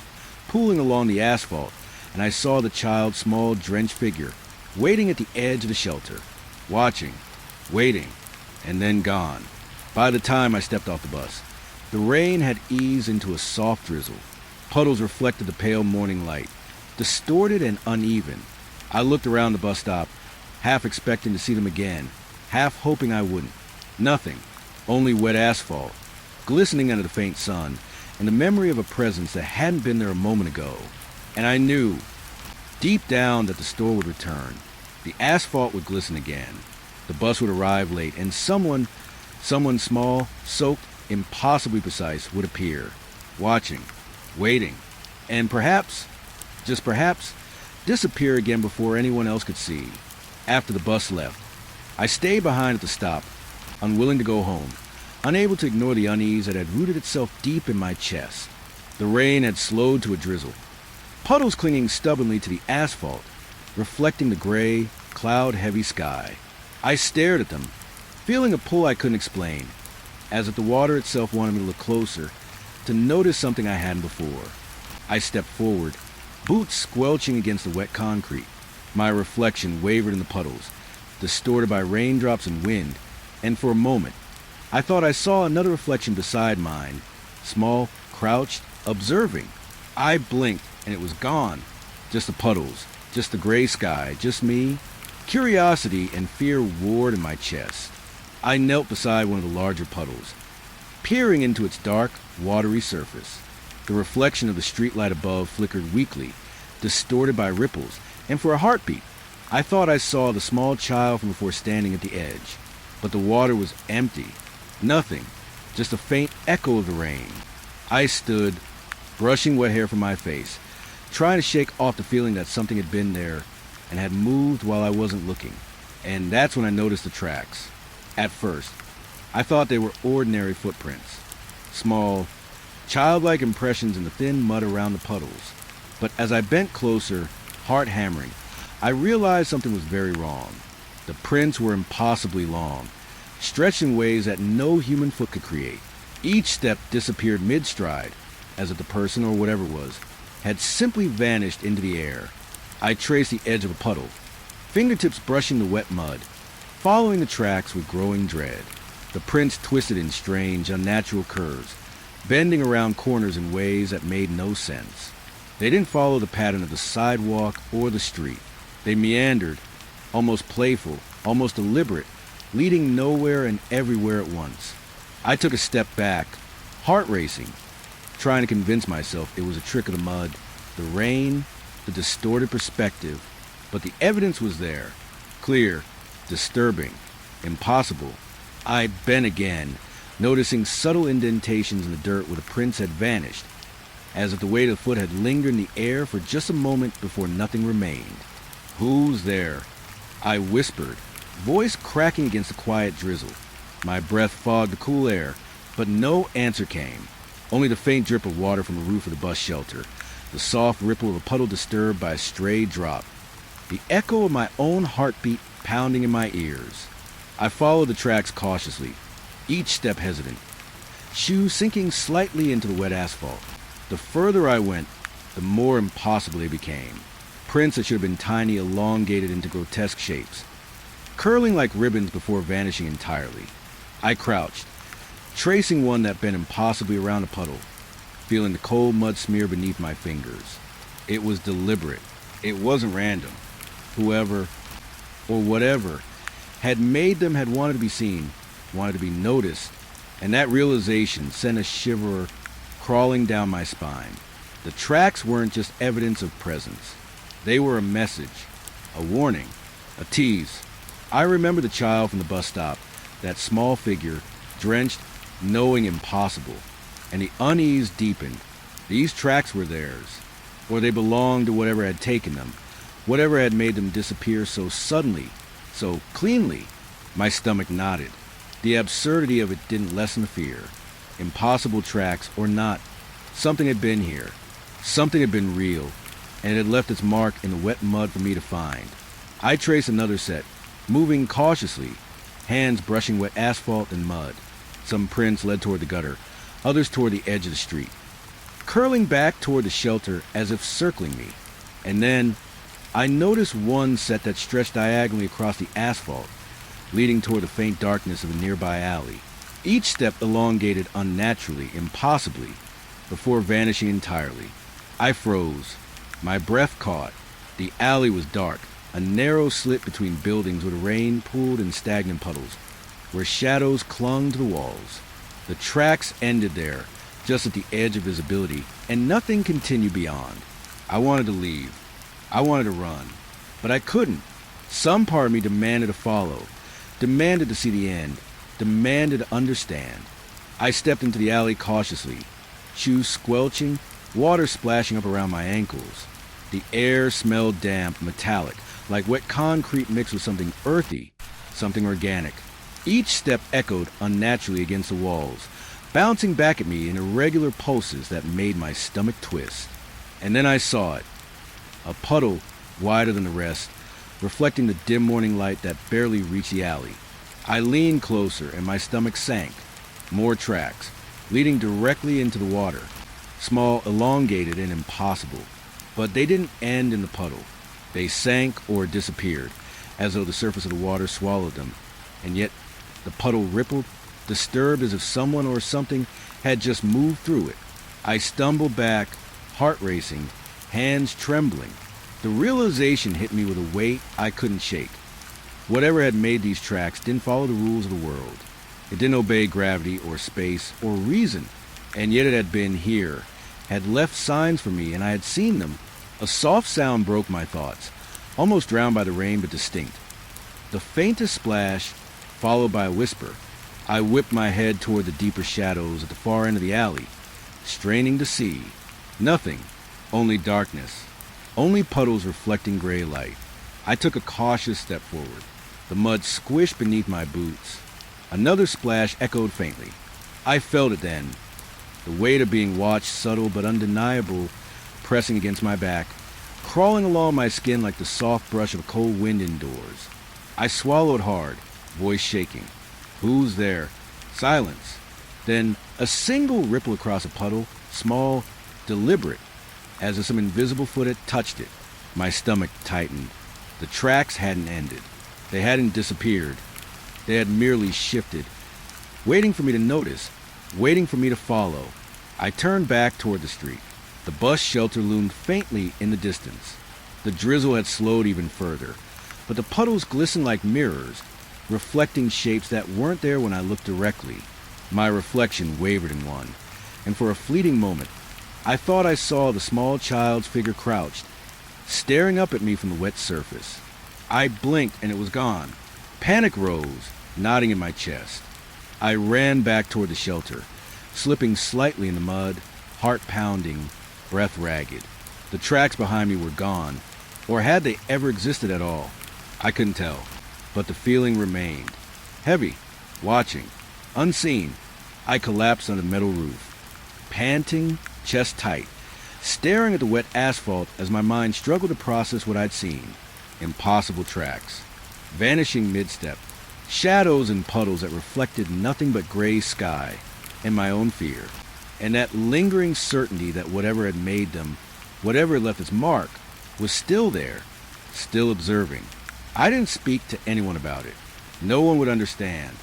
pooling along the asphalt, and I saw the child's small, drenched figure, waiting at the edge of the shelter, watching, waiting, and then gone. By the time I stepped off the bus, the rain had eased into a soft drizzle. Puddles reflected the pale morning light, distorted and uneven. I looked around the bus stop, half expecting to see them again, half hoping I wouldn't. Nothing, only wet asphalt, glistening under the faint sun, and the memory of a presence that hadn't been there a moment ago. And I knew, deep down, that the store would return. The asphalt would glisten again. The bus would arrive late, and someone small, soaked, impossibly precise, would appear, watching, waiting, and perhaps, just perhaps, disappear again before anyone else could see. After the bus left, I stayed behind at the stop, unwilling to go home, unable to ignore the unease that had rooted itself deep in my chest. The rain had slowed to a drizzle, puddles clinging stubbornly to the asphalt, reflecting the gray, cloud-heavy sky. I stared at them, feeling a pull I couldn't explain, as if the water itself wanted me to look closer, to notice something I hadn't before. I stepped forward, boots squelching against the wet concrete. My reflection wavered in the puddles, distorted by raindrops and wind, and for a moment, I thought I saw another reflection beside mine, small, crouched, observing. I blinked, and it was gone. Just the puddles, just the gray sky, just me. Curiosity and fear warred in my chest. I knelt beside one of the larger puddles, peering into its dark, watery surface. The reflection of the streetlight above flickered weakly, distorted by ripples, and for a heartbeat, I thought I saw the small child from before standing at the edge. But the water was empty. Nothing, just a faint echo of the rain. I stood, brushing wet hair from my face, trying to shake off the feeling that something had been there and had moved while I wasn't looking. And that's when I noticed the tracks. At first, I thought they were ordinary footprints, small, childlike impressions in the thin mud around the puddles. But as I bent closer, heart hammering, I realized something was very wrong. The prints were impossibly long, stretched in ways that no human foot could create. Each step disappeared mid-stride, as if the person, or whatever it was, had simply vanished into the air. I traced the edge of a puddle, fingertips brushing the wet mud, following the tracks with growing dread. The prints twisted in strange, unnatural curves, bending around corners in ways that made no sense. They didn't follow the pattern of the sidewalk or the street. They meandered, almost playful, almost deliberate, leading nowhere and everywhere at once. I took a step back, heart racing, trying to convince myself it was a trick of the mud, the rain, the distorted perspective, but the evidence was there, clear, disturbing, impossible. I bent again, noticing subtle indentations in the dirt where the prints had vanished, as if the weight of the foot had lingered in the air for just a moment before nothing remained. "Who's there?" I whispered, voice cracking against the quiet drizzle. My breath fogged the cool air, but no answer came. Only the faint drip of water from the roof of the bus shelter, the soft ripple of a puddle disturbed by a stray drop, the echo of my own heartbeat pounding in my ears. I followed the tracks cautiously, each step hesitant, shoes sinking slightly into the wet asphalt. The further I went, the more impossible they became. Prints that should have been tiny elongated into grotesque shapes, curling like ribbons before vanishing entirely. I crouched, tracing one that bent impossibly around a puddle, feeling the cold mud smear beneath my fingers. It was deliberate. It wasn't random. Whoever, or whatever, had made them had wanted to be seen, wanted to be noticed, and that realization sent a shiver crawling down my spine. The tracks weren't just evidence of presence. They were a message, a warning, a tease. I remember the child from the bus stop, that small figure, drenched, knowing impossible, and the unease deepened. These tracks were theirs, or they belonged to whatever had taken them, whatever had made them disappear so suddenly, so cleanly. My stomach knotted. The absurdity of it didn't lessen the fear. Impossible tracks or not, something had been here, Something had been real, and it had left its mark in the wet mud for me to find. I traced another set, moving cautiously, hands brushing wet asphalt and mud. Some prints led toward the gutter, others toward the edge of the street, curling back toward the shelter as if circling me. And then I noticed one set that stretched diagonally across the asphalt, leading toward the faint darkness of a nearby alley. Each step elongated unnaturally, impossibly, before vanishing entirely. I froze. My breath caught. The alley was dark, a narrow slit between buildings where the rain pooled in stagnant puddles, where shadows clung to the walls. The tracks ended there, just at the edge of visibility, and nothing continued beyond. I wanted to leave. I wanted to run, but I couldn't. Some part of me demanded to follow, demanded to see the end, demanded to understand. I stepped into the alley cautiously, shoes squelching, water splashing up around my ankles. The air smelled damp, metallic, like wet concrete mixed with something earthy, something organic. Each step echoed unnaturally against the walls, bouncing back at me in irregular pulses that made my stomach twist. And then I saw it. A puddle wider than the rest, reflecting the dim morning light that barely reached the alley. I leaned closer and my stomach sank. More tracks, leading directly into the water. Small, elongated, and impossible. But they didn't end in the puddle. They sank or disappeared, as though the surface of the water swallowed them. And yet, the puddle rippled, disturbed as if someone or something had just moved through it. I stumbled back, heart racing, hands trembling. The realization hit me with a weight I couldn't shake. Whatever had made these tracks didn't follow the rules of the world. It didn't obey gravity or space or reason. And yet it had been here, had left signs for me, and I had seen them. A soft sound broke my thoughts, almost drowned by the rain but distinct. The faintest splash, followed by a whisper. I whipped my head toward the deeper shadows at the far end of the alley, straining to see. Nothing, only darkness, only puddles reflecting gray light. I took a cautious step forward. The mud squished beneath my boots. Another splash echoed faintly. I felt it then, the weight of being watched, subtle but undeniable, pressing against my back, crawling along my skin like the soft brush of a cold wind indoors. I swallowed hard, voice shaking. Who's there? Silence. Then a single ripple across a puddle, small, deliberate, as if some invisible foot had touched it. My stomach tightened. The tracks hadn't ended. They hadn't disappeared. They had merely shifted, waiting for me to notice, waiting for me to follow. I turned back toward the street. The bus shelter loomed faintly in the distance. The drizzle had slowed even further, but the puddles glistened like mirrors, reflecting shapes that weren't there when I looked directly. My reflection wavered in one, and for a fleeting moment, I thought I saw the small child's figure crouched, staring up at me from the wet surface. I blinked and it was gone. Panic rose, knotting in my chest. I ran back toward the shelter, slipping slightly in the mud, heart pounding, breath ragged. The tracks behind me were gone, or had they ever existed at all? I couldn't tell, but the feeling remained. Heavy, watching, unseen. I collapsed on the metal roof, panting, chest tight, staring at the wet asphalt as my mind struggled to process what I'd seen. Impossible tracks, vanishing mid-step, shadows and puddles that reflected nothing but gray sky, and my own fear, and that lingering certainty that whatever had made them, whatever had left its mark, was still there, still observing. I didn't speak to anyone about it. No one would understand.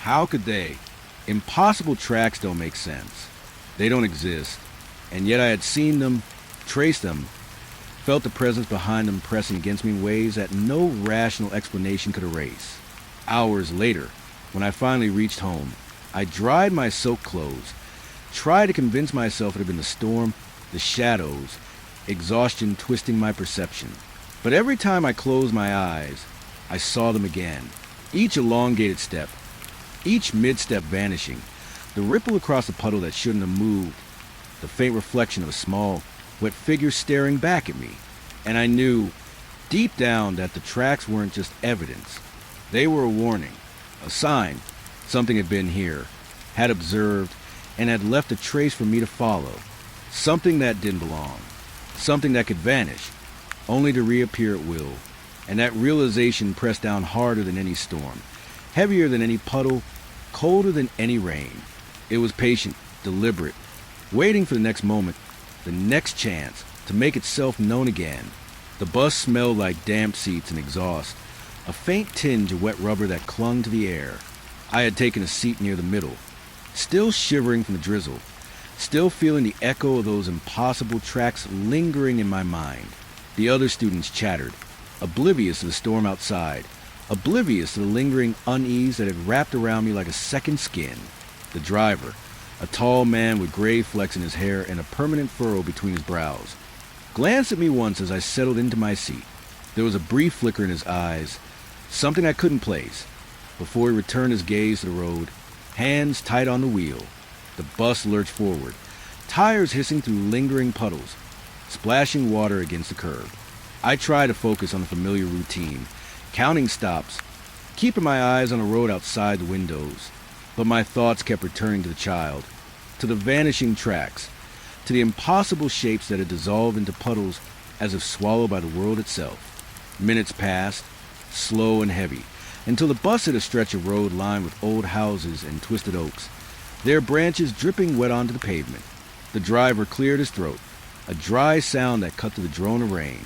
How could they? Impossible tracks don't make sense. They don't exist. And yet I had seen them, traced them, felt the presence behind them pressing against me in ways that no rational explanation could erase. Hours later, when I finally reached home, I dried my soaked clothes, tried to convince myself it had been the storm, the shadows, exhaustion twisting my perception. But every time I closed my eyes, I saw them again. Each elongated step, each mid-step vanishing, the ripple across the puddle that shouldn't have moved, the faint reflection of a small, wet figure staring back at me. And I knew, deep down, that the tracks weren't just evidence. They were a warning, a sign. Something had been here, had observed, and had left a trace for me to follow. Something that didn't belong. Something that could vanish, only to reappear at will. And that realization pressed down harder than any storm, heavier than any puddle, colder than any rain. It was patient, deliberate, waiting for the next moment, the next chance to make itself known again. The bus smelled like damp seats and exhaust, a faint tinge of wet rubber that clung to the air. I had taken a seat near the middle, still shivering from the drizzle, still feeling the echo of those impossible tracks lingering in my mind. The other students chattered, oblivious to the storm outside, oblivious to the lingering unease that had wrapped around me like a second skin. The driver, a tall man with gray flecks in his hair and a permanent furrow between his brows, glanced at me once as I settled into my seat. There was a brief flicker in his eyes, something I couldn't place, before he returned his gaze to the road, hands tight on the wheel. The bus lurched forward, tires hissing through lingering puddles, splashing water against the curb. I tried to focus on the familiar routine, counting stops, keeping my eyes on the road outside the windows, but my thoughts kept returning to the child, to the vanishing tracks, to the impossible shapes that had dissolved into puddles as if swallowed by the world itself. Minutes passed, slow and heavy, until the bus hit a stretch of road lined with old houses and twisted oaks, their branches dripping wet onto the pavement. The driver cleared his throat, a dry sound that cut to the drone of rain.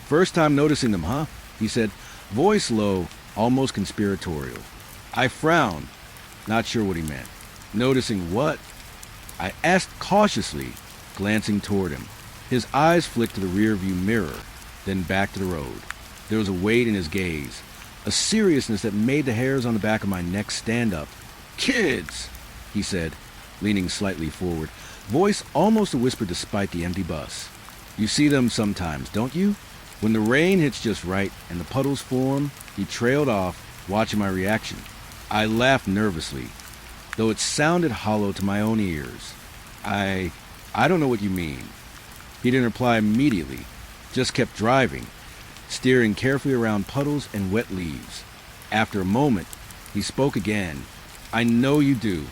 "First time noticing them, huh?" he said, voice low, almost conspiratorial. I frowned, not sure what he meant. Noticing what? I asked cautiously, glancing toward him. His eyes flicked to the rearview mirror, then back to the road. There was a weight in his gaze, a seriousness that made the hairs on the back of my neck stand up. "Kids," he said, leaning slightly forward, voice almost a whisper despite the empty bus. "You see them sometimes, don't you? When the rain hits just right and the puddles form." He trailed off, watching my reaction. I laughed nervously, though it sounded hollow to my own ears. I don't know what you mean." He didn't reply immediately, just kept driving, steering carefully around puddles and wet leaves. After a moment, he spoke again. "I know you do.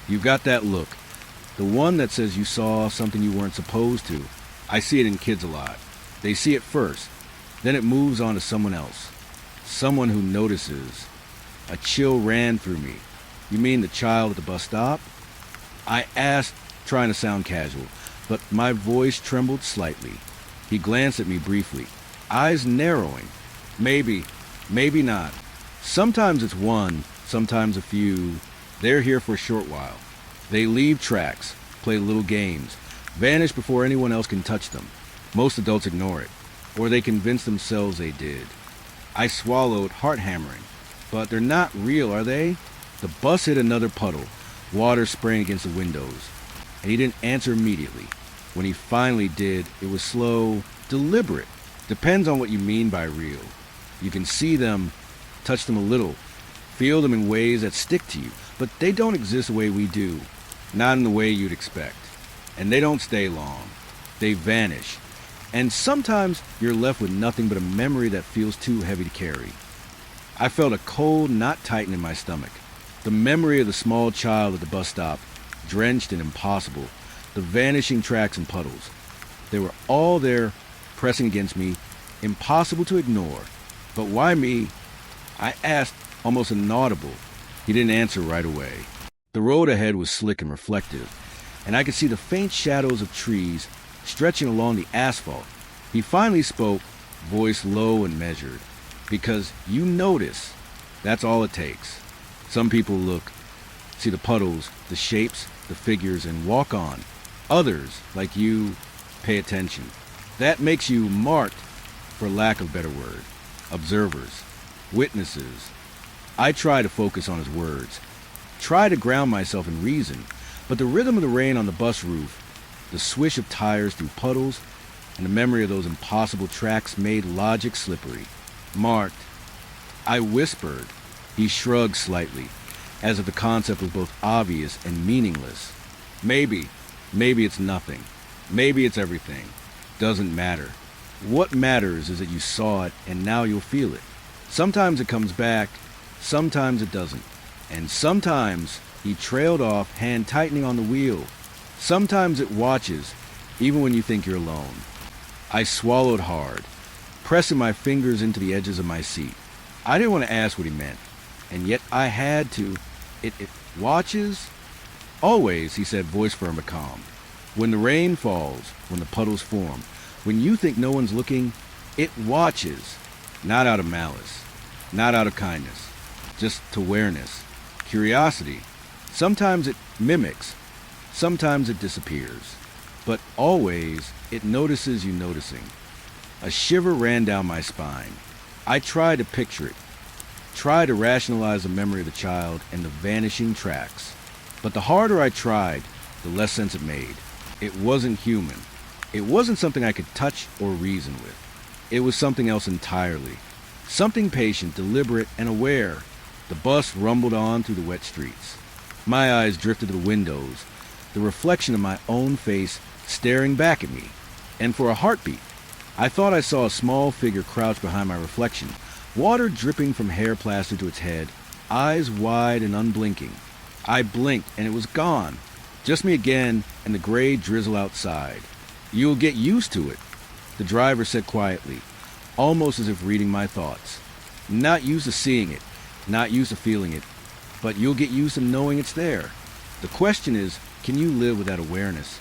You've got that look. The one that says you saw something you weren't supposed to. I see it in kids a lot. They see it first, then it moves on to someone else. Someone who notices." A chill ran through me. "You mean the child at the bus stop?" I asked, trying to sound casual, but my voice trembled slightly. He glanced at me briefly, eyes narrowing. Maybe not. Sometimes it's one, sometimes a few. They're here for a short while. They leave tracks, play little games, vanish before anyone else can touch them. Most adults ignore it, or they convince themselves they did." I swallowed, heart hammering. "But they're not real, are they?" The bus hit another puddle, water spraying against the windows, and he didn't answer immediately. When he finally did, it was slow, deliberate. "Depends on what you mean by real. You can see them, touch them a little, feel them in ways that stick to you, but they don't exist the way we do, not in the way you'd expect. And they don't stay long. They vanish. And sometimes you're left with nothing but a memory that feels too heavy to carry." I felt a cold knot tighten in my stomach. The memory of the small child at the bus stop, drenched and impossible, the vanishing tracks and puddles. They were all there, pressing against me, impossible to ignore. "But why me?" I asked, almost inaudible. He didn't answer right away. The road ahead was slick and reflective, and I could see the faint shadows of trees stretching along the asphalt. He finally spoke, voice low and measured. "Because you notice. That's all it takes. Some people look, see the puddles, the shapes, the figures, and walk on. Others, like you, pay attention. That makes you marked, for lack of a better word. Observers. Witnesses." I try to focus on his words, try to ground myself in reason, but the rhythm of the rain on the bus roof, the swish of tires through puddles, and the memory of those impossible tracks made logic slippery. "Marked." I whispered. He shrugged slightly, as if the concept was both obvious and meaningless. Maybe it's nothing. Maybe it's everything. Doesn't matter. What matters is that you saw it and now you'll feel it. Sometimes it comes back, sometimes it doesn't. And sometimes," he trailed off, hand tightening on the wheel, "sometimes it watches, even when you think you're alone. I swallowed hard, pressing my fingers into the edges of my seat. I didn't want to ask what he meant, and yet I had to. It watches? Always, he said, voice firm but calm. When the rain falls, when the puddles form, when you think no one's looking, it watches. Not out of malice, not out of kindness, just awareness, curiosity. Sometimes it mimics, sometimes it disappears, but always it notices you noticing. A shiver ran down my spine. I tried to picture it, tried to rationalize the memory of the child and the vanishing tracks. But the harder I tried, the less sense it made. It wasn't human. It wasn't something I could touch or reason with. It was something else entirely. Something patient, deliberate, and aware. The bus rumbled on through the wet streets. My eyes drifted to the windows, the reflection of my own face staring back at me. And for a heartbeat, I thought I saw a small figure crouched behind my reflection, water dripping from hair plastered to its head, eyes wide and unblinking. I blinked, and it was gone. Just me again and the gray drizzle outside. You'll get used to it, the driver said quietly, almost as if reading my thoughts. Not used to seeing it, not used to feeling it, but you'll get used to knowing it's there. The question is, can you live with that awareness?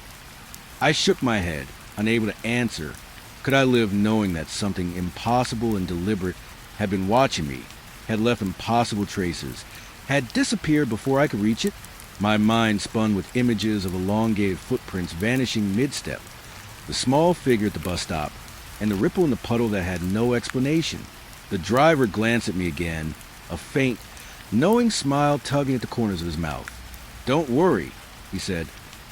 I shook my head, unable to answer. Could I live knowing that something impossible and deliberate had been watching me, had left impossible traces, had disappeared before I could reach it? My mind spun with images of elongated footprints vanishing mid-step, the small figure at the bus stop, and the ripple in the puddle that had no explanation. The driver glanced at me again, a faint, knowing smile tugging at the corners of his mouth. Don't worry, he said.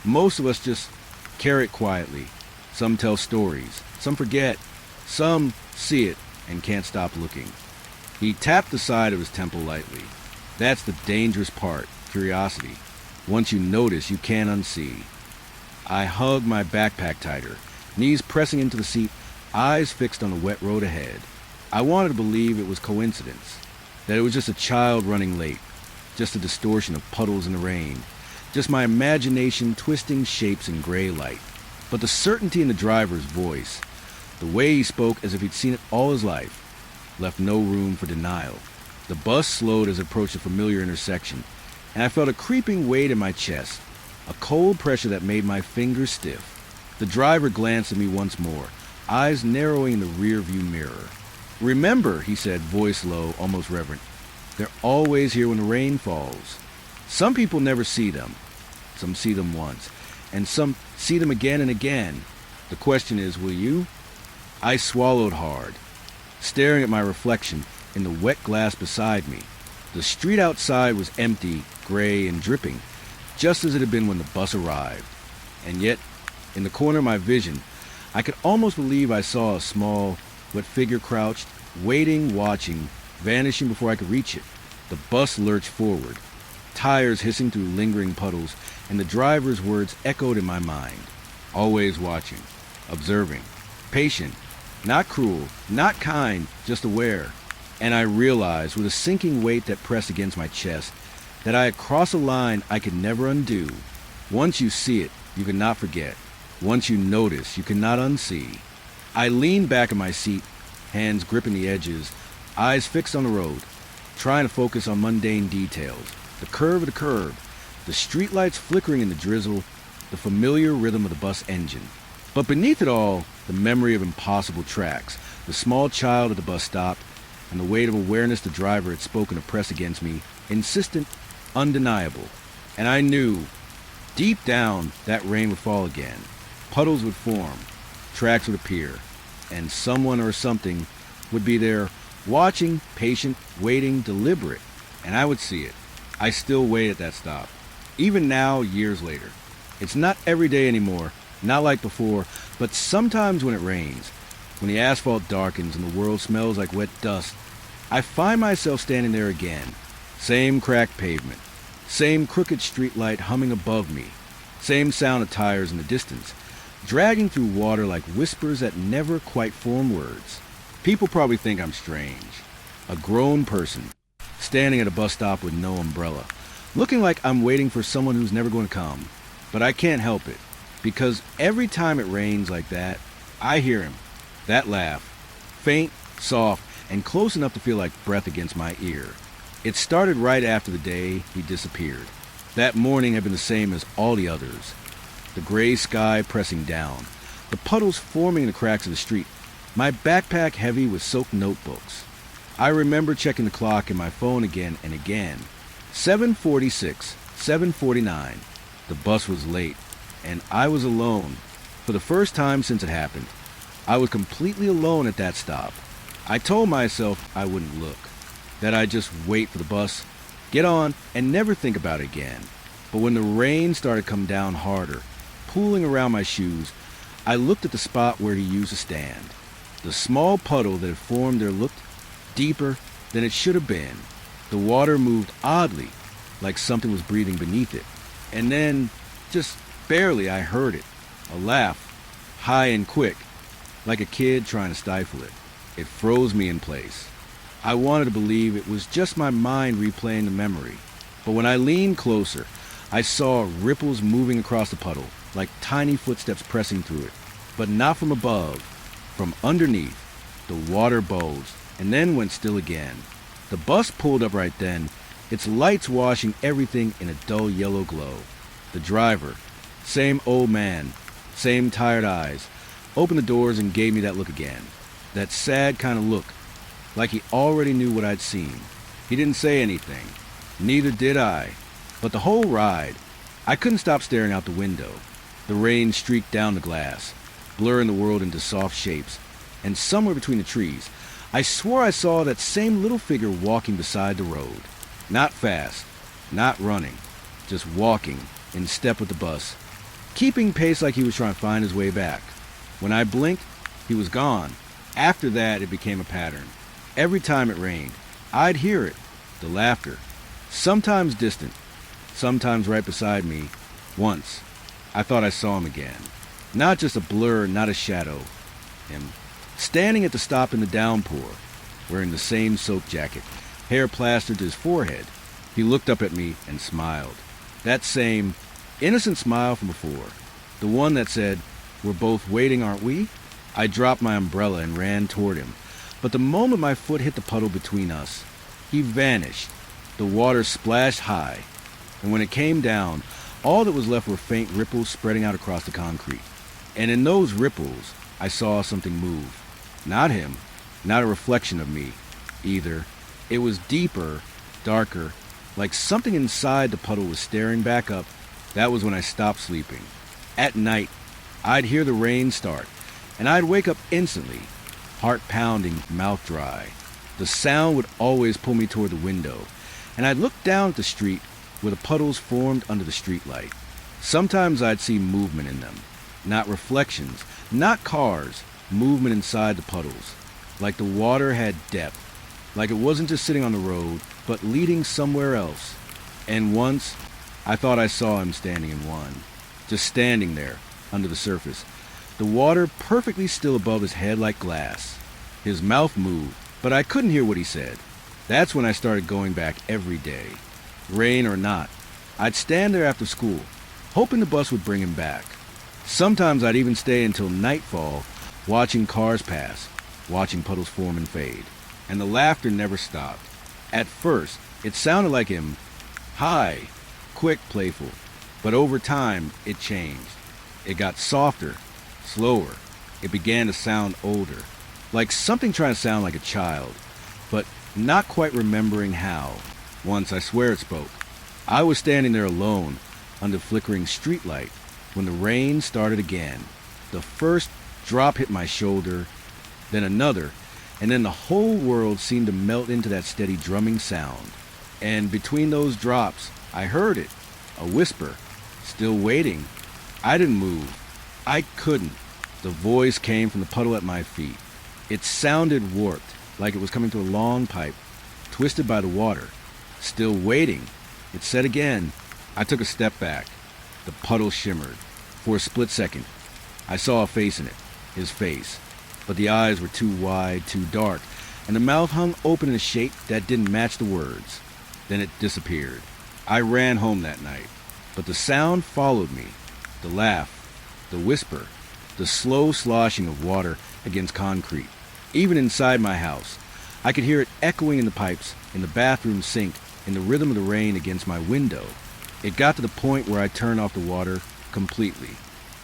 Most of us just carry it quietly. Some tell stories, some forget, some see it and can't stop looking. He tapped the side of his temple lightly. That's the dangerous part, curiosity. Once you notice, you can't unsee. I hugged my backpack tighter, knees pressing into the seat, eyes fixed on the wet road ahead. I wanted to believe it was coincidence, that it was just a child running late, just a distortion of puddles in the rain, just my imagination twisting shapes in gray light. But the certainty in the driver's voice, the way he spoke as if he'd seen it all his life, left no room for denial. The bus slowed as it approached a familiar intersection, and I felt a creeping weight in my chest, a cold pressure that made my fingers stiff. The driver glanced at me once more, eyes narrowing in the rear-view mirror. Remember, he said, voice low, almost reverent, they're always here when the rain falls. Some people never see them. Some see them once, and some see them again and again. The question is, will you? I swallowed hard, staring at my reflection in the wet glass beside me. The street outside was empty, gray, and dripping, just as it had been when the bus arrived. And yet, in the corner of my vision, I could almost believe I saw a small, wet figure crouched, waiting, watching, vanishing before I could reach it. The bus lurched forward, tires hissing through lingering puddles, and the driver's words echoed in my mind. Always watching, observing, patient, not cruel, not kind, just aware. And I realized, with a sinking weight that pressed against my chest, that I had crossed a line I could never undo. Once you see it, you cannot forget. Once you notice, you cannot unsee. I leaned back in my seat, hands gripping the edges, eyes fixed on the road, trying to focus on mundane details. The curve of the curb, the streetlights flickering in the drizzle, the familiar rhythm of the bus engine. But beneath it all, the memory of impossible tracks, the small child at the bus stop, and the weight of awareness the driver had spoken to press against me, insistent, undeniable. And I knew, deep down, that rain would fall again. Puddles would form, tracks would appear, and someone or something would be there, watching, patient, waiting, deliberate, and I would see it. I still wait at that stop, even now, years later. It's not every day anymore, not like before, but sometimes when it rains, when the asphalt darkens and the world smells like wet dust, I find myself standing there again. Same cracked pavement, same crooked streetlight humming above me, same sound of tires in the distance, dragging through water like whispers that never quite form words. People probably think I'm strange. A grown person, standing at a bus stop with no umbrella, looking like I'm waiting for someone who's never going to come. But I can't help it. because every time it rains like that, I hear him. That laugh. Faint, soft, and close enough to feel like breath against my ear. It started right after the day he disappeared. That morning had been the same as all the others. The gray sky pressing down, the puddles forming in the cracks of the street, my backpack heavy with soaked notebooks. I remember checking the clock and my phone again and again. 7:46, 7:49. The bus was late, and I was alone. For the first time since it happened, I was completely alone at that stop. I told myself I wouldn't look, that I'd just wait for the bus, get on, and never think about it again. But when the rain started to come down harder, pooling around my shoes, I looked at the spot where he used to stand. The small puddle that had formed there looked deeper than it should have been. The water moved oddly, like something was breathing beneath it. And then, just barely, I heard it. A laugh, high and quick, like a kid trying to stifle it. It froze me in place. I wanted to believe it was just my mind replaying the memory. But when I leaned closer, I saw ripples moving across the puddle, like tiny footsteps pressing through it. But not from above. From underneath, the water bulged, and then went still again. The bus pulled up right then, its lights washing everything in a dull yellow glow. The driver, same old man, same tired eyes, opened the doors and gave me that look again. That sad kind of look, like he already knew what I'd seen. He didn't say anything. Neither did I. But the whole ride, I couldn't stop staring out the window. The rain streaked down the glass, blurring the world into soft shapes. And somewhere between the trees, I swore I saw that same little figure walking beside the road. Not fast, not running, just walking in step with the bus, keeping pace like he was trying to find his way back. When I blinked, he was gone. After that, it became a pattern. Every time it rained, I'd hear it, the laughter, sometimes distant, sometimes right beside me. Once, I thought I saw him again. Not just a blur, not a shadow. Him, standing at the stop in the downpour, wearing the same soaked jacket, hair plastered to his forehead. He looked up at me and smiled. That same innocent smile from before. The one that said, "We're both waiting, aren't we?" I dropped my umbrella and ran toward him. But the moment my foot hit the puddle between us, he vanished. The water splashed high, and when it came down, all that was left were faint ripples spreading out across the concrete. And in those ripples, I saw something move. Not him, not a reflection of me, either. It was deeper, darker, like something inside the puddle was staring back up. That was when I stopped sleeping. At night, I'd hear the rain start, and I'd wake up instantly, heart pounding, mouth dry. The sound would always pull me toward the window, and I'd look down at the street where the puddles formed under the streetlight. Sometimes I'd see movement in them, not reflections, not cars, movement inside the puddles, like the water had depth, like it wasn't just sitting on the road, but leading somewhere else. And once, I thought I saw him standing in one, just standing there, under the surface, the water perfectly still above his head like glass. His mouth moved, but I couldn't hear what he said. That's when I started going back every day. Rain or not, I'd stand there after school, hoping the bus would bring him back. Sometimes I'd even stay until nightfall, watching cars pass, watching puddles form and fade. And the laughter never stopped. At first, it sounded like him, high, quick, playful. But over time, it changed. It got softer, slower. It began to sound older, like something trying to sound like a child, but not quite remembering how. Once, I swear it spoke. I was standing there alone, under flickering streetlight, when the rain started again. The first drop hit my shoulder, then another, and then the whole world seemed to melt into that steady drumming sound. And between those drops, I heard it, a whisper, still waiting. I didn't move. I couldn't. The voice came from the puddle at my feet. It sounded warped, like it was coming through a long pipe, twisted by the water. Still waiting. It said again. I took a step back. The puddle shimmered. For a split second, I saw a face in it, his face. But the eyes were too wide, too dark, and the mouth hung open in a shape that didn't match the words. Then it disappeared. I ran home that night, but the sound followed me. The laugh, the whisper, the slow sloshing of water against concrete. Even inside my house, I could hear it echoing in the pipes, in the bathroom sink, in the rhythm of the rain against my window. It got to the point where I turned off the water completely.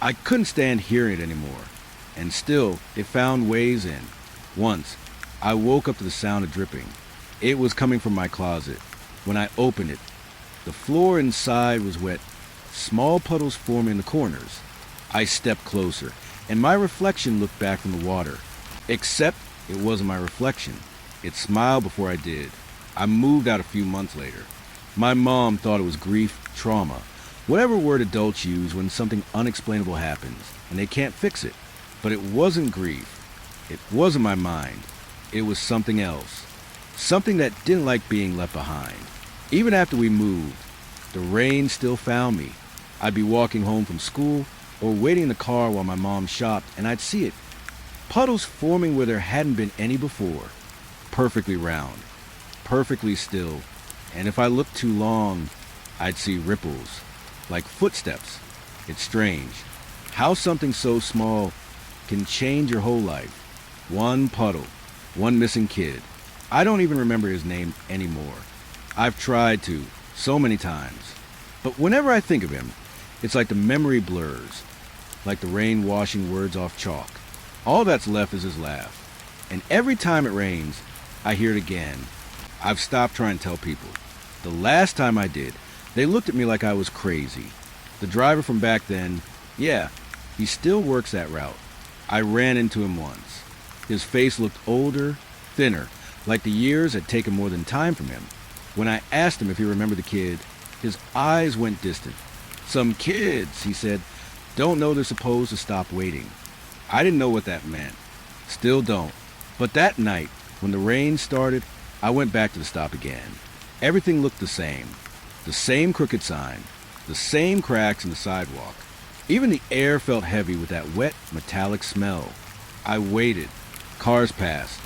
I couldn't stand hearing it anymore, and still it found ways in. Once, I woke up to the sound of dripping. It was coming from my closet. When I opened it, the floor inside was wet, small puddles forming in the corners. I stepped closer, and my reflection looked back from the water. Except it wasn't my reflection. It smiled before I did. I moved out a few months later. My mom thought it was grief, trauma, whatever word adults use when something unexplainable happens, and they can't fix it. But it wasn't grief. It wasn't my mind. It was something else. Something that didn't like being left behind. Even after we moved, the rain still found me. I'd be walking home from school or waiting in the car while my mom shopped, and I'd see it. Puddles forming where there hadn't been any before. Perfectly round. Perfectly still. And if I looked too long, I'd see ripples. Like footsteps. It's strange. How something so small can change your whole life. One puddle. One missing kid. I don't even remember his name anymore. I've tried to, so many times. But whenever I think of him, it's like the memory blurs. Like the rain washing words off chalk. All that's left is his laugh. And every time it rains, I hear it again. I've stopped trying to tell people. The last time I did, they looked at me like I was crazy. The driver from back then, yeah, he still works that route. I ran into him once. His face looked older, thinner, like the years had taken more than time from him. When I asked him if he remembered the kid, his eyes went distant. Some kids, he said, don't know they're supposed to stop waiting. I didn't know what that meant. Still don't. But that night, when the rain started, I went back to the stop again. Everything looked the same. The same crooked sign. The same cracks in the sidewalk. Even the air felt heavy with that wet, metallic smell. I waited. Cars passed.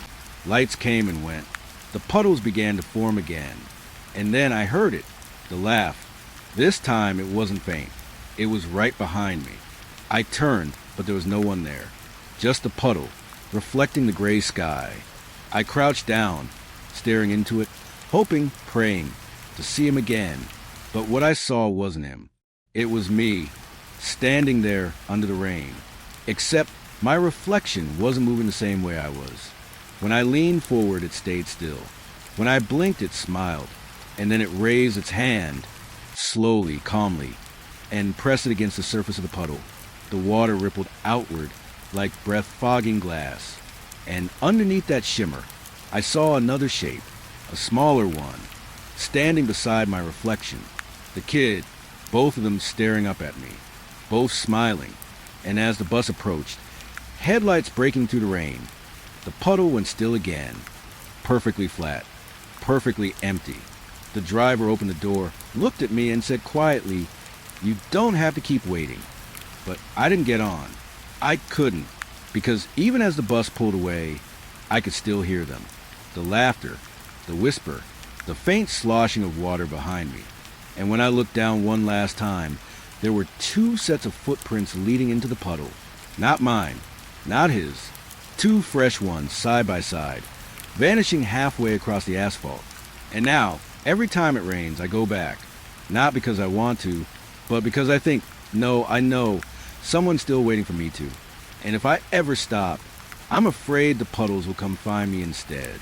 Lights came and went. The puddles began to form again. And then I heard it. The laugh. This time it wasn't faint. It was right behind me. I turned, but there was no one there. Just a puddle, reflecting the gray sky. I crouched down, staring into it, hoping, praying, to see him again. But what I saw wasn't him. It was me, standing there under the rain. Except my reflection wasn't moving the same way I was. When I leaned forward, it stayed still. When I blinked, it smiled. And then it raised its hand, slowly, calmly, and pressed it against the surface of the puddle. The water rippled outward like breath-fogging glass. And underneath that shimmer, I saw another shape, a smaller one, standing beside my reflection. The kid, both of them staring up at me, both smiling. And as the bus approached, headlights breaking through the rain, the puddle went still again, perfectly flat, perfectly empty. The driver opened the door, looked at me, and said quietly, "You don't have to keep waiting." But I didn't get on. I couldn't, because even as the bus pulled away, I could still hear them. The laughter, the whisper, the faint sloshing of water behind me. And when I looked down one last time, there were two sets of footprints leading into the puddle. Not mine, not his. Two fresh ones, side by side, vanishing halfway across the asphalt. And now, every time it rains, I go back. Not because I want to, but because I think, no, I know, someone's still waiting for me to. And if I ever stop, I'm afraid the puddles will come find me instead.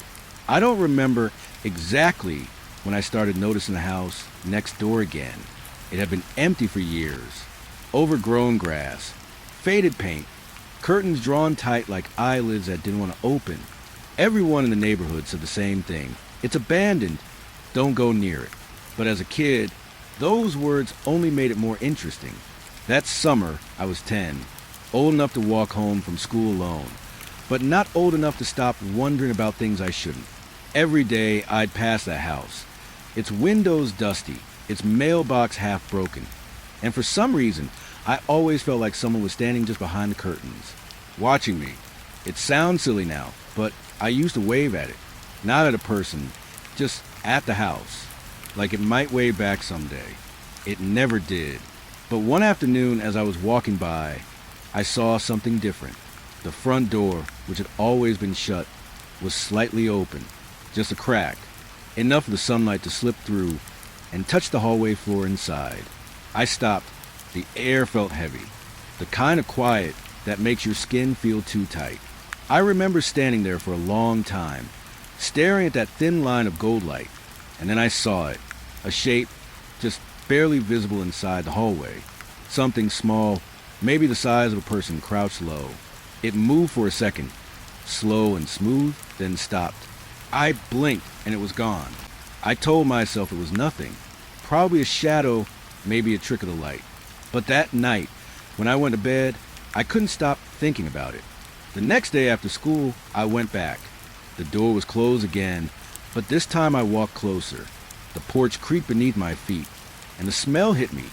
I don't remember exactly when I started noticing the house next door again. It had been empty for years. Overgrown grass, faded paint, curtains drawn tight like eyelids that didn't want to open. Everyone in the neighborhood said the same thing. It's abandoned. Don't go near it. But as a kid, those words only made it more interesting. That summer, I was 10, old enough to walk home from school alone, but not old enough to stop wondering about things I shouldn't. Every day, I'd pass that house. Its windows dusty, its mailbox half broken. And for some reason, I always felt like someone was standing just behind the curtains, watching me. It sounds silly now, but I used to wave at it. Not at a person, just at the house. Like it might wave back someday. It never did. But one afternoon as I was walking by, I saw something different. The front door, which had always been shut, was slightly open, just a crack, enough for the sunlight to slip through and touch the hallway floor inside. I stopped. The air felt heavy, the kind of quiet that makes your skin feel too tight. I remember standing there for a long time, staring at that thin line of gold light, and then I saw it, a shape just barely visible inside the hallway. Something small, maybe the size of a person, crouched low. It moved for a second, slow and smooth, then stopped. I blinked and it was gone. I told myself it was nothing, probably a shadow, maybe a trick of the light. But that night, when I went to bed, I couldn't stop thinking about it. The next day after school, I went back. The door was closed again, but this time I walked closer. The porch creaked beneath my feet, and the smell hit me.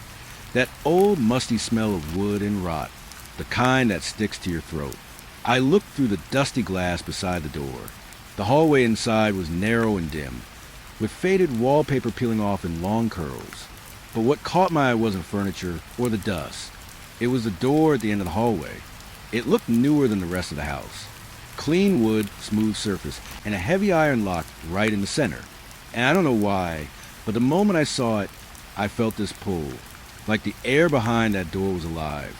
That old musty smell of wood and rot, the kind that sticks to your throat. I looked through the dusty glass beside the door. The hallway inside was narrow and dim, with faded wallpaper peeling off in long curls. But what caught my eye wasn't furniture or the dust. It was the door at the end of the hallway. It looked newer than the rest of the house. Clean wood, smooth surface, and a heavy iron lock right in the center. And I don't know why, but the moment I saw it, I felt this pull, like the air behind that door was alive.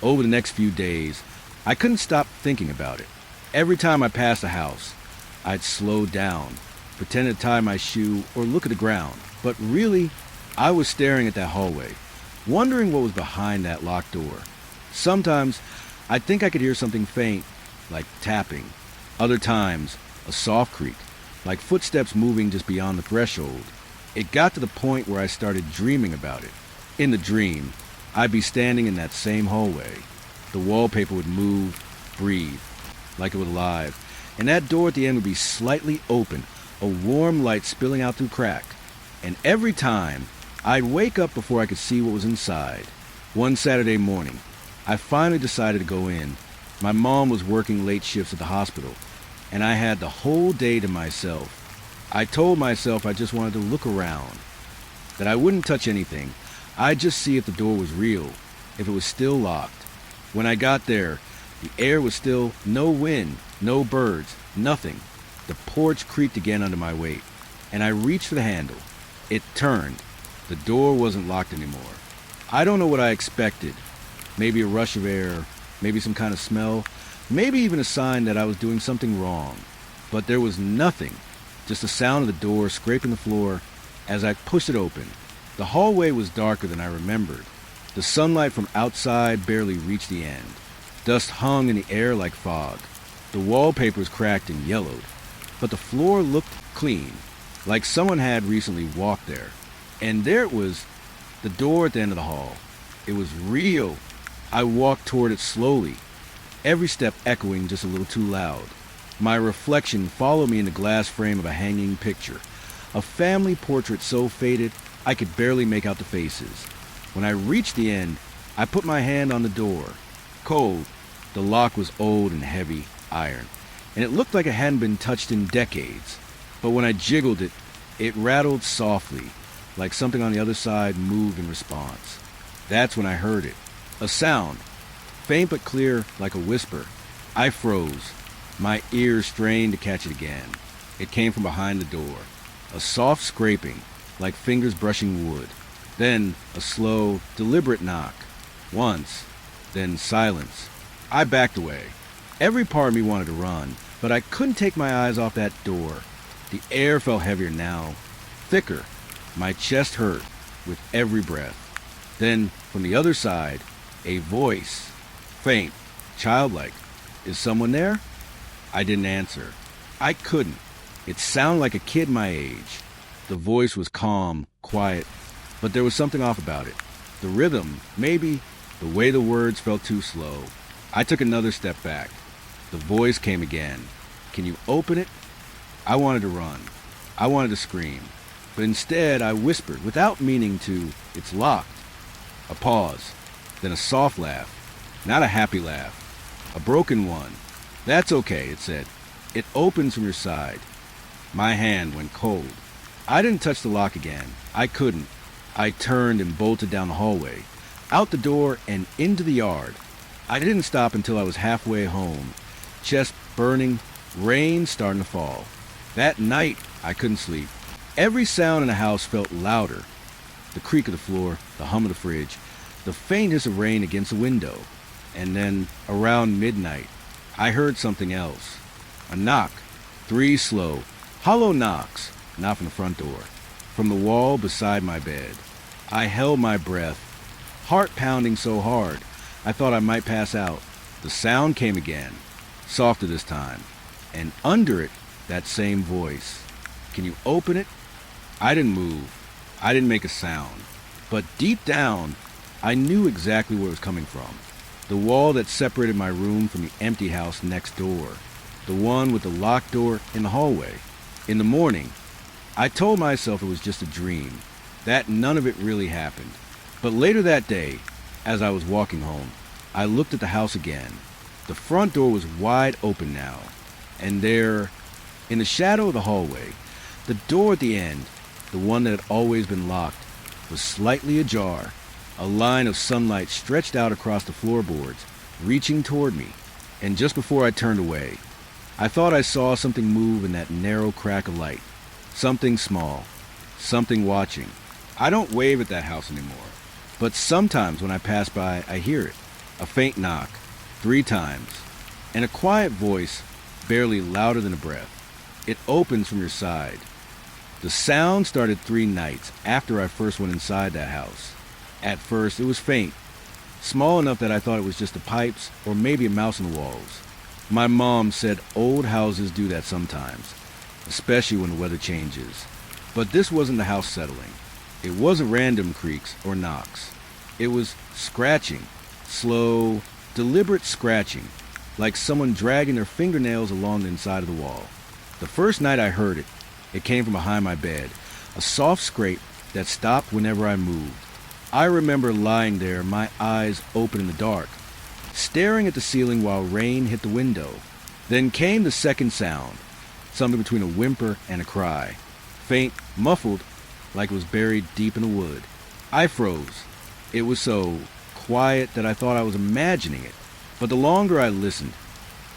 Over the next few days, I couldn't stop thinking about it. Every time I passed the house, I'd slow down, pretend to tie my shoe or look at the ground. But really, I was staring at that hallway, wondering what was behind that locked door. Sometimes, I'd think I could hear something faint, like tapping. Other times, a soft creak, like footsteps moving just beyond the threshold. It got to the point where I started dreaming about it. In the dream, I'd be standing in that same hallway. The wallpaper would move, breathe, like it was alive, and that door at the end would be slightly open, a warm light spilling out through crack. And every time, I'd wake up before I could see what was inside. One Saturday morning, I finally decided to go in. My mom was working late shifts at the hospital, and I had the whole day to myself. I told myself I just wanted to look around, that I wouldn't touch anything. I'd just see if the door was real, if it was still locked. When I got there, the air was still, no wind, no birds, nothing. The porch creaked again under my weight, and I reached for the handle. It turned. The door wasn't locked anymore. I don't know what I expected. Maybe a rush of air, maybe some kind of smell, maybe even a sign that I was doing something wrong. But there was nothing, just the sound of the door scraping the floor as I pushed it open. The hallway was darker than I remembered. The sunlight from outside barely reached the end. Dust hung in the air like fog. The wallpaper was cracked and yellowed, but the floor looked clean, like someone had recently walked there. And there it was, the door at the end of the hall. It was real. I walked toward it slowly, every step echoing just a little too loud. My reflection followed me in the glass frame of a hanging picture, a family portrait so faded I could barely make out the faces. When I reached the end, I put my hand on the door. Cold, the lock was old and heavy, iron, and it looked like it hadn't been touched in decades. But when I jiggled it, it rattled softly, like something on the other side moved in response. That's when I heard it. A sound, faint but clear like a whisper. I froze, my ears strained to catch it again. It came from behind the door, a soft scraping, like fingers brushing wood. Then a slow, deliberate knock. Once, then silence. I backed away. Every part of me wanted to run, but I couldn't take my eyes off that door. The air felt heavier now, thicker. My chest hurt with every breath. Then, from the other side, a voice, faint, childlike. Is someone there? I didn't answer. I couldn't. It sounded like a kid my age. The voice was calm, quiet, but there was something off about it. The rhythm, maybe, the way the words felt too slow. I took another step back. The voice came again. Can you open it? I wanted to run. I wanted to scream. But instead, I whispered, without meaning to, it's locked. A pause, then a soft laugh. Not a happy laugh. A broken one. That's okay, it said. It opens from your side. My hand went cold. I didn't touch the lock again. I couldn't. I turned and bolted down the hallway, out the door and into the yard. I didn't stop until I was halfway home, chest burning, rain starting to fall. That night, I couldn't sleep. Every sound in the house felt louder. The creak of the floor, the hum of the fridge, the faint hiss of rain against the window. And then, around midnight, I heard something else. A knock. 3 slow, hollow knocks, not from the front door, from the wall beside my bed. I held my breath, heart pounding so hard, I thought I might pass out. The sound came again, softer this time, and under it, that same voice. Can you open it? I didn't move. I didn't make a sound. But deep down, I knew exactly where it was coming from. The wall that separated my room from the empty house next door. The one with the locked door in the hallway. In the morning, I told myself it was just a dream, that none of it really happened. But later that day, as I was walking home, I looked at the house again. The front door was wide open now, and there, in the shadow of the hallway, the door at the end, the one that had always been locked, was slightly ajar. A line of sunlight stretched out across the floorboards, reaching toward me, and just before I turned away, I thought I saw something move in that narrow crack of light. Something small, something watching. I don't wave at that house anymore, but sometimes when I pass by, I hear it. A faint knock, 3 times, and a quiet voice, barely louder than a breath. It opens from your side. The sound started 3 nights after I first went inside that house. At first, it was faint, small enough that I thought it was just the pipes or maybe a mouse in the walls. My mom said old houses do that sometimes, especially when the weather changes. But this wasn't the house settling. It wasn't random creaks or knocks. It was scratching, slow, deliberate scratching, like someone dragging their fingernails along the inside of the wall. The first night I heard it, it came from behind my bed, a soft scrape that stopped whenever I moved. I remember lying there, my eyes open in the dark, staring at the ceiling while rain hit the window. Then came the second sound, something between a whimper and a cry, faint, muffled, like it was buried deep in the wood. I froze. It was so quiet that I thought I was imagining it. But the longer I listened,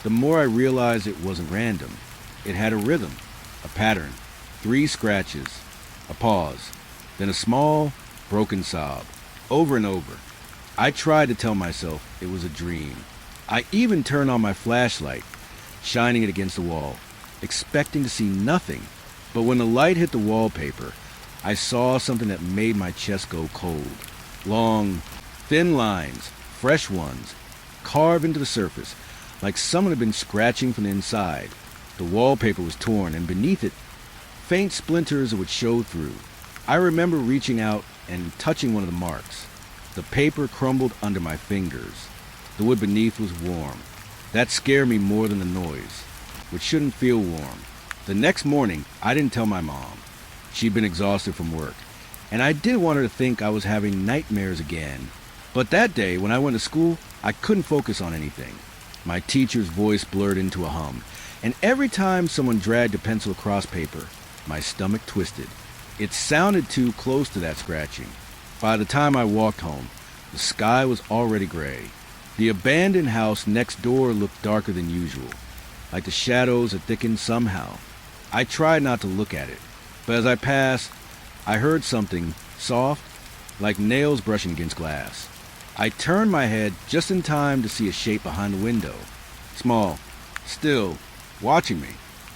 the more I realized it wasn't random. It had a rhythm, a pattern, 3 scratches, a pause, then a small, broken sob, over and over. I tried to tell myself it was a dream. I even turned on my flashlight, shining it against the wall, expecting to see nothing. But when the light hit the wallpaper, I saw something that made my chest go cold. Long, thin lines, fresh ones, carved into the surface, like someone had been scratching from the inside. The wallpaper was torn, and beneath it, faint splinters would show through. I remember reaching out and touching one of the marks. The paper crumbled under my fingers. The wood beneath was warm. That scared me more than the noise, which shouldn't feel warm. The next morning, I didn't tell my mom. She'd been exhausted from work, and I didn't want her to think I was having nightmares again. But that day, when I went to school, I couldn't focus on anything. My teacher's voice blurred into a hum, and every time someone dragged a pencil across paper, my stomach twisted. It sounded too close to that scratching. By the time I walked home, the sky was already gray. The abandoned house next door looked darker than usual, like the shadows had thickened somehow. I tried not to look at it, but as I passed, I heard something soft, like nails brushing against glass. I turned my head just in time to see a shape behind the window. Small, still, watching me.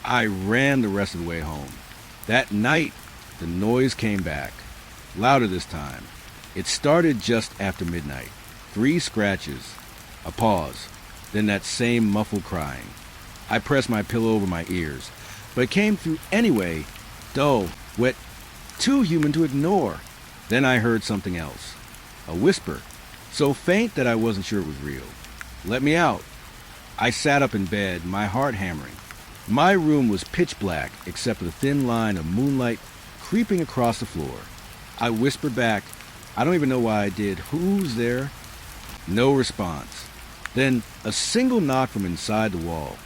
I ran the rest of the way home. That night, the noise came back, louder this time. It started just after midnight. 3 scratches, a pause, then that same muffled crying. I pressed my pillow over my ears, but it came through anyway, dull, wet, too human to ignore. Then I heard something else, a whisper, so faint that I wasn't sure it was real. Let me out. I sat up in bed, my heart hammering. My room was pitch black except for the thin line of moonlight creeping across the floor. I whispered back, I don't even know why I did, who's there? No response. Then a single knock from inside the wall.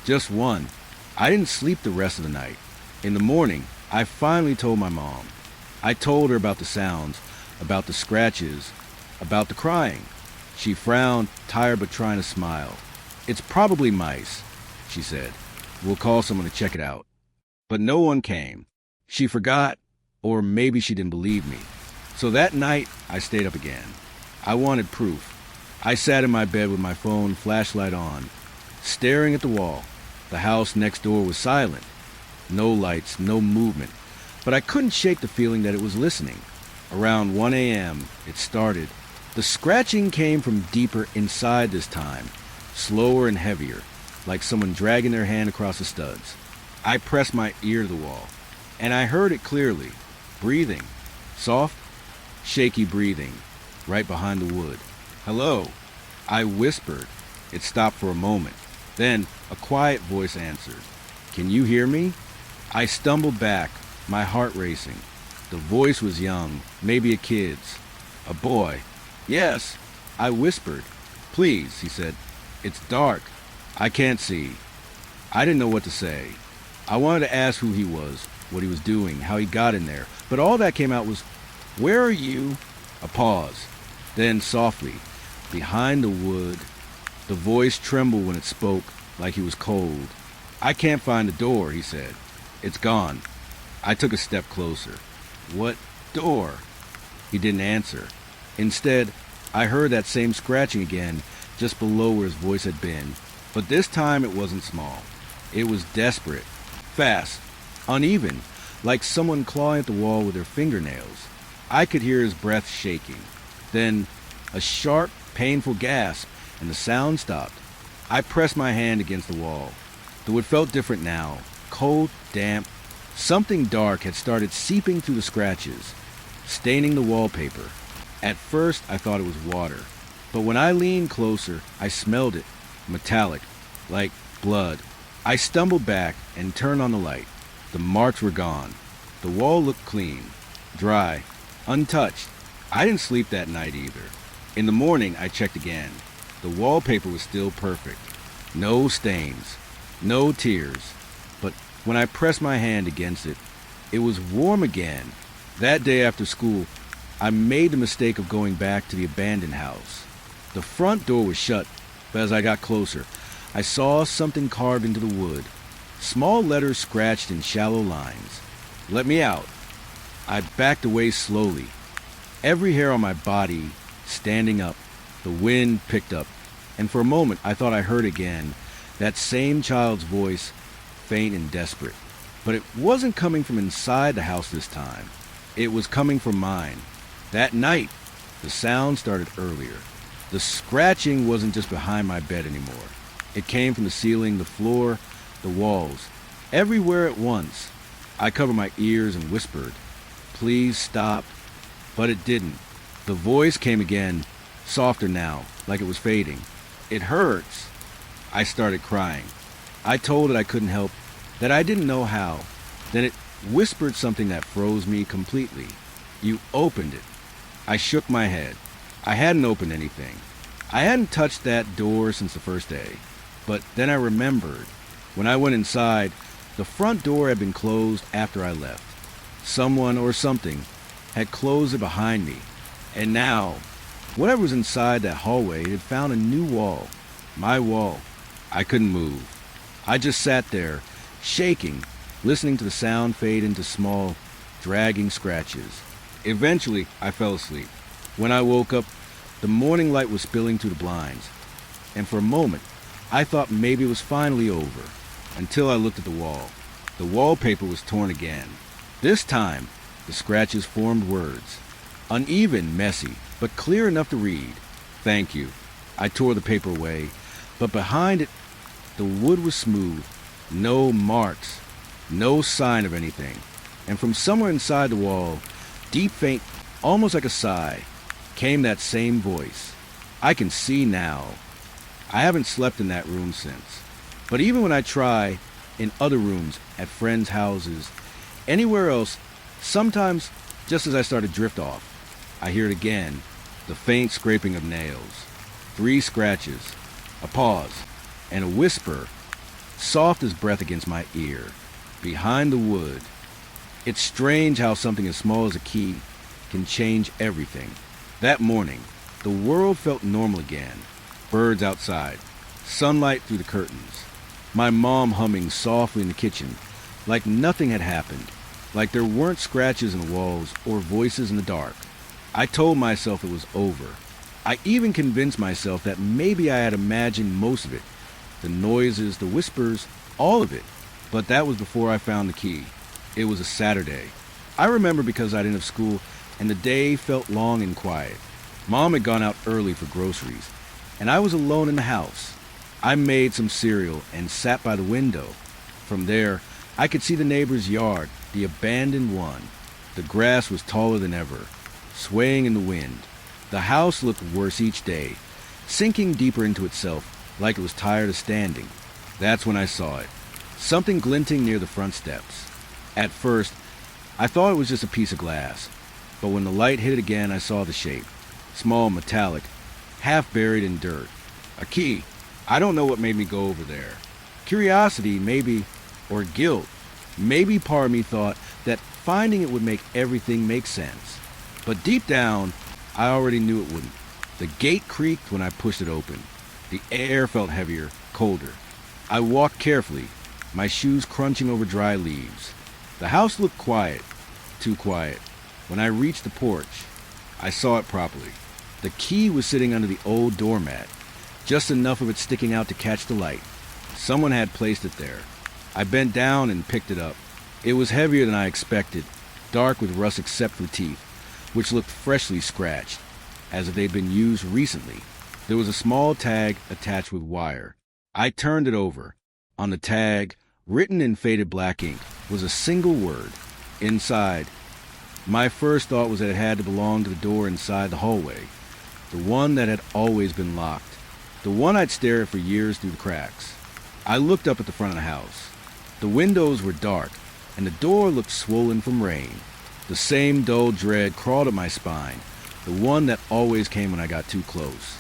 Just one. I didn't sleep the rest of the night. In the morning, I finally told my mom. I told her about the sounds, about the scratches, about the crying. She frowned, tired but trying to smile. "It's probably mice," she said. "We'll call someone to check it out." But no one came. She forgot, or maybe she didn't believe me. So that night, I stayed up again. I wanted proof. I sat in my bed with my phone, flashlight on, staring at the wall. The house next door was silent. No lights, no movement. But I couldn't shake the feeling that it was listening. Around 1 a.m., it started. The scratching came from deeper inside this time, slower and heavier, like someone dragging their hand across the studs. I pressed my ear to the wall, and I heard it clearly. Breathing. Soft, shaky breathing, right behind the wood. "Hello," I whispered. It stopped for a moment. Then a quiet voice answered. "Can you hear me?" I stumbled back, my heart racing. The voice was young, maybe a kid's. A boy. "Yes," I whispered. "Please," he said. "It's dark. I can't see." I didn't know what to say. I wanted to ask who he was, what he was doing, how he got in there. But all that came out was, "Where are you?" A pause. Then softly, behind the wood, the voice trembled when it spoke, like he was cold. "I can't find the door," he said. "It's gone." I took a step closer. "What door?" He didn't answer. Instead, I heard that same scratching again, just below where his voice had been. But this time it wasn't small. It was desperate, fast, uneven, like someone clawing at the wall with their fingernails. I could hear his breath shaking. Then a sharp, painful gasp, and the sound stopped. I pressed my hand against the wall, though it felt different now. Cold, damp. Something dark had started seeping through the scratches, staining the wallpaper. At first, I thought it was water. But when I leaned closer, I smelled it, metallic, like blood. I stumbled back and turned on the light. The marks were gone. The wall looked clean, dry, untouched. I didn't sleep that night either. In the morning, I checked again. The wallpaper was still perfect. No stains, no tears. But when I pressed my hand against it, it was warm again. That day after school, I made the mistake of going back to the abandoned house. The front door was shut, but as I got closer, I saw something carved into the wood. Small letters scratched in shallow lines. "Let me out." I backed away slowly, every hair on my body standing up. The wind picked up, and for a moment I thought I heard again that same child's voice, faint and desperate. But it wasn't coming from inside the house this time. It was coming from mine. That night, the sound started earlier. The scratching wasn't just behind my bed anymore. It came from the ceiling, the floor, the walls, everywhere at once. I covered my ears and whispered, "Please stop." But it didn't. The voice came again, softer now, like it was fading. "It hurts." I started crying. I told it I couldn't help, that I didn't know how. Then it whispered something that froze me completely. "You opened it." I shook my head. I hadn't opened anything. I hadn't touched that door since the first day. But then I remembered. When I went inside, the front door had been closed after I left. Someone or something had closed it behind me. And now, whatever was inside that hallway had found a new wall. My wall. I couldn't move. I just sat there, shaking, listening to the sound fade into small, dragging scratches. Eventually, I fell asleep. When I woke up, the morning light was spilling through the blinds. And for a moment, I thought maybe it was finally over, until I looked at the wall. The wallpaper was torn again. This time, the scratches formed words. Uneven, messy, but clear enough to read. "Thank you." I tore the paper away, but behind it, the wood was smooth. No marks, no sign of anything. And from somewhere inside the wall, deep, faint, almost like a sigh, came that same voice. I can see now. I haven't slept in that room since. But even when I try, in other rooms, at friends' houses, anywhere else, sometimes, just as I start to drift off, I hear it again, the faint scraping of nails. 3 scratches, a pause, and a whisper, soft as breath against my ear, behind the wood. It's strange how something as small as a key can change everything. That morning, The world felt normal again. Birds outside, sunlight through the curtains, my mom humming softly in the kitchen, like nothing had happened, like there weren't scratches in the walls or voices in the dark. I told myself it was over. I even convinced myself that maybe I had imagined most of it, the noises, the whispers, all of it. But that was before I found the key. It was a Saturday. I remember because I didn't have school, and the day felt long and quiet. Mom had gone out early for groceries, and I was alone in the house. I made some cereal and sat by the window. From there, I could see the neighbor's yard, the abandoned one. The grass was taller than ever, swaying in the wind. The house looked worse each day, sinking deeper into itself, like it was tired of standing. That's when I saw it. Something glinting near the front steps. At first, I thought it was just a piece of glass, but when the light hit it again, I saw the shape. Small, metallic, half buried in dirt. A key. I don't know what made me go over there. Curiosity, maybe, or guilt. Maybe part of me thought that finding it would make everything make sense. But deep down, I already knew it wouldn't. The gate creaked when I pushed it open. The air felt heavier, colder. I walked carefully, my shoes crunching over dry leaves. The house looked quiet, too quiet. When I reached the porch, I saw it properly. The key was sitting under the old doormat, just enough of it sticking out to catch the light. Someone had placed it there. I bent down and picked it up. It was heavier than I expected, dark with rust except for the teeth, which looked freshly scratched, as if they'd been used recently. There was a small tag attached with wire. I turned it over. On the tag, written in faded black ink, was a single word, inside. My first thought was that it had to belong to the door inside the hallway, the one that had always been locked, the one I'd stared at for years through the cracks. I looked up at the front of the house. The windows were dark, and the door looked swollen from rain. The same dull dread crawled up my spine, the one that always came when I got too close.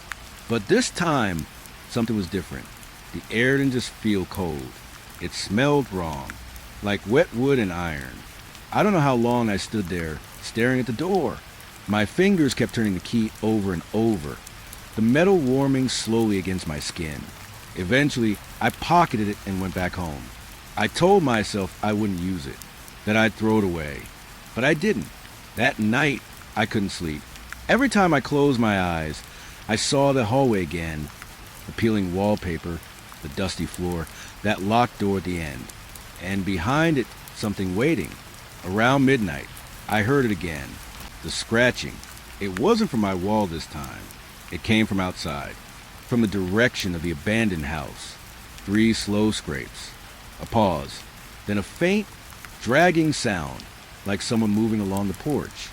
But this time, something was different. The air didn't just feel cold. It smelled wrong, like wet wood and iron. I don't know how long I stood there, staring at the door. My fingers kept turning the key over and over, the metal warming slowly against my skin. Eventually, I pocketed it and went back home. I told myself I wouldn't use it, that I'd throw it away. But I didn't. That night, I couldn't sleep. Every time I closed my eyes, I saw the hallway again, the peeling wallpaper, the dusty floor, that locked door at the end. And behind it, something waiting. Around midnight, I heard it again. The scratching. It wasn't from my wall this time. It came from outside, from the direction of the abandoned house. 3 slow scrapes. A pause. Then a faint, dragging sound, like someone moving along the porch.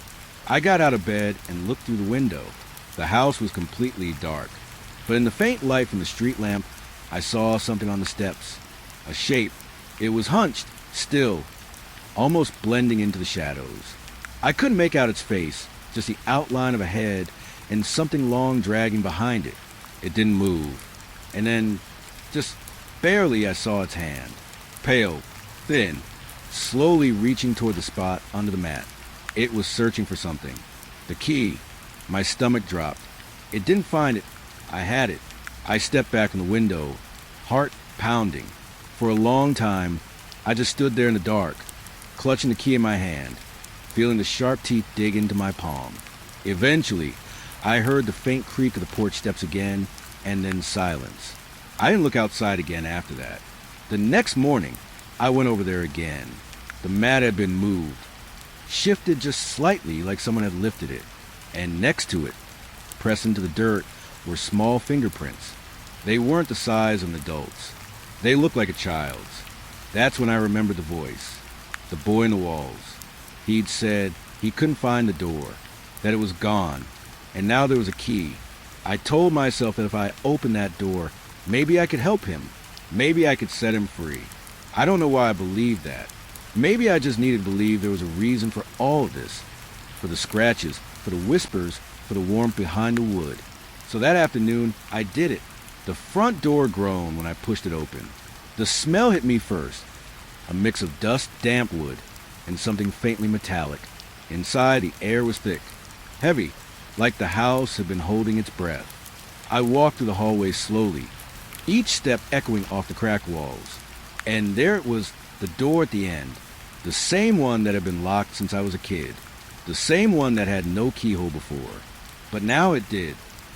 I got out of bed and looked through the window. The house was completely dark, but in the faint light from the street lamp, I saw something on the steps. A shape. It was hunched, still, almost blending into the shadows. I couldn't make out its face, just the outline of a head and something long dragging behind it. It didn't move. And then, just barely, I saw its hand. Pale, thin, slowly reaching toward the spot under the mat. It was searching for something. The key. My stomach dropped. It didn't find it. I had it. I stepped back from the window, heart pounding. For a long time, I just stood there in the dark, clutching the key in my hand, feeling the sharp teeth dig into my palm. Eventually, I heard the faint creak of the porch steps again, and then silence. I didn't look outside again after that. The next morning, I went over there again. The mat had been moved, shifted just slightly like someone had lifted it, and next to it, pressed into the dirt, were small fingerprints. They weren't the size of an adult's. They looked like a child's. That's when I remembered the voice, the boy in the walls. He'd said he couldn't find the door, that it was gone, and now there was a key. I told myself that if I opened that door, maybe I could help him. Maybe I could set him free. I don't know why I believed that. Maybe I just needed to believe there was a reason for all of this. For the scratches, for the whispers, for the warmth behind the wood. So that afternoon, I did it. The front door groaned when I pushed it open. The smell hit me first. A mix of dust, damp wood, and something faintly metallic. Inside, the air was thick, heavy, like the house had been holding its breath. I walked through the hallway slowly, each step echoing off the cracked walls. And there it was, the door at the end, the same one that had been locked since I was a kid, the same one that had no keyhole before. But now it did.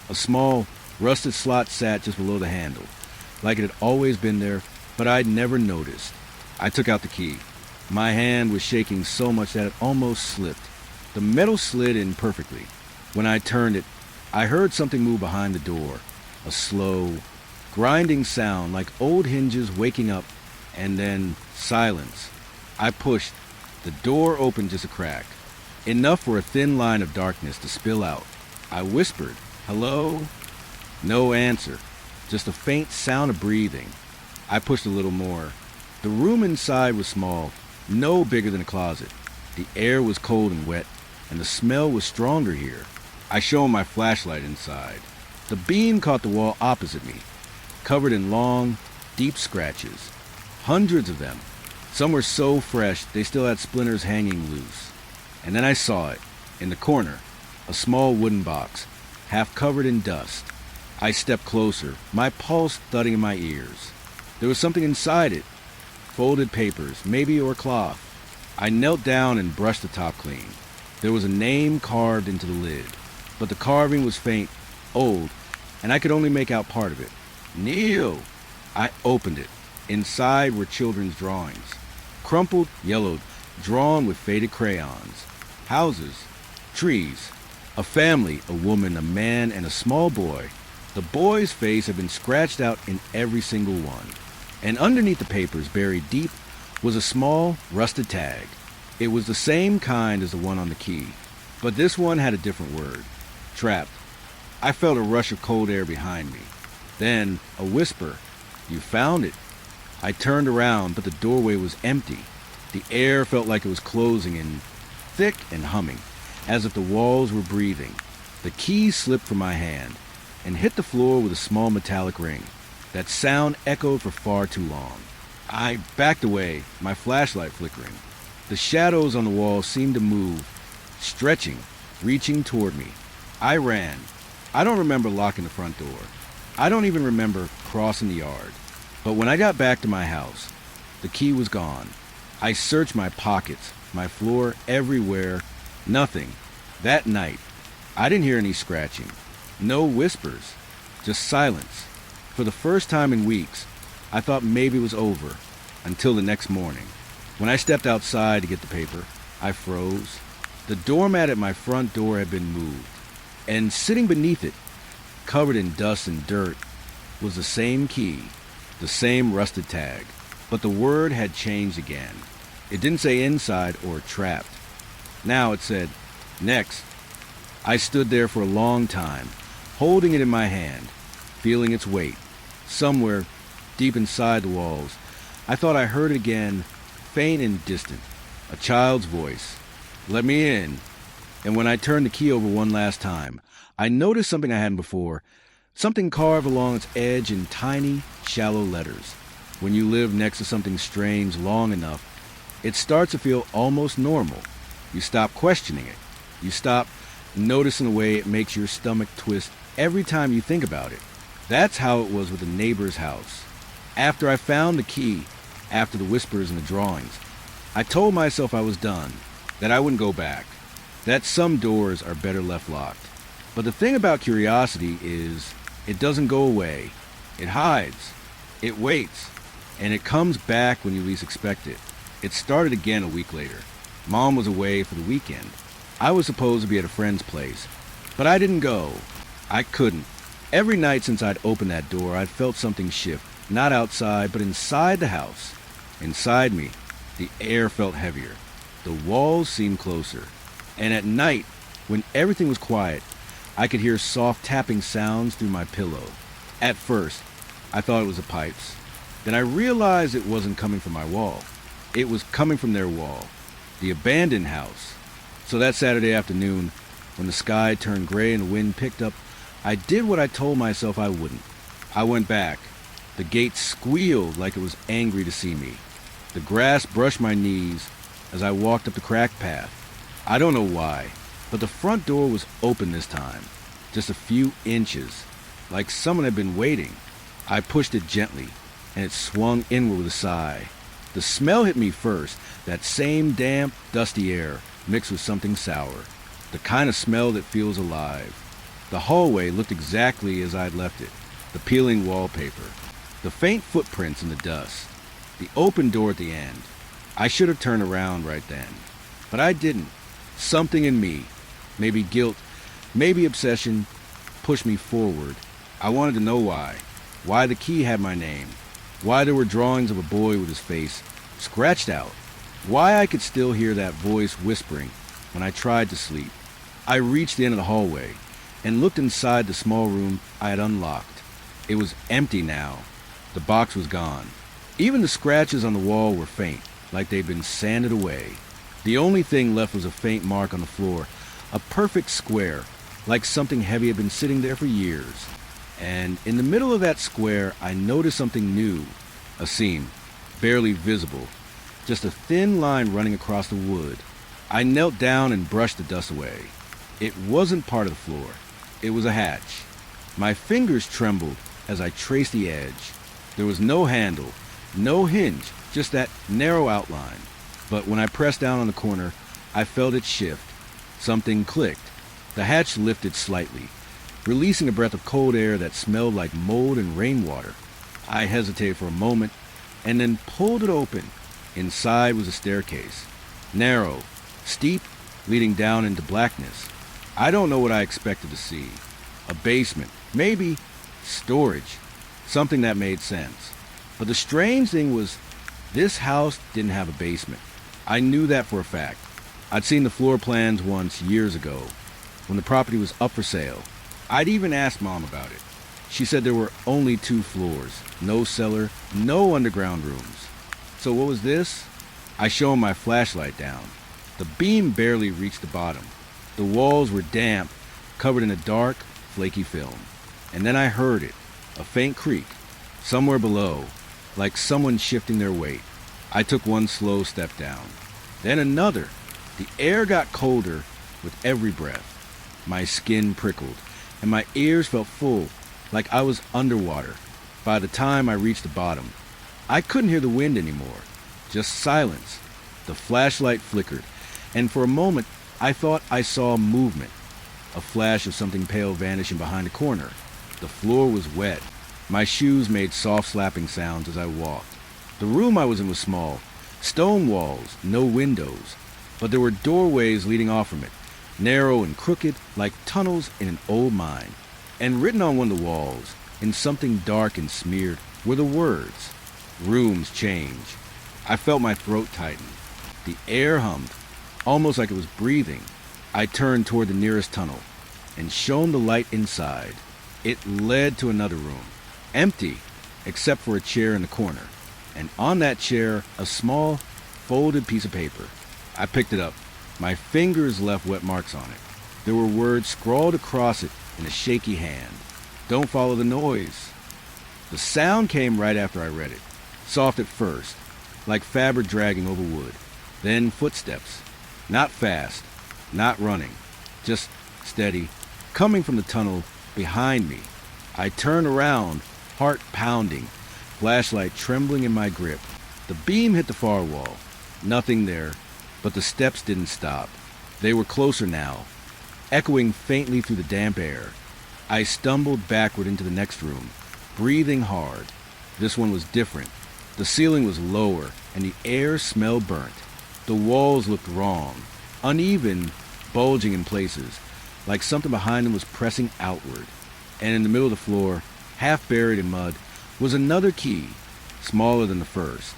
A small, rusted slot sat just below the handle, like it had always been there, but I'd never noticed. I took out the key. My hand was shaking so much that it almost slipped. The metal slid in perfectly. When I turned it, I heard something move behind the door, a slow, grinding sound like old hinges waking up, and then silence. I pushed. The door opened just a crack, enough for a thin line of darkness to spill out. I whispered, "Hello?" No answer, just a faint sound of breathing. I pushed a little more. The room inside was small, no bigger than a closet. The air was cold and wet, and the smell was stronger here. I shone my flashlight inside. The beam caught the wall opposite me, covered in long, deep scratches. Hundreds of them. Some were so fresh they still had splinters hanging loose. And then I saw it, in the corner, a small wooden box, half covered in dust. I stepped closer, my pulse thudding in my ears. There was something inside it, folded papers, maybe, or cloth. I knelt down and brushed the top clean. There was a name carved into the lid, but the carving was faint, old, and I could only make out part of it. Neil! I opened it. Inside were children's drawings, crumpled, yellowed, drawn with faded crayons. Houses, trees, a family, a woman, a man, and a small boy. The boy's face had been scratched out in every single one. And underneath the papers, buried deep, was a small, rusted tag. It was the same kind as the one on the key, but this one had a different word. Trapped. I felt a rush of cold air behind me. Then, a whisper. "You found it." I turned around, but the doorway was empty. The air felt like it was closing in, thick and humming, as if the walls were breathing. The key slipped from my hand and hit the floor with a small metallic ring. That sound echoed for far too long. I backed away, my flashlight flickering. The shadows on the wall seemed to move, stretching, reaching toward me. I ran. I don't remember locking the front door. I don't even remember crossing the yard. But when I got back to my house, the key was gone. I searched my pockets, my floor, everywhere. Nothing. That night, I didn't hear any scratching. No whispers. Just silence. For the first time in weeks, I thought maybe it was over, until the next morning. When I stepped outside to get the paper, I froze. The doormat at my front door had been moved, and sitting beneath it, covered in dust and dirt, was the same key, the same rusted tag, but the word had changed again. It didn't say inside or trapped. Now it said, next. I stood there for a long time, holding it in my hand, feeling its weight. Somewhere, deep inside the walls, I thought I heard it again, faint and distant, a child's voice. "Let me in." And when I turned the key over one last time, I noticed something I hadn't before, something carved along its edge in tiny, shallow letters. When you live next to something strange long enough, it starts to feel almost normal. You stop questioning it. You stop noticing the way it makes your stomach twist every time you think about it. That's how it was with the neighbor's house. After I found the key, after the whispers and the drawings, I told myself I was done, that I wouldn't go back, that some doors are better left locked. But the thing about curiosity is, it doesn't go away. It hides. It waits. And it comes back when you least expect it. It started again a week later. Mom was away for the weekend. I was supposed to be at a friend's place, but I didn't go. I couldn't. Every night since I'd opened that door, I'd felt something shift, not outside, but inside the house. Inside me, the air felt heavier. The walls seemed closer. And at night, when everything was quiet, I could hear soft tapping sounds through my pillow. At first, I thought it was the pipes. Then I realized it wasn't coming from my wall. It was coming from their wall, the abandoned house. So that Saturday afternoon, when the sky turned gray and the wind picked up, I did what I told myself I wouldn't. I went back. The gate squealed like it was angry to see me. The grass brushed my knees as I walked up the cracked path. I don't know why. But the front door was open this time, just a few inches, like someone had been waiting. I pushed it gently, and it swung inward with a sigh. The smell hit me first, that same damp, dusty air mixed with something sour, the kind of smell that feels alive. The hallway looked exactly as I'd left it, the peeling wallpaper, the faint footprints in the dust, the open door at the end. I should have turned around right then, but I didn't. Something in me, maybe guilt, maybe obsession, pushed me forward. I wanted to know why the key had my name, why there were drawings of a boy with his face scratched out, why I could still hear that voice whispering when I tried to sleep. I reached the end of the hallway and looked inside the small room I had unlocked. It was empty now. The box was gone. Even the scratches on the wall were faint, like they'd been sanded away. The only thing left was a faint mark on the floor, a perfect square, like something heavy had been sitting there for years. And in the middle of that square, I noticed something new, a seam, barely visible, just a thin line running across the wood. I knelt down and brushed the dust away. It wasn't part of the floor. It was a hatch. My fingers trembled as I traced the edge. There was no handle, no hinge, just that narrow outline. But when I pressed down on the corner, I felt it shift. Something clicked. The hatch lifted slightly, releasing a breath of cold air that smelled like mold and rainwater. I hesitated for a moment, and then pulled it open. Inside was a staircase, narrow, steep, leading down into blackness. I don't know what I expected to see. A basement, maybe storage, something that made sense. But the strange thing was, this house didn't have a basement. I knew that for a fact. I'd seen the floor plans once years ago, when the property was up for sale. I'd even asked Mom about it. She said there were only 2 floors, no cellar, no underground rooms. So what was this? I shone my flashlight down. The beam barely reached the bottom. The walls were damp, covered in a dark, flaky film. And then I heard it, a faint creak, somewhere below, like someone shifting their weight. I took one slow step down, then another. The air got colder with every breath. My skin prickled, and my ears felt full, like I was underwater. By the time I reached the bottom, I couldn't hear the wind anymore, just silence. The flashlight flickered, and for a moment I thought I saw movement, a flash of something pale vanishing behind a corner. The floor was wet. My shoes made soft slapping sounds as I walked. The room I was in was small, stone walls, no windows, but there were doorways leading off from it, narrow and crooked like tunnels in an old mine. And written on one of the walls, in something dark and smeared, were the words, "Rooms change." I felt my throat tighten. The air hummed, almost like it was breathing. I turned toward the nearest tunnel and shone the light inside. It led to another room, empty except for a chair in the corner, and on that chair a small, folded piece of paper. I picked it up. My fingers left wet marks on it. There were words scrawled across it in a shaky hand. "Don't follow the noise." The sound came right after I read it, soft at first, like fabric dragging over wood. Then footsteps, not fast, not running, just steady, coming from the tunnel behind me. I turned around, heart pounding, flashlight trembling in my grip. The beam hit the far wall. Nothing there, but the steps didn't stop. They were closer now, echoing faintly through the damp air. I stumbled backward into the next room, breathing hard. This one was different. The ceiling was lower, and the air smelled burnt. The walls looked wrong, uneven, bulging in places, like something behind them was pressing outward. And in the middle of the floor, half buried in mud, was another key, smaller than the first.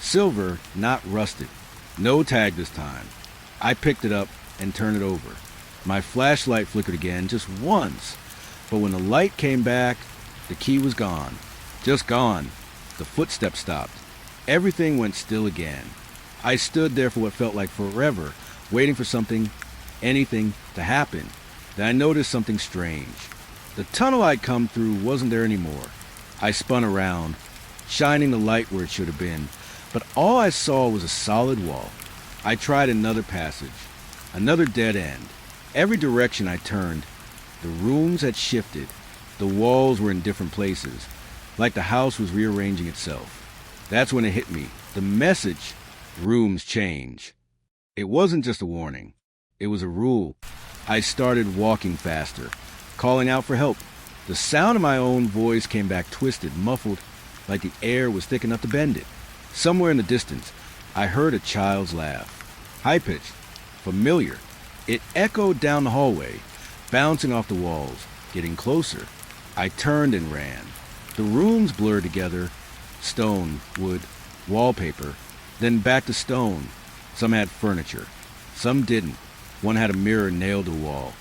Silver, not rusted. No tag this time. I picked it up and turned it over. My flashlight flickered again, just once. But when the light came back, the key was gone. Just gone. The footsteps stopped. Everything went still again. I stood there for what felt like forever, waiting for something, anything, to happen. Then I noticed something strange. The tunnel I'd come through wasn't there anymore. I spun around, shining the light where it should have been, but all I saw was a solid wall. I tried another passage, another dead end. Every direction I turned, the rooms had shifted. The walls were in different places, like the house was rearranging itself. That's when it hit me. The message, rooms change. It wasn't just a warning. It was a rule. I started walking faster, calling out for help. The sound of my own voice came back twisted, muffled, like the air was thick enough to bend it. Somewhere in the distance, I heard a child's laugh. High-pitched, familiar. It echoed down the hallway, bouncing off the walls, getting closer. I turned and ran. The rooms blurred together. Stone, wood, wallpaper, then back to stone. Some had furniture. Some didn't. One had a mirror nailed to the wall.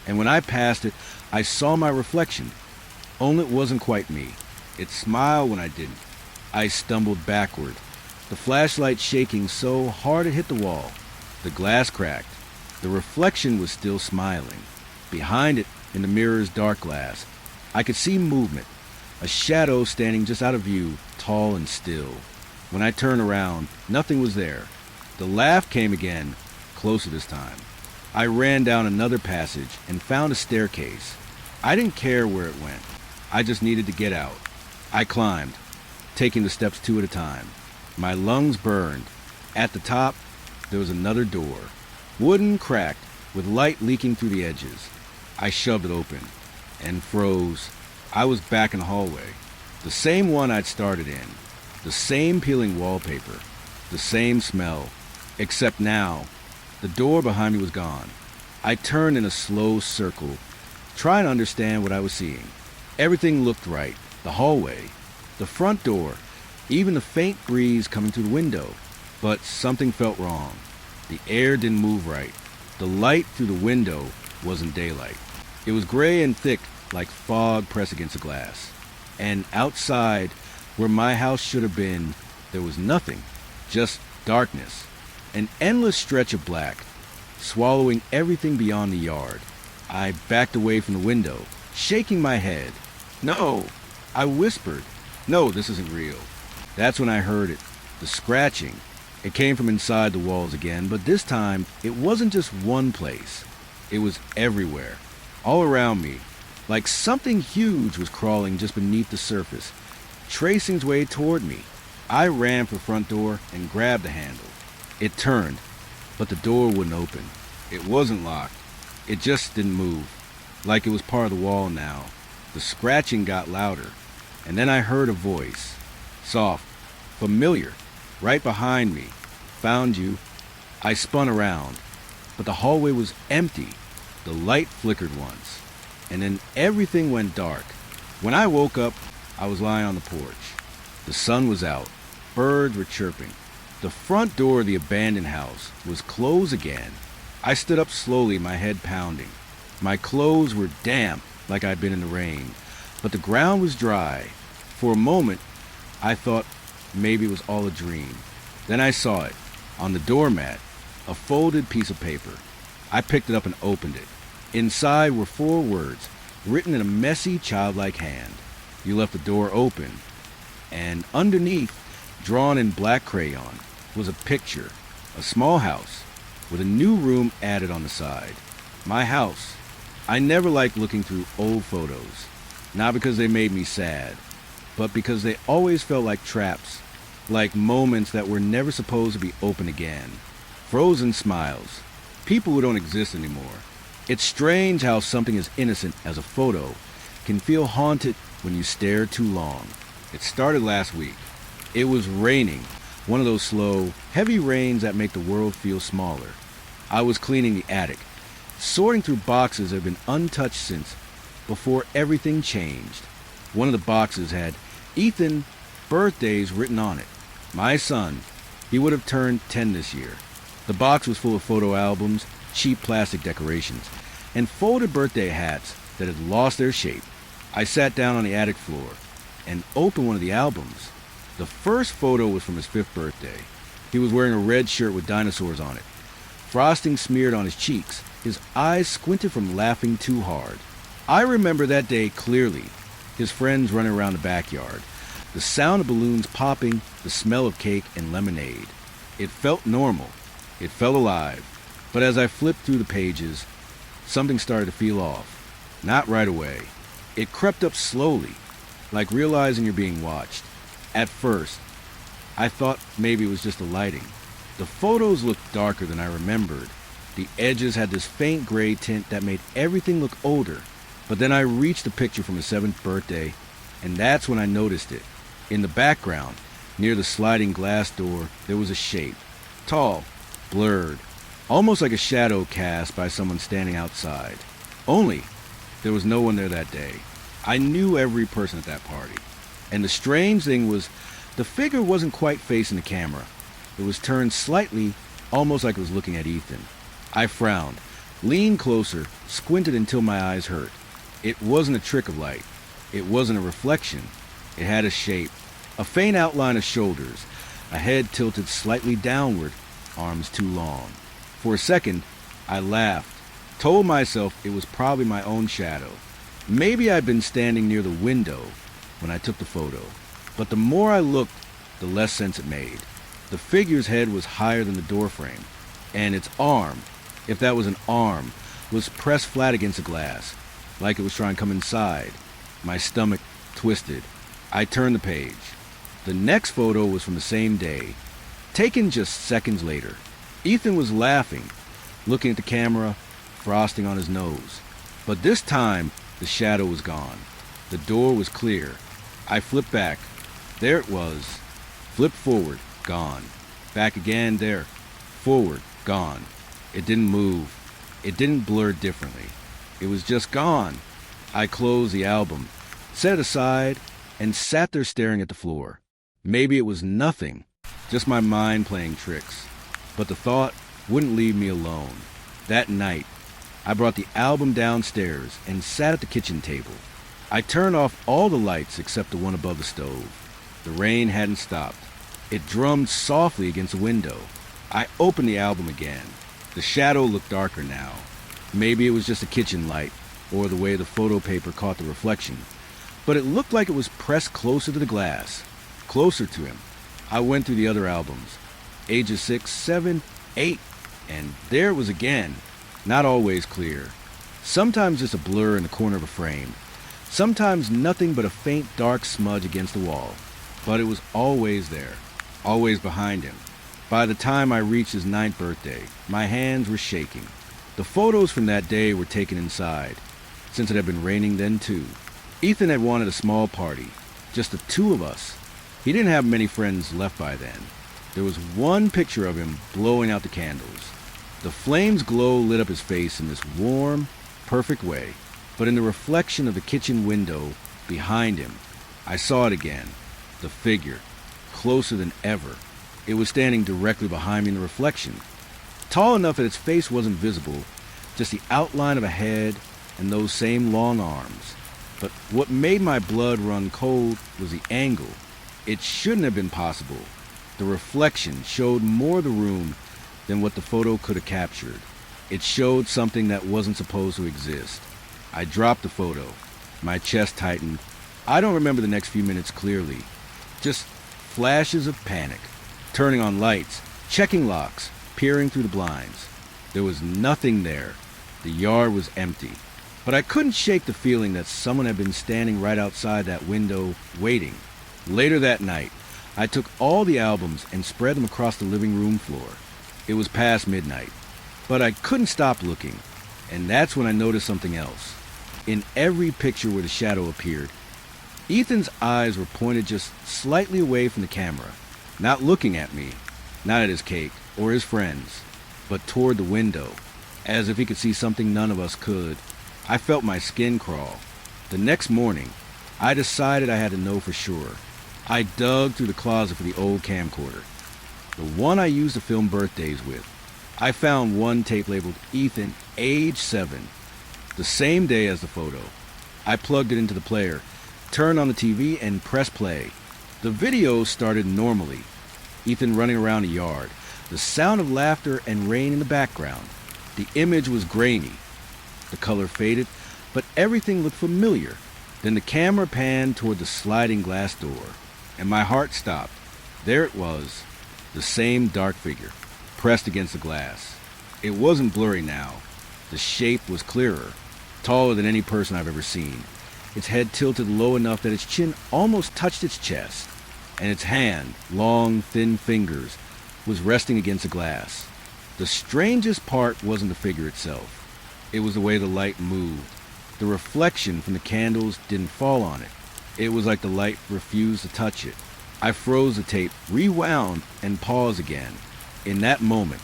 And when I passed it, I saw my reflection. Only it wasn't quite me. It smiled when I didn't. I stumbled backward, the flashlight shaking so hard it hit the wall. The glass cracked. The reflection was still smiling. Behind it, in the mirror's dark glass, I could see movement, a shadow standing just out of view, tall and still. When I turned around, nothing was there. The laugh came again, closer this time. I ran down another passage and found a staircase. I didn't care where it went. I just needed to get out. I climbed, taking the steps two at a time. My lungs burned. At the top, there was another door, wooden, cracked, with light leaking through the edges. I shoved it open and froze. I was back in the hallway, the same one I'd started in, the same peeling wallpaper, the same smell, except now, the door behind me was gone. I turned in a slow circle, trying to understand what I was seeing. Everything looked right. The hallway, the front door, even the faint breeze coming through the window. But something felt wrong. The air didn't move right. The light through the window wasn't daylight. It was gray and thick, like fog pressed against the glass. And outside, where my house should have been, there was nothing, just darkness. An endless stretch of black, swallowing everything beyond the yard. I backed away from the window, shaking my head. No, I whispered. No, this isn't real. That's when I heard it, the scratching. It came from inside the walls again, but this time, it wasn't just one place. It was everywhere, all around me, like something huge was crawling just beneath the surface, tracing its way toward me. I ran for the front door and grabbed the handle. It turned, but the door wouldn't open. It wasn't locked. It just didn't move, like it was part of the wall now. The scratching got louder, and then I heard a voice, soft, familiar, right behind me. Found you. I spun around, but the hallway was empty. The light flickered once, and then everything went dark. When I woke up, I was lying on the porch. The sun was out. Birds were chirping. The front door of the abandoned house was closed again. I stood up slowly, my head pounding. My clothes were damp, like I'd been in the rain, but the ground was dry. For a moment, I thought maybe it was all a dream. Then I saw it, on the doormat, a folded piece of paper. I picked it up and opened it. Inside were 4 words, written in a messy, childlike hand. You left the door open. And underneath, drawn in black crayon, was a picture, a small house, with a new room added on the side. My house. I never liked looking through old photos, not because they made me sad, but because they always felt like traps, like moments that were never supposed to be open again. Frozen smiles. People who don't exist anymore. It's strange how something as innocent as a photo can feel haunted when you stare too long. It started last week. It was raining, one of those slow, heavy rains that make the world feel smaller. I was cleaning the attic, sorting through boxes that had been untouched since before everything changed. One of the boxes had Ethan birthdays written on it. My son, he would have turned 10 this year. The box was full of photo albums, cheap plastic decorations, and folded birthday hats that had lost their shape. I sat down on the attic floor and opened one of the albums. The first photo was from his 5th birthday. He was wearing a red shirt with dinosaurs on it. Frosting smeared on his cheeks, his eyes squinted from laughing too hard. I remember that day clearly. His friends running around the backyard. The sound of balloons popping, the smell of cake and lemonade. It felt normal. It felt alive. But as I flipped through the pages, something started to feel off. Not right away. It crept up slowly, like realizing you're being watched. At first, I thought maybe it was just the lighting. The photos looked darker than I remembered. The edges had this faint gray tint that made everything look older. But then I reached a picture from his 7th birthday, and that's when I noticed it. In the background, near the sliding glass door, there was a shape. Tall, blurred, almost like a shadow cast by someone standing outside. Only, there was no one there that day. I knew every person at that party. And the strange thing was, the figure wasn't quite facing the camera. It was turned slightly, almost like it was looking at Ethan. I frowned, leaned closer, squinted until my eyes hurt. It wasn't a trick of light. It wasn't a reflection. It had a shape, a faint outline of shoulders, a head tilted slightly downward, arms too long. For a second, I laughed, told myself it was probably my own shadow. Maybe I'd been standing near the window when I took the photo. But the more I looked, the less sense it made. The figure's head was higher than the doorframe, and its arm, if that was an arm, was pressed flat against the glass, like it was trying to come inside. My stomach twisted. I turned the page. The next photo was from the same day, taken just seconds later. Ethan was laughing, looking at the camera, frosting on his nose. But this time, the shadow was gone. The door was clear. I flipped back. There it was. Flipped forward, gone. Back again, there. Forward, gone. It didn't move. It didn't blur differently. It was just gone. I closed the album, set it aside, and sat there staring at the floor. Maybe it was nothing, just my mind playing tricks. But the thought wouldn't leave me alone. That night, I brought the album downstairs and sat at the kitchen table. I turned off all the lights except the one above the stove. The rain hadn't stopped. It drummed softly against the window. I opened the album again. The shadow looked darker now. Maybe it was just a kitchen light, or the way the photo paper caught the reflection. But it looked like it was pressed closer to the glass, closer to him. I went through the other albums, ages 6, 7, 8, and there it was again. Not always clear. Sometimes just a blur in the corner of a frame. Sometimes nothing but a faint dark smudge against the wall. But it was always there, always behind him. By the time I reached his 9th birthday, my hands were shaking. The photos from that day were taken inside, since it had been raining then too. Ethan had wanted a small party, just the two of us. He didn't have many friends left by then. There was one picture of him blowing out the candles. The flames' glow lit up his face in this warm, perfect way. But in the reflection of the kitchen window behind him, I saw it again. The figure, closer than ever. It was standing directly behind me in the reflection. Tall enough that its face wasn't visible, just the outline of a head and those same long arms. But what made my blood run cold was the angle. It shouldn't have been possible. The reflection showed more of the room than what the photo could have captured. It showed something that wasn't supposed to exist. I dropped the photo. My chest tightened. I don't remember the next few minutes clearly. Just flashes of panic. Turning on lights, checking locks, peering through the blinds. There was nothing there. The yard was empty. But I couldn't shake the feeling that someone had been standing right outside that window, waiting. Later that night, I took all the albums and spread them across the living room floor. It was past midnight, but I couldn't stop looking, and that's when I noticed something else. In every picture where the shadow appeared, Ethan's eyes were pointed just slightly away from the camera, not looking at me, not at his cake or his friends, but toward the window, as if he could see something none of us could. I felt my skin crawl. The next morning, I decided I had to know for sure. I dug through the closet for the old camcorder, the one I used to film birthdays with. I found one tape labeled Ethan, age 7, the same day as the photo. I plugged it into the player, turned on the TV, and pressed play. The video started normally. Ethan running around the yard, the sound of laughter and rain in the background. The image was grainy. The color faded, but everything looked familiar. Then the camera panned toward the sliding glass door, and my heart stopped. There it was, the same dark figure, pressed against the glass. It wasn't blurry now. The shape was clearer, taller than any person I've ever seen. Its head tilted low enough that its chin almost touched its chest, and its hand, long, thin fingers, was resting against the glass. The strangest part wasn't the figure itself. It was the way the light moved. The reflection from the candles didn't fall on it. It was like the light refused to touch it. I froze the tape, rewound, and paused again. In that moment,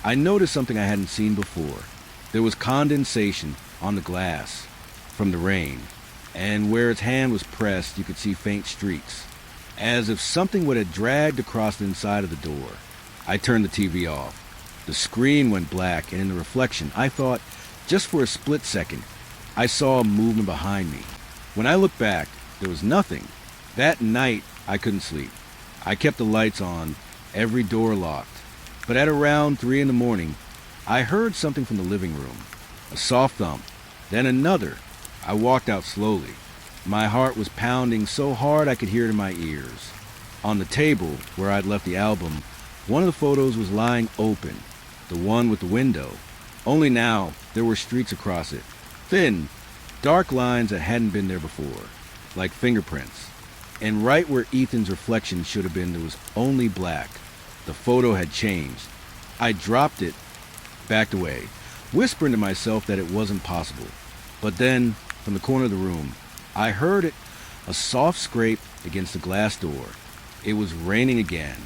I noticed something I hadn't seen before. There was condensation on the glass from the rain, and where its hand was pressed, you could see faint streaks, as if something would have dragged across the inside of the door. I turned the TV off. The screen went black, and in the reflection, I thought, just for a split second, I saw a movement behind me. When I looked back, there was nothing. That night, I couldn't sleep. I kept the lights on, every door locked. But at around 3 in the morning, I heard something from the living room. A soft thump, then another. I walked out slowly. My heart was pounding so hard I could hear it in my ears. On the table, where I'd left the album, one of the photos was lying open, the one with the window. Only now, there were streaks across it. Thin, dark lines that hadn't been there before, like fingerprints. And right where Ethan's reflection should have been, there was only black. The photo had changed. I dropped it, backed away, whispering to myself that it wasn't possible. But then, from the corner of the room, I heard it, a soft scrape against the glass door. It was raining again,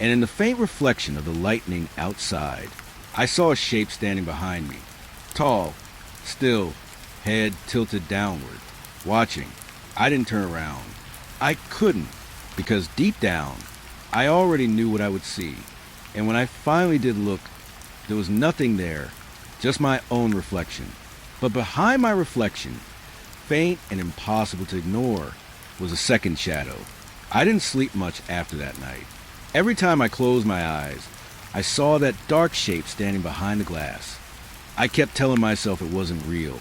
and in the faint reflection of the lightning outside, I saw a shape standing behind me. Tall, still, head tilted downward, watching. I didn't turn around. I couldn't, because deep down, I already knew what I would see. And when I finally did look, there was nothing there, just my own reflection. But behind my reflection, faint and impossible to ignore, was a second shadow. I didn't sleep much after that night. Every time I closed my eyes, I saw that dark shape standing behind the glass. I kept telling myself it wasn't real,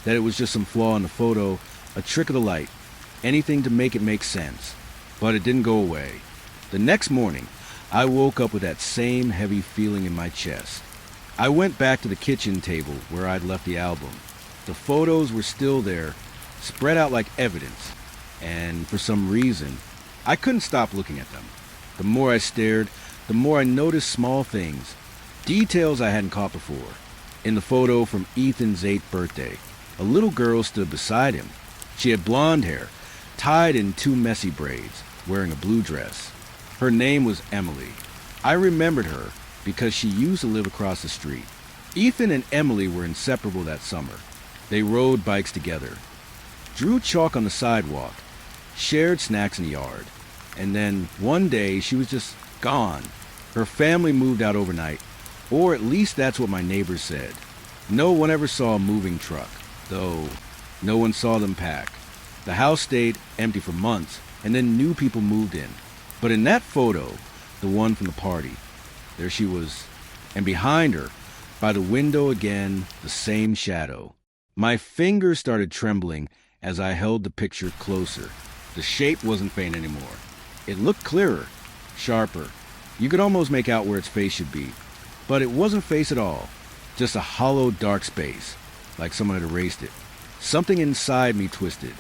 that it was just some flaw in the photo, a trick of the light, anything to make it make sense. But it didn't go away. The next morning, I woke up with that same heavy feeling in my chest. I went back to the kitchen table where I'd left the album. The photos were still there, spread out like evidence, and for some reason, I couldn't stop looking at them. The more I stared, the more I noticed small things, details I hadn't caught before. In the photo from Ethan's 8th birthday, a little girl stood beside him. She had blonde hair, tied in 2 messy braids, wearing a blue dress. Her name was Emily. I remembered her because she used to live across the street. Ethan and Emily were inseparable that summer. They rode bikes together, drew chalk on the sidewalk, shared snacks in the yard, and then one day she was just gone. Her family moved out overnight, or at least that's what my neighbors said. No one ever saw a moving truck, though no one saw them pack. The house stayed empty for months, and then new people moved in. But in that photo, the one from the party, there she was, and behind her, by the window again, the same shadow. My fingers started trembling as I held the picture closer. The shape wasn't faint anymore. It looked clearer, sharper. You could almost make out where its face should be. But it wasn't face at all, just a hollow dark space, like someone had erased it. Something inside me twisted.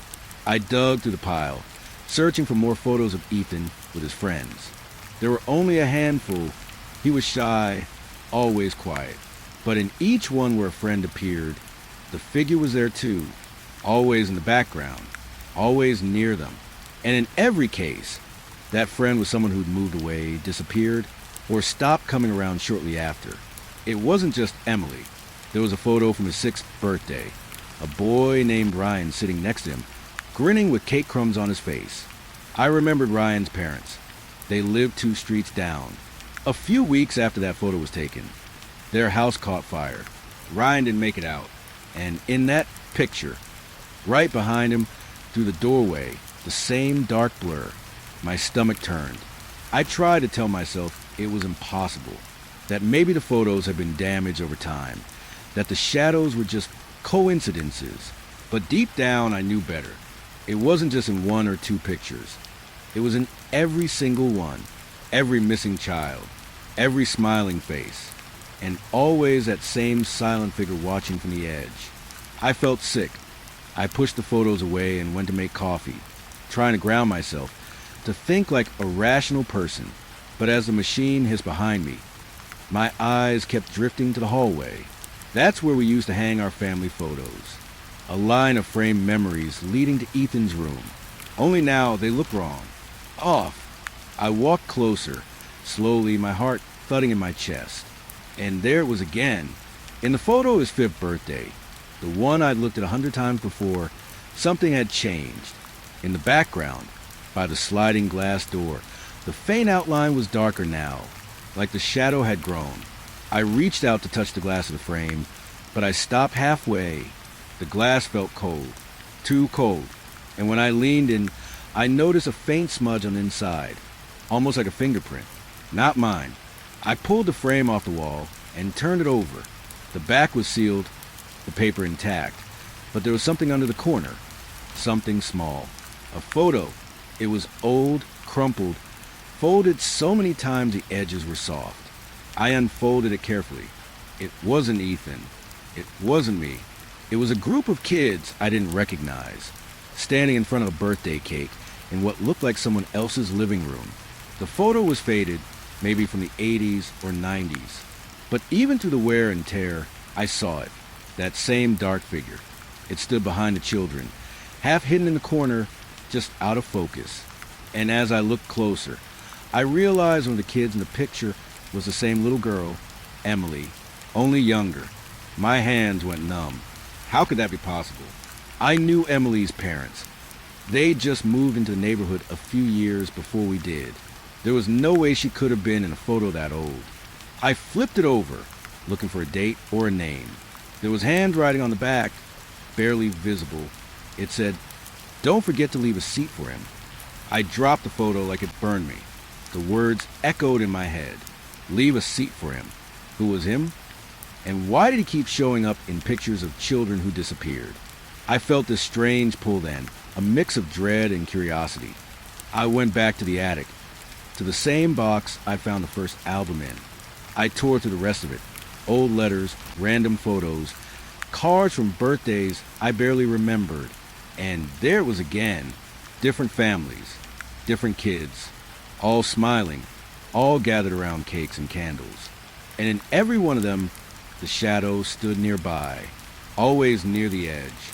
I dug through the pile, searching for more photos of Ethan with his friends. There were only a handful. He was shy, always quiet. But in each one where a friend appeared, the figure was there too, always in the background, always near them. And in every case, that friend was someone who'd moved away, disappeared, or stopped coming around shortly after. It wasn't just Emily. There was a photo from his 6th birthday, a boy named Ryan sitting next to him, grinning with cake crumbs on his face. I remembered Ryan's parents. They lived 2 streets down. A few weeks after that photo was taken, their house caught fire. Ryan didn't make it out. And in that picture, right behind him, through the doorway, the same dark blur, my stomach turned. I tried to tell myself it was impossible, that maybe the photos had been damaged over time, that the shadows were just coincidences. But deep down, I knew better. It wasn't just in 1 or 2 pictures. It was in every single one, every missing child, every smiling face. and always that same silent figure watching from the edge. I felt sick. I pushed the photos away and went to make coffee, trying to ground myself, to think like a rational person. But as the machine hissed behind me, my eyes kept drifting to the hallway. That's where we used to hang our family photos. A line of framed memories leading to Ethan's room. Only now they look wrong. Off. I walked closer, slowly, my heart thudding in my chest. And there it was again. In the photo his 5th birthday, the one I'd looked at 100 times before, something had changed. In the background, by the sliding glass door, the faint outline was darker now, like the shadow had grown. I reached out to touch the glass of the frame, but I stopped halfway. The glass felt cold, too cold, and when I leaned in, I noticed a faint smudge on the inside, almost like a fingerprint. Not mine. I pulled the frame off the wall and turned it over. The back was sealed, the paper intact, but there was something under the corner, something small. A photo. It was old, crumpled, folded so many times the edges were soft. I unfolded it carefully. It wasn't Ethan. It wasn't me. It was a group of kids I didn't recognize, standing in front of a birthday cake in what looked like someone else's living room. The photo was faded, maybe from the 80s or 90s. But even through the wear and tear, I saw it, that same dark figure. It stood behind the children, half hidden in the corner, just out of focus. And as I looked closer, I realized one of the kids in the picture was the same little girl, Emily, only younger. My hands went numb. How could that be possible? I knew Emily's parents. They'd just moved into the neighborhood a few years before we did. There was no way she could have been in a photo that old. I flipped it over, looking for a date or a name. There was handwriting on the back, barely visible. It said, "Don't forget to leave a seat for him." I dropped the photo like it burned me. The words echoed in my head. Leave a seat for him. Who was him? And why did he keep showing up in pictures of children who disappeared? I felt this strange pull then, a mix of dread and curiosity. I went back to the attic, to the same box I found the first album in. I tore through the rest of it. Old letters, random photos, cards from birthdays I barely remembered. And there it was again. Different families, different kids, all smiling, all gathered around cakes and candles. And in every one of them, the shadow stood nearby, always near the edge,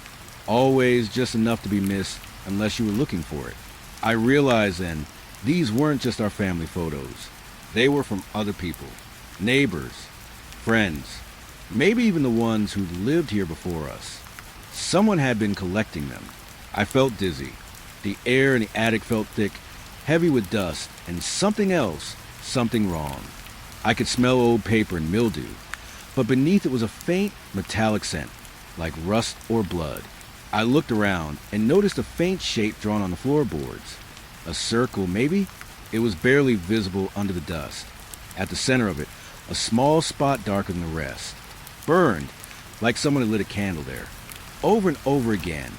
always just enough to be missed unless you were looking for it. I realized then, these weren't just our family photos. They were from other people, neighbors, friends, maybe even the ones who lived here before us. Someone had been collecting them. I felt dizzy. The air in the attic felt thick, heavy with dust, and something else, something wrong. I could smell old paper and mildew, but beneath it was a faint metallic scent, like rust or blood. I looked around and noticed a faint shape drawn on the floorboards. A circle, maybe? It was barely visible under the dust. At the center of it, a small spot darker than the rest. Burned, like someone had lit a candle there. Over and over again,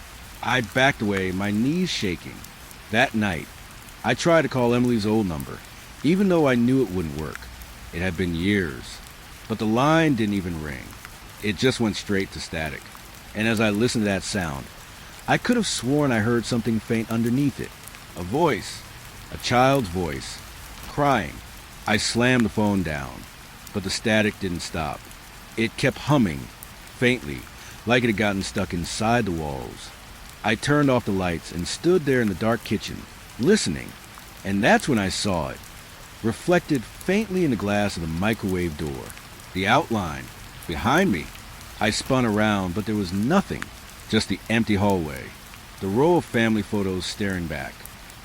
I backed away, my knees shaking. That night, I tried to call Emily's old number, even though I knew it wouldn't work. It had been years. But the line didn't even ring. It just went straight to static. And as I listened to that sound, I could have sworn I heard something faint underneath it. A voice. A child's voice. Crying. I slammed the phone down, but the static didn't stop. It kept humming, faintly, like it had gotten stuck inside the walls. I turned off the lights and stood there in the dark kitchen, listening. And that's when I saw it, reflected faintly in the glass of the microwave door. The outline, behind me. I spun around, but there was nothing, just the empty hallway, the row of family photos staring back.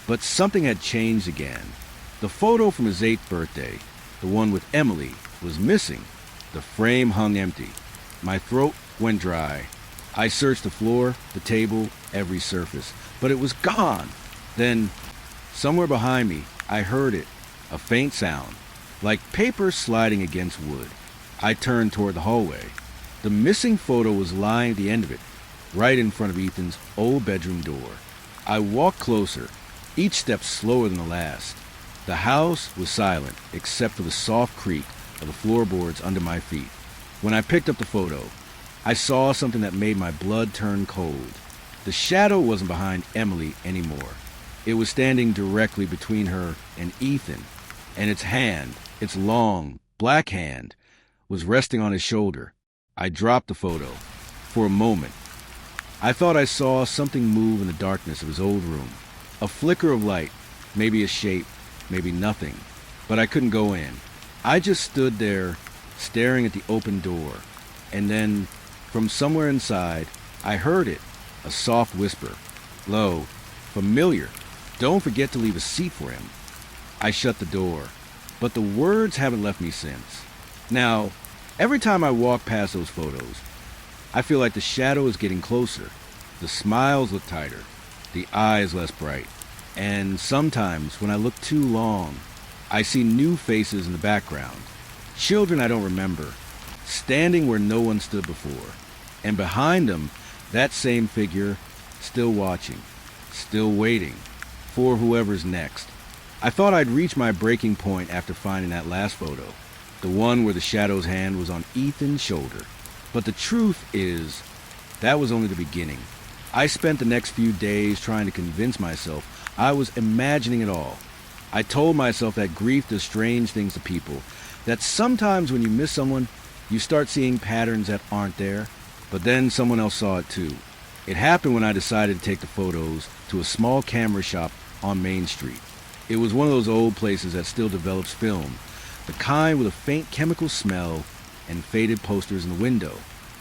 But something had changed again. The photo from his 8th birthday, the one with Emily, was missing. The frame hung empty. My throat went dry. I searched the floor, the table, every surface, but it was gone. Then, somewhere behind me, I heard it, a faint sound, like paper sliding against wood. I turned toward the hallway. The missing photo was lying at the end of it, right in front of Ethan's old bedroom door. I walked closer, each step slower than the last. The house was silent, except for the soft creak of the floorboards under my feet. When I picked up the photo, I saw something that made my blood turn cold. The shadow wasn't behind Emily anymore. It was standing directly between her and Ethan, and its hand, its long, black hand, was resting on his shoulder. I dropped the photo. For a moment, I thought I saw something move in the darkness of his old room. A flicker of light, maybe a shape, maybe nothing, but I couldn't go in. I just stood there, staring at the open door, and then, from somewhere inside, I heard it, a soft whisper, low, familiar. Don't forget to leave a seat for him. I shut the door, but the words haven't left me since. Now, every time I walk past those photos, I feel like the shadow is getting closer. The smiles look tighter, the eyes less bright, and sometimes when I look too long, I see new faces in the background. Children I don't remember, standing where no one stood before, and behind them, that same figure, still watching, still waiting for whoever's next. I thought I'd reach my breaking point after finding that last photo, the one where the shadow's hand was on Ethan's shoulder. But the truth is, that was only the beginning. I spent the next few days trying to convince myself I was imagining it all. I told myself that grief does strange things to people, that sometimes when you miss someone, you start seeing patterns that aren't there, but then someone else saw it too. It happened when I decided to take the photos to a small camera shop on Main Street. It was one of those old places that still develops film, the kind with a faint chemical smell and faded posters in the window.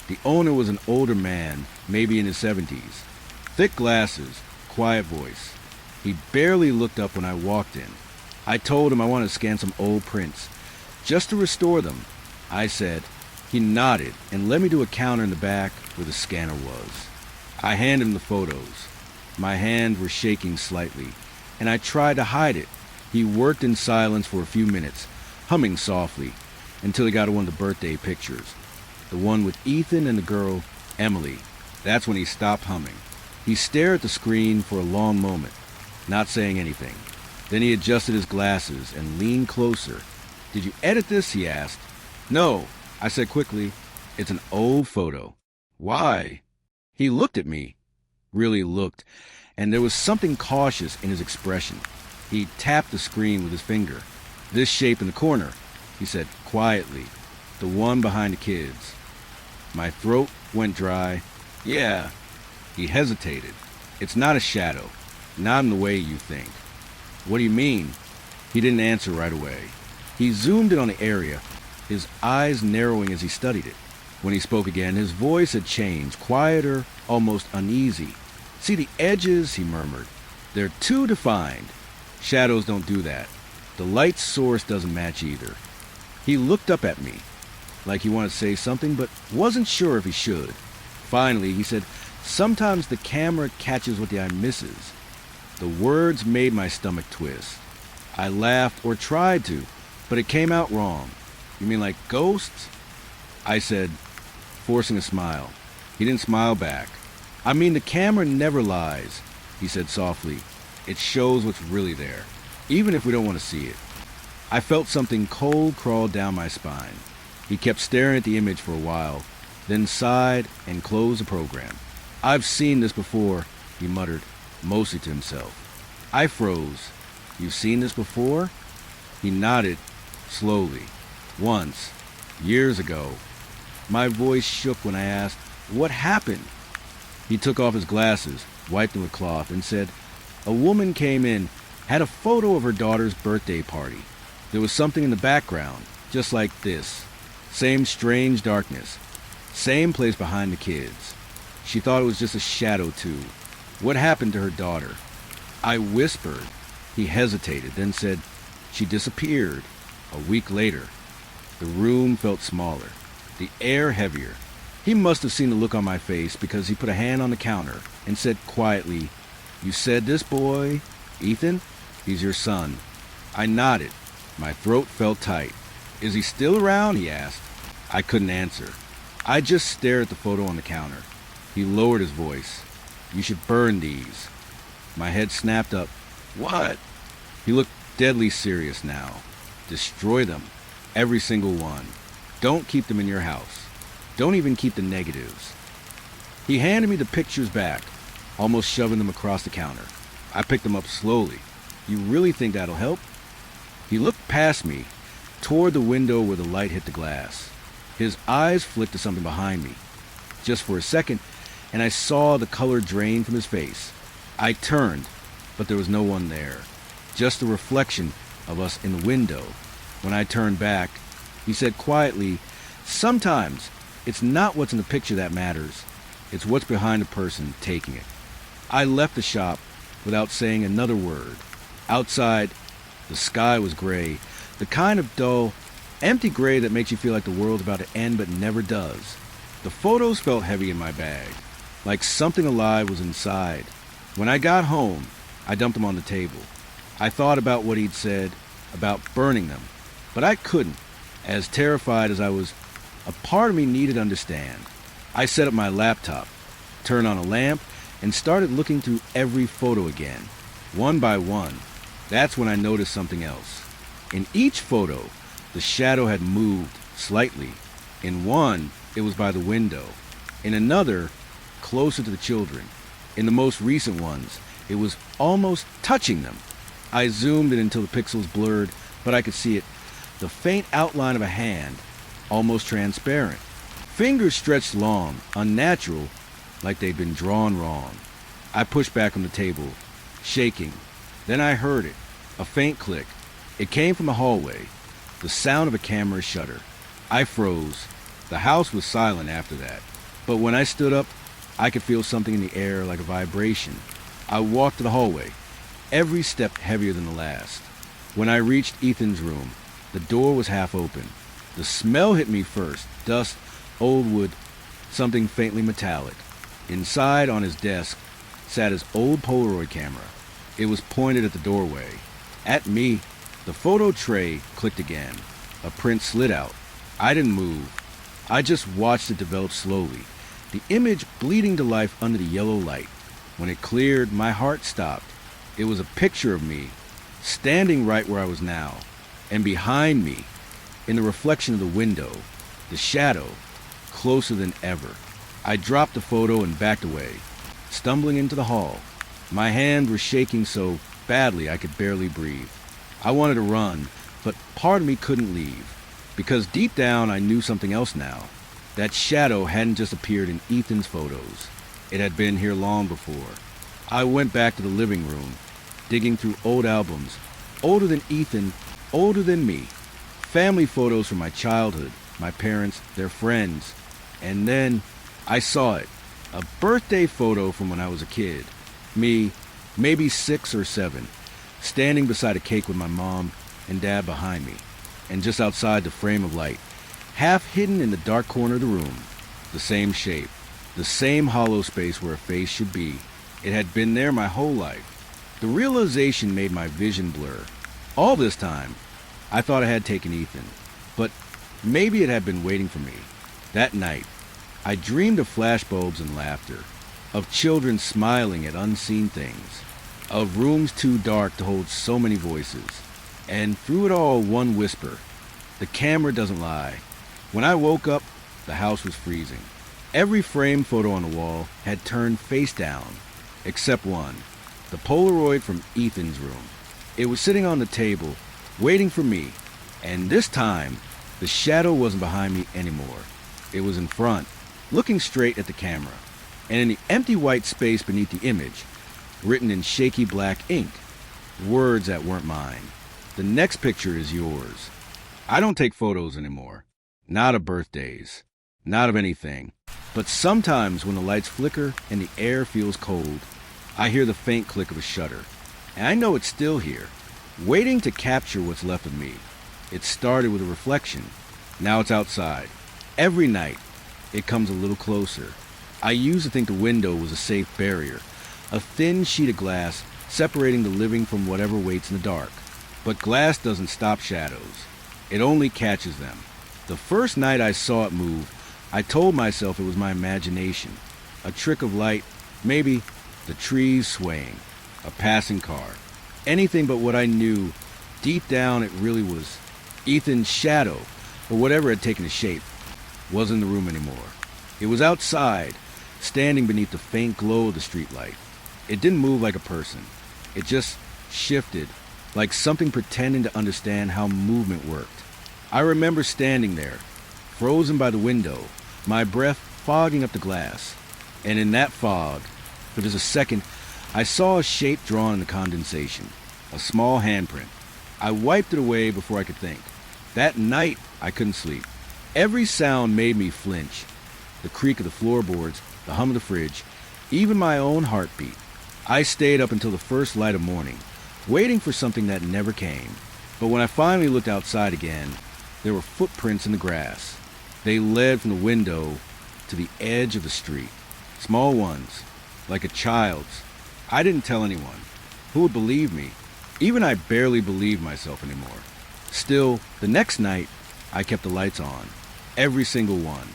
The owner was an older man, maybe in his 70s. Thick glasses, quiet voice. He barely looked up when I walked in. I told him I wanted to scan some old prints, just to restore them. I said. He nodded and led me to a counter in the back where the scanner was. I handed him the photos. My hands were shaking slightly, and I tried to hide it. He worked in silence for a few minutes, humming softly, until he got to one of the birthday pictures. The one with Ethan and the girl, Emily. That's when he stopped humming. He stared at the screen for a long moment, not saying anything. Then he adjusted his glasses and leaned closer. "Did you edit this?" he asked. "No," I said quickly. "It's an old photo." "Why?" He looked at me, really looked, and there was something cautious in his expression. He tapped the screen with his finger. "This shape in the corner," he said quietly. "The one behind the kids." My throat went dry. "Yeah." He hesitated. "It's not a shadow. Not in the way you think." "What do you mean?" He didn't answer right away. He zoomed in on the area, his eyes narrowing as he studied it. When he spoke again, his voice had changed, quieter, almost uneasy. "See the edges," he murmured. "They're too defined. Shadows don't do that. The light source doesn't match either." He looked up at me, like he wanted to say something, but wasn't sure if he should. Finally, he said, "Sometimes the camera catches what the eye misses." The words made my stomach twist. I laughed, or tried to, but it came out wrong. "You mean like ghosts?" I said, forcing a smile. He didn't smile back. "I mean, the camera never lies," he said softly. "It shows what's really there, even if we don't want to see it." I felt something cold crawl down my spine. He kept staring at the image for a while, then sighed and closed the program. "I've seen this before," he muttered, mostly to himself. I froze. "You've seen this before?" He nodded, slowly. "Once. Years ago." My voice shook when I asked, "What happened?" He took off his glasses, wiped them with cloth, and said, "A woman came in, had a photo of her daughter's birthday party. There was something in the background, just like this. Same strange darkness. Same place behind the kids. She thought it was just a shadow, too. What happened to her daughter?" I whispered. He hesitated, then said, "She disappeared. A week later." The room felt smaller, the air heavier. He must have seen the look on my face because he put a hand on the counter and said quietly, "You said this boy, Ethan? He's your son." I nodded. My throat felt tight. "Is he still around?" he asked. I couldn't answer. I just stared at the photo on the counter. He lowered his voice. "You should burn these." My head snapped up. "What?" He looked deadly serious now. "Destroy them." Every single one. Don't keep them in your house. Don't even keep the negatives. He handed me the pictures back, almost shoving them across the counter. I picked them up slowly. You really think that'll help? He looked past me, toward the window where the light hit the glass. His eyes flicked to something behind me. Just for a second, and I saw the color drain from his face. I turned, but there was no one there. Just the reflection of us in the window. When I turned back, he said quietly, "Sometimes it's not what's in the picture that matters. It's what's behind the person taking it." I left the shop without saying another word. Outside, the sky was gray, the kind of dull, empty gray that makes you feel like the world's about to end but never does. The photos felt heavy in my bag, like something alive was inside. When I got home, I dumped them on the table. I thought about what he'd said, about burning them, but I couldn't. As terrified as I was, a part of me needed to understand. I set up my laptop, turned on a lamp, and started looking through every photo again, one by one. That's when I noticed something else. In each photo, the shadow had moved slightly. In one, it was by the window. In another, closer to the children. In the most recent ones, it was almost touching them. I zoomed in until the pixels blurred, but I could see it. The faint outline of a hand, almost transparent. Fingers stretched long, unnatural, like they'd been drawn wrong. I pushed back on the table, shaking. Then I heard it, a faint click. It came from the hallway, the sound of a camera shutter. I froze. The house was silent after that. But when I stood up, I could feel something in the air like a vibration. I walked to the hallway, every step heavier than the last. When I reached Ethan's room, the door was half open. The smell hit me first, dust, old wood, something faintly metallic. Inside, on his desk, sat his old Polaroid camera. It was pointed at the doorway. At me. The photo tray clicked again. A print slid out. I didn't move. I just watched it develop slowly, the image bleeding to life under the yellow light. When it cleared, my heart stopped. It was a picture of me, standing right where I was now. And behind me, in the reflection of the window, the shadow, closer than ever. I dropped the photo and backed away, stumbling into the hall. My hands were shaking so badly I could barely breathe. I wanted to run, but part of me couldn't leave, because deep down I knew something else now. That shadow hadn't just appeared in Ethan's photos. It had been here long before. I went back to the living room, digging through old albums, older than Ethan, older than me. Family photos from my childhood, my parents, their friends. And then I saw it, a birthday photo from when I was a kid. Me, maybe 6 or 7, standing beside a cake with my mom and dad behind me, and just outside the frame of light, half hidden in the dark corner of the room, the same shape, the same hollow space where a face should be. It had been there my whole life. The realization made my vision blur. All this time, I thought I had taken Ethan, but maybe it had been waiting for me. That night, I dreamed of flashbulbs and laughter, of children smiling at unseen things, of rooms too dark to hold so many voices. And through it all, one whisper: the camera doesn't lie. When I woke up, the house was freezing. Every frame photo on the wall had turned face down, except one, the Polaroid from Ethan's room. It was sitting on the table, waiting for me, and this time, the shadow wasn't behind me anymore. It was in front, looking straight at the camera, and in the empty white space beneath the image, written in shaky black ink, words that weren't mine. The next picture is yours. I don't take photos anymore. Not of birthdays. Not of anything. But sometimes when the lights flicker and the air feels cold, I hear the faint click of a shutter. And I know it's still here, waiting to capture what's left of me. It started with a reflection. Now it's outside. Every night, it comes a little closer. I used to think the window was a safe barrier, a thin sheet of glass separating the living from whatever waits in the dark. But glass doesn't stop shadows. It only catches them. The first night I saw it move, I told myself it was my imagination. A trick of light, maybe the trees swaying, a passing car. Anything but what I knew. Deep down it really was Ethan's shadow, or whatever had taken his shape, wasn't in the room anymore. It was outside, standing beneath the faint glow of the streetlight. It didn't move like a person. It just shifted, like something pretending to understand how movement worked. I remember standing there, frozen by the window, my breath fogging up the glass. And in that fog, for just a second, I saw a shape drawn in the condensation, a small handprint. I wiped it away before I could think. That night, I couldn't sleep. Every sound made me flinch. The creak of the floorboards, the hum of the fridge, even my own heartbeat. I stayed up until the first light of morning, waiting for something that never came. But when I finally looked outside again, there were footprints in the grass. They led from the window to the edge of the street. Small ones, like a child's. I didn't tell anyone. Who would believe me? Even I barely believed myself anymore. Still, the next night, I kept the lights on. Every single one.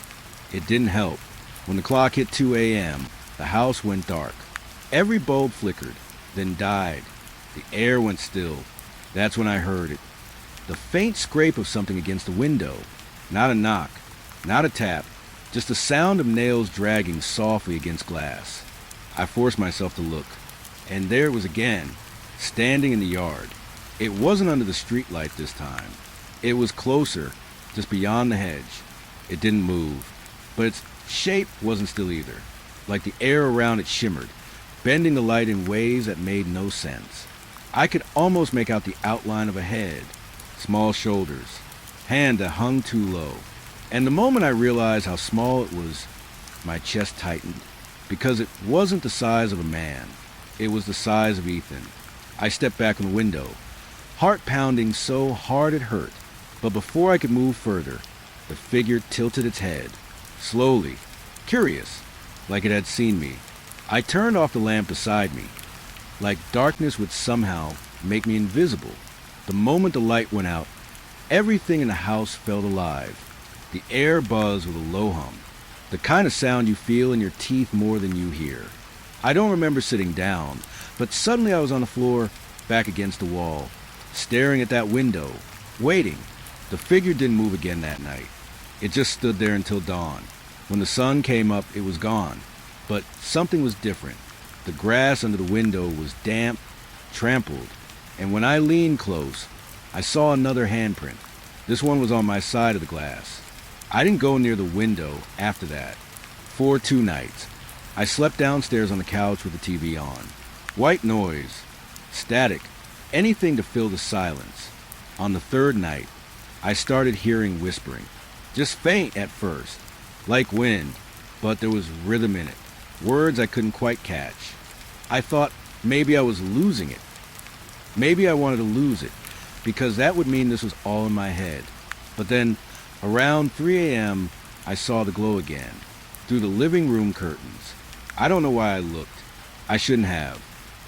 It didn't help. When the clock hit 2 a.m., the house went dark. Every bulb flickered, then died. The air went still. That's when I heard it. The faint scrape of something against the window. Not a knock, not a tap, just the sound of nails dragging softly against glass. I forced myself to look, and there it was again, standing in the yard. It wasn't under the streetlight this time. It was closer, just beyond the hedge. It didn't move, but its shape wasn't still either. Like the air around it shimmered, bending the light in ways that made no sense. I could almost make out the outline of a head, small shoulders, hand that hung too low. And the moment I realized how small it was, my chest tightened, because it wasn't the size of a man. It was the size of Ethan. I stepped back from the window, heart pounding so hard it hurt. But before I could move further, the figure tilted its head, slowly, curious, like it had seen me. I turned off the lamp beside me, like darkness would somehow make me invisible. The moment the light went out, everything in the house felt alive. The air buzzed with a low hum, the kind of sound you feel in your teeth more than you hear. I don't remember sitting down, but suddenly I was on the floor, back against the wall, staring at that window, waiting. The figure didn't move again that night. It just stood there until dawn. When the sun came up, it was gone. But something was different. The grass under the window was damp, trampled, and when I leaned close, I saw another handprint. This one was on my side of the glass. I didn't go near the window after that. For 2 nights, I slept downstairs on the couch with the TV on. White noise, static, anything to fill the silence. On the 3rd night, I started hearing whispering. Just faint at first, like wind, but there was rhythm in it. Words I couldn't quite catch. I thought maybe I was losing it. Maybe I wanted to lose it, because that would mean this was all in my head. But then, around 3 a.m., I saw the glow again, through the living room curtains. I don't know why I looked. I shouldn't have.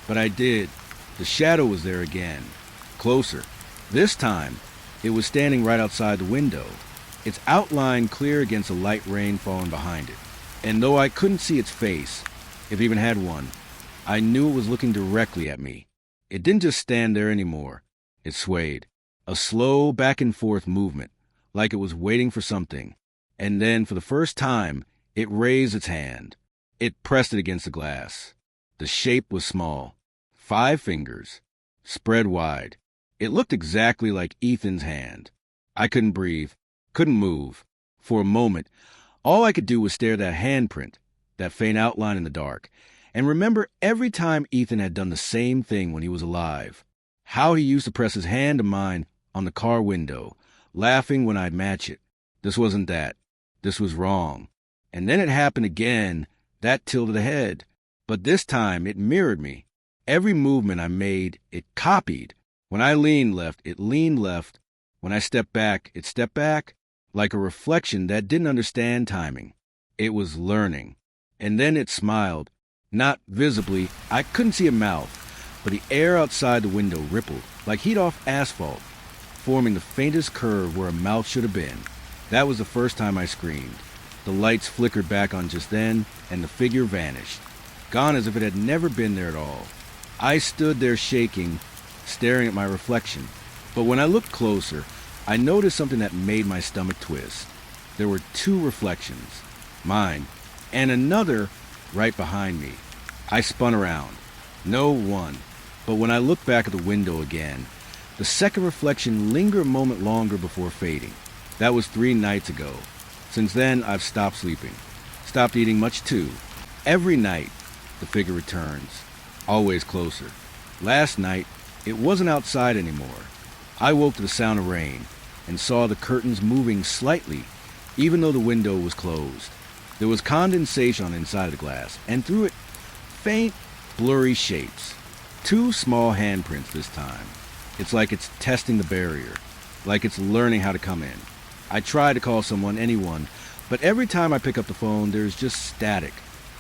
But I did. The shadow was there again, closer. This time, it was standing right outside the window, its outline clear against the light rain falling behind it. And though I couldn't see its face, if it even had one, I knew it was looking directly at me. It didn't just stand there anymore. It swayed. A slow back and forth movement, like it was waiting for something. And then, for the first time, it raised its hand. It pressed it against the glass. The shape was small. 5 fingers, spread wide. It looked exactly like Ethan's hand. I couldn't breathe, couldn't move. For a moment, all I could do was stare at that handprint, that faint outline in the dark, and remember every time Ethan had done the same thing when he was alive. How he used to press his hand to mine on the car window, laughing when I'd match it. This wasn't that. This was wrong. And then it happened again. That tilted the head. But this time it mirrored me. Every movement I made, it copied. When I leaned left, it leaned left. When I stepped back, it stepped back, like a reflection that didn't understand timing. It was learning. And then it smiled. Not visibly. I couldn't see a mouth, but the air outside the window rippled, like heat off asphalt, forming the faintest curve where a mouth should have been. That was the first time I screamed. The lights flickered back on just then, and the figure vanished, gone as if it had never been there at all. I stood there shaking, staring at my reflection. But when I looked closer, I noticed something that made my stomach twist. There were two reflections, mine, and another right behind me. I spun around. No one. But when I looked back at the window again, the second reflection lingered a moment longer before fading. That was 3 nights ago. Since then, I've stopped sleeping. Stopped eating much too. Every night, the figure returns. Always closer. Last night, it wasn't outside anymore. I woke to the sound of rain and saw the curtains moving slightly, even though the window was closed. There was condensation inside the glass, and through it, faint, blurry shapes. 2 small handprints this time. It's like it's testing the barrier, like it's learning how to come in. I try to call someone, anyone, but every time I pick up the phone, there's just static.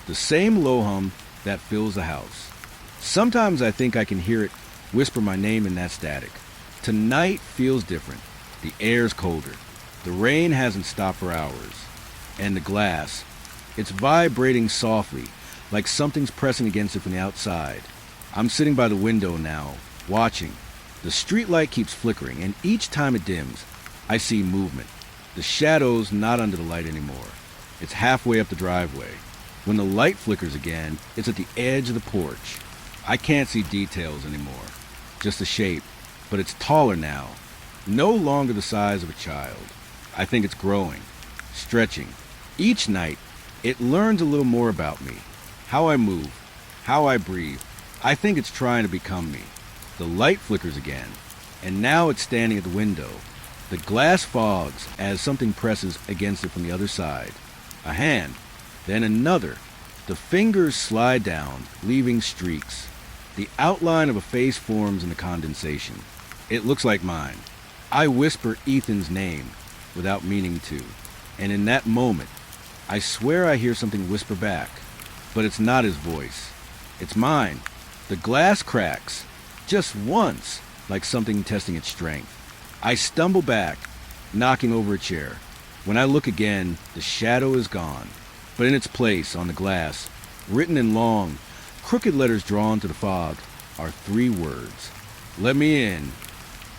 The same low hum that fills the house. Sometimes I think I can hear it whisper my name in that static. Tonight feels different. The air's colder. The rain hasn't stopped for hours. And the glass, it's vibrating softly, like something's pressing against it from the outside. I'm sitting by the window now, watching. The streetlight keeps flickering, and each time it dims, I see movement. The shadow's not under the light anymore. It's halfway up the driveway. When the light flickers again, it's at the edge of the porch. I can't see details anymore, just a shape, but it's taller now, no longer the size of a child. I think it's growing, stretching. Each night, it learns a little more about me, how I move, how I breathe. I think it's trying to become me. The light flickers again, and now it's standing at the window. The glass fogs as something presses against it from the other side. A hand, then another. The fingers slide down, leaving streaks. The outline of a face forms in the condensation. It looks like mine. I whisper Ethan's name without meaning to, and in that moment, I swear I hear something whisper back, but it's not his voice. It's mine. The glass cracks, just once, like something testing its strength. I stumble back, knocking over a chair. When I look again, the shadow is gone, but in its place on the glass, written in long, crooked letters drawn to the fog, are 3 words. Let me in.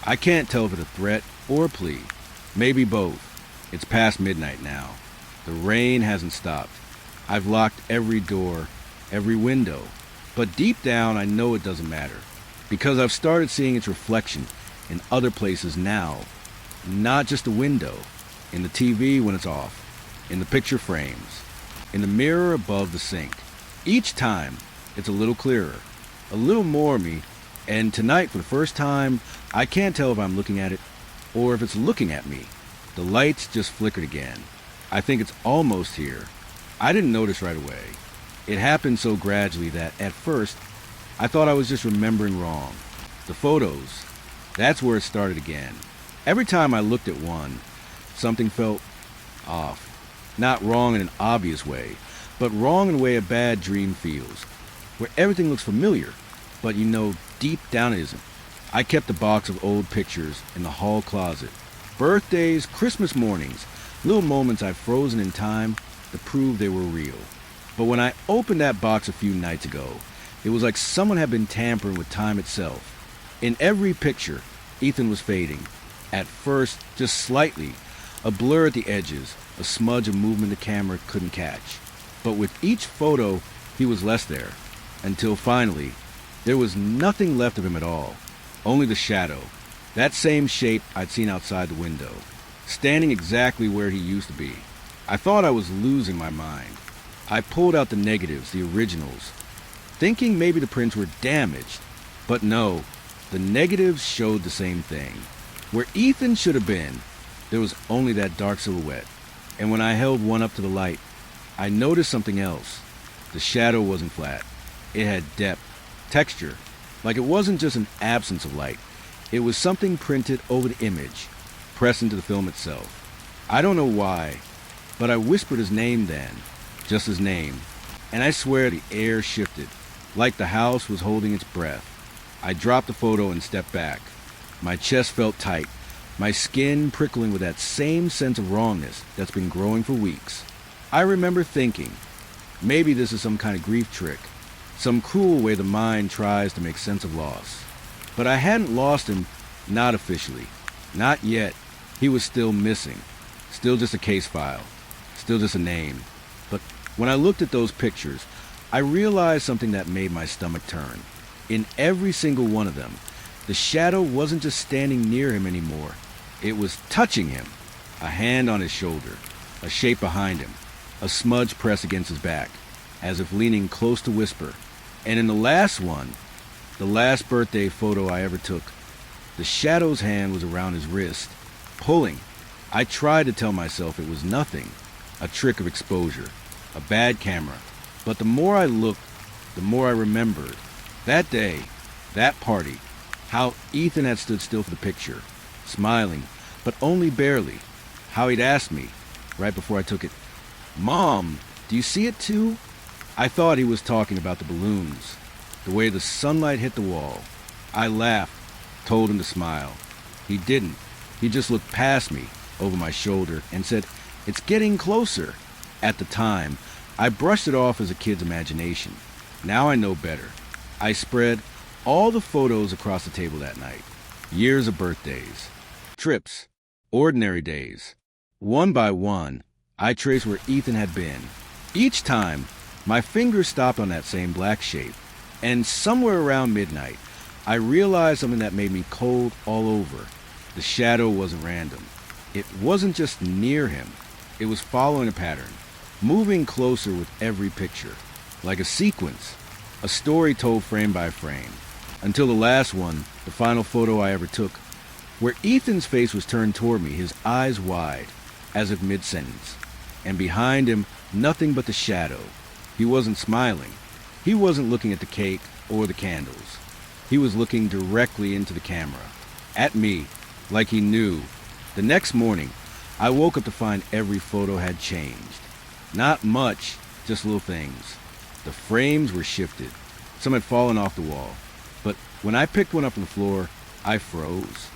I can't tell if it's a threat or a plea. Maybe both. It's past midnight now. The rain hasn't stopped. I've locked every door, every window. But deep down, I know it doesn't matter, because I've started seeing its reflection in other places now. Not just the window, in the TV when it's off, in the picture frames, in the mirror above the sink. Each time, it's a little clearer, a little more me, and tonight, for the first time, I can't tell if I'm looking at it or if it's looking at me. The lights just flickered again. I think it's almost here. I didn't notice right away. It happened so gradually that, at first, I thought I was just remembering wrong. The photos, that's where it started again. Every time I looked at one, something felt off. Not wrong in an obvious way, but wrong in a way a bad dream feels, where everything looks familiar, but you know deep down it isn't. I kept a box of old pictures in the hall closet. Birthdays, Christmas mornings, little moments I've frozen in time to prove they were real. But when I opened that box a few nights ago, it was like someone had been tampering with time itself. In every picture, Ethan was fading. At first, just slightly, a blur at the edges, a smudge of movement the camera couldn't catch. But with each photo, he was less there, until finally, there was nothing left of him at all. Only the shadow, that same shape I'd seen outside the window, standing exactly where he used to be. I thought I was losing my mind. I pulled out the negatives, the originals, thinking maybe the prints were damaged. But no, the negatives showed the same thing. Where Ethan should have been, there was only that dark silhouette. And when I held one up to the light, I noticed something else. The shadow wasn't flat. It had depth, texture, like it wasn't just an absence of light. It was something printed over the image, pressed into the film itself. I don't know why, but I whispered his name then, just his name, and I swear the air shifted, like the house was holding its breath. I dropped the photo and stepped back. My chest felt tight, my skin prickling with that same sense of wrongness that's been growing for weeks. I remember thinking, maybe this is some kind of grief trick, some cruel way the mind tries to make sense of loss. But I hadn't lost him, not officially, not yet. He was still missing. Still just a case file. Still just a name. But when I looked at those pictures, I realized something that made my stomach turn. In every single one of them, the shadow wasn't just standing near him anymore. It was touching him. A hand on his shoulder, a shape behind him, a smudge pressed against his back, as if leaning close to whisper. And in the last one, the last birthday photo I ever took, the shadow's hand was around his wrist, pulling. I tried to tell myself it was nothing, a trick of exposure, a bad camera. But the more I looked, the more I remembered. That day, that party, how Ethan had stood still for the picture, smiling, but only barely. How he'd asked me, right before I took it, "Mom, do you see it too?" I thought he was talking about the balloons, the way the sunlight hit the wall. I laughed, told him to smile. He didn't. He just looked past me, over my shoulder, and said, "It's getting closer." At the time, I brushed it off as a kid's imagination. Now I know better. I spread all the photos across the table that night. Years of birthdays, trips, ordinary days. One by one, I traced where Ethan had been. Each time, my fingers stopped on that same black shape. And somewhere around midnight, I realized something that made me cold all over. The shadow wasn't random. It wasn't just near him. It was following a pattern, moving closer with every picture, like a sequence, a story told frame by frame, until the last one, the final photo I ever took, where Ethan's face was turned toward me, his eyes wide, as if mid-sentence, and behind him, nothing but the shadow. He wasn't smiling. He wasn't looking at the cake or the candles. He was looking directly into the camera, at me, like he knew. The next morning, I woke up to find every photo had changed. Not much, just little things. The frames were shifted. Some had fallen off the wall. But when I picked one up from the floor, I froze.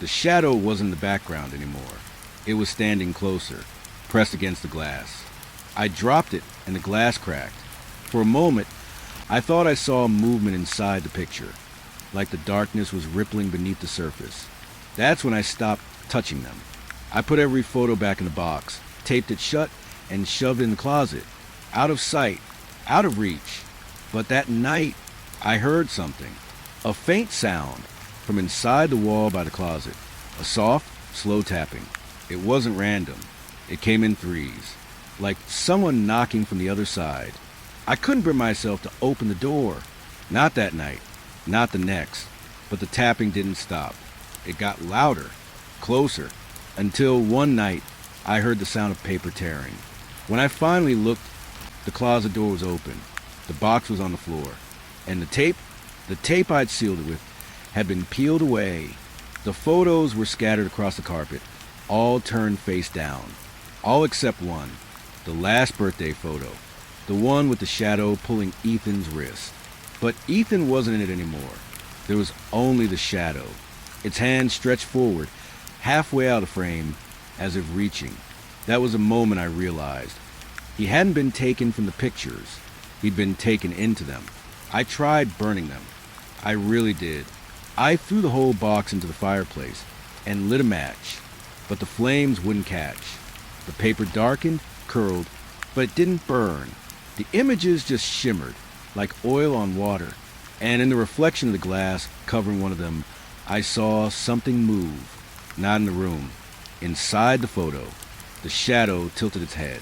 The shadow wasn't in the background anymore. It was standing closer, pressed against the glass. I dropped it, and the glass cracked. For a moment, I thought I saw movement inside the picture, like the darkness was rippling beneath the surface. That's when I stopped touching them. I put every photo back in the box, taped it shut, and shoved it in the closet. Out of sight, out of reach. But that night, I heard something. A faint sound from inside the wall by the closet. A soft, slow tapping. It wasn't random. It came in threes, like someone knocking from the other side. I couldn't bring myself to open the door. Not that night, not the next. But the tapping didn't stop. It got louder, closer, until one night I heard the sound of paper tearing. When I finally looked, the closet door was open. The box was on the floor. And the tape I'd sealed it with, had been peeled away. The photos were scattered across the carpet, all turned face down. All except one, the last birthday photo, the one with the shadow pulling Ethan's wrist. But Ethan wasn't in it anymore. There was only the shadow, its hand stretched forward, halfway out of frame, as if reaching. That was the moment I realized. He hadn't been taken from the pictures. He'd been taken into them. I tried burning them. I really did. I threw the whole box into the fireplace and lit a match, but the flames wouldn't catch. The paper darkened, curled, but it didn't burn. The images just shimmered, like oil on water, and in the reflection of the glass covering one of them, I saw something move. Not in the room. Inside the photo, the shadow tilted its head,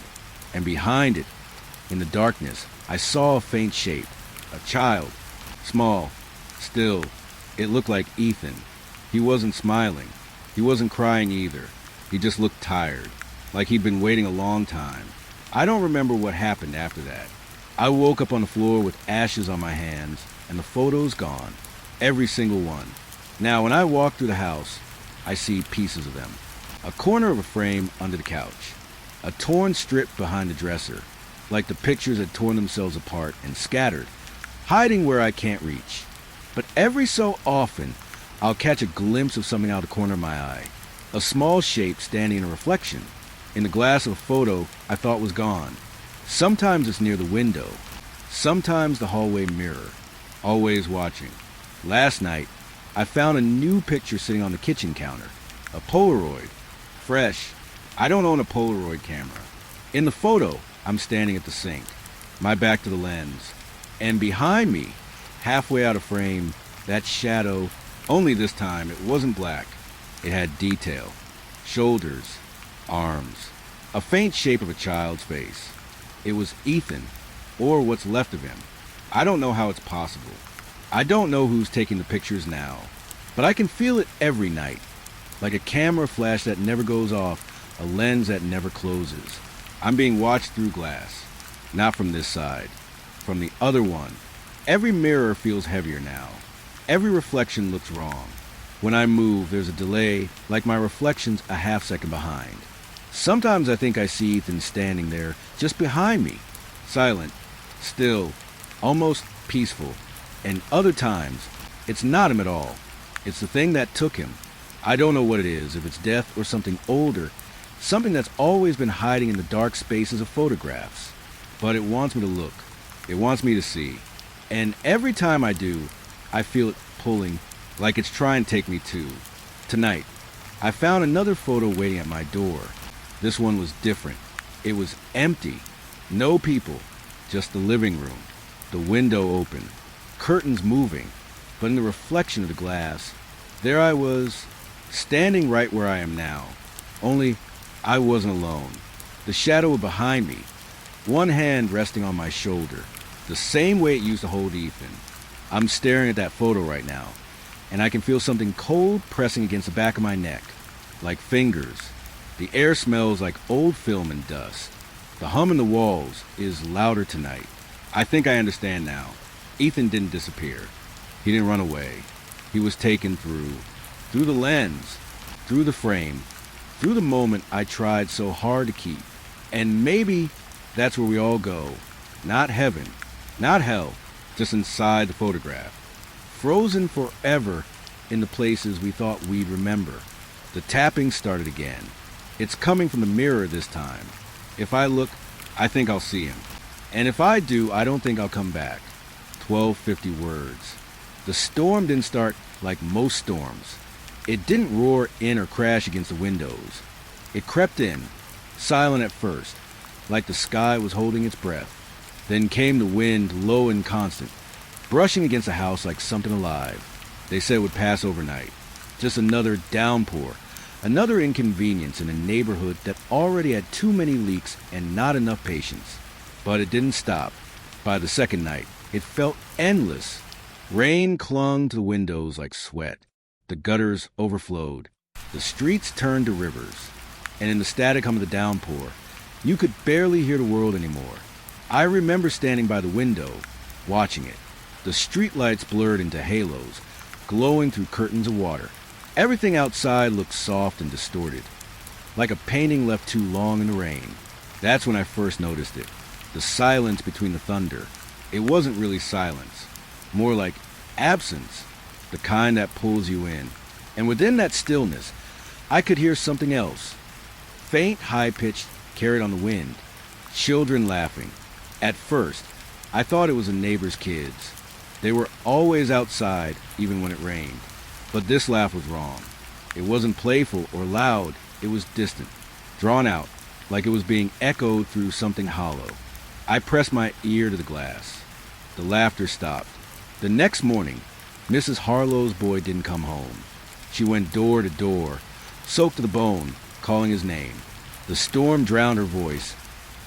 and behind it, in the darkness, I saw a faint shape. A child. Small. Still. It looked like Ethan. He wasn't smiling. He wasn't crying either. He just looked tired, like he'd been waiting a long time. I don't remember what happened after that. I woke up on the floor with ashes on my hands, and the photos gone. Every single one. Now, when I walk through the house, I see pieces of them. A corner of a frame under the couch. A torn strip behind the dresser, like the pictures had torn themselves apart and scattered, hiding where I can't reach. But every so often, I'll catch a glimpse of something out of the corner of my eye. A small shape standing in a reflection, in the glass of a photo I thought was gone. Sometimes it's near the window. Sometimes the hallway mirror. Always watching. Last night, I found a new picture sitting on the kitchen counter. A Polaroid. fresh. I don't own a Polaroid camera. In the photo, I'm standing at the sink, my back to the lens. And behind me, halfway out of frame, that shadow, only this time it wasn't black. It had detail. Shoulders, arms, a faint shape of a child's face. It was Ethan, or what's left of him. I don't know how it's possible. I don't know who's taking the pictures now, but I can feel it every night. Like a camera flash that never goes off, a lens that never closes. I'm being watched through glass. Not from this side. From the other one. Every mirror feels heavier now. Every reflection looks wrong. When I move, there's a delay, like my reflection's a half second behind. Sometimes I think I see Ethan standing there, just behind me. Silent, still, almost peaceful. And other times, it's not him at all. It's the thing that took him. I don't know what it is, if it's death or something older, something that's always been hiding in the dark spaces of photographs. But it wants me to look. It wants me to see. And every time I do, I feel it pulling, like it's trying to take me too. Tonight, I found another photo waiting at my door. This one was different. It was empty. No people. Just the living room. The window open. Curtains moving. But in the reflection of the glass, there I was, standing right where I am now. Only, I wasn't alone. The shadow behind me. One hand resting on my shoulder. The same way it used to hold Ethan. I'm staring at that photo right now, and I can feel something cold pressing against the back of my neck. Like fingers. The air smells like old film and dust. The hum in the walls is louder tonight. I think I understand now. Ethan didn't disappear. He didn't run away. He was taken through the lens, through the frame, through the moment I tried so hard to keep. And maybe that's where we all go. Not heaven, not hell, just inside the photograph. Frozen forever in the places we thought we'd remember. The tapping started again. It's coming from the mirror this time. If I look, I think I'll see him. And if I do, I don't think I'll come back. 1250 words. The storm didn't start like most storms. It didn't roar in or crash against the windows. It crept in, silent at first, like the sky was holding its breath. Then came the wind, low and constant, brushing against the house like something alive. They said it would pass overnight. Just another downpour, another inconvenience in a neighborhood that already had too many leaks and not enough patience. But it didn't stop. By the second night, it felt endless. Rain clung to the windows like sweat. The gutters overflowed. The streets turned to rivers. And in the static hum of the downpour, you could barely hear the world anymore. I remember standing by the window, watching it. The streetlights blurred into halos, glowing through curtains of water. Everything outside looked soft and distorted, like a painting left too long in the rain. That's when I first noticed it. The silence between the thunder. It wasn't really silence. More like absence, the kind that pulls you in. And within that stillness, I could hear something else. Faint, high-pitched, carried on the wind. Children laughing. At first, I thought it was a neighbor's kids. They were always outside, even when it rained. But this laugh was wrong. It wasn't playful or loud. It was distant, drawn out, like it was being echoed through something hollow. I pressed my ear to the glass. The laughter stopped. The next morning, Mrs. Harlow's boy didn't come home. She went door to door, soaked to the bone, calling his name. The storm drowned her voice,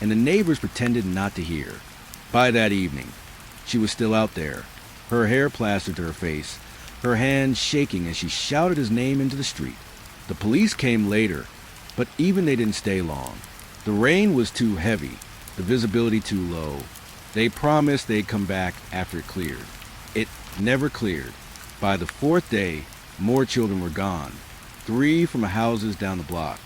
and the neighbors pretended not to hear. By that evening, she was still out there, her hair plastered to her face, her hands shaking as she shouted his name into the street. The police came later, but even they didn't stay long. The rain was too heavy, the visibility too low. They promised they'd come back after it cleared. It never cleared. By the fourth day, more children were gone. 3 from the houses down the block,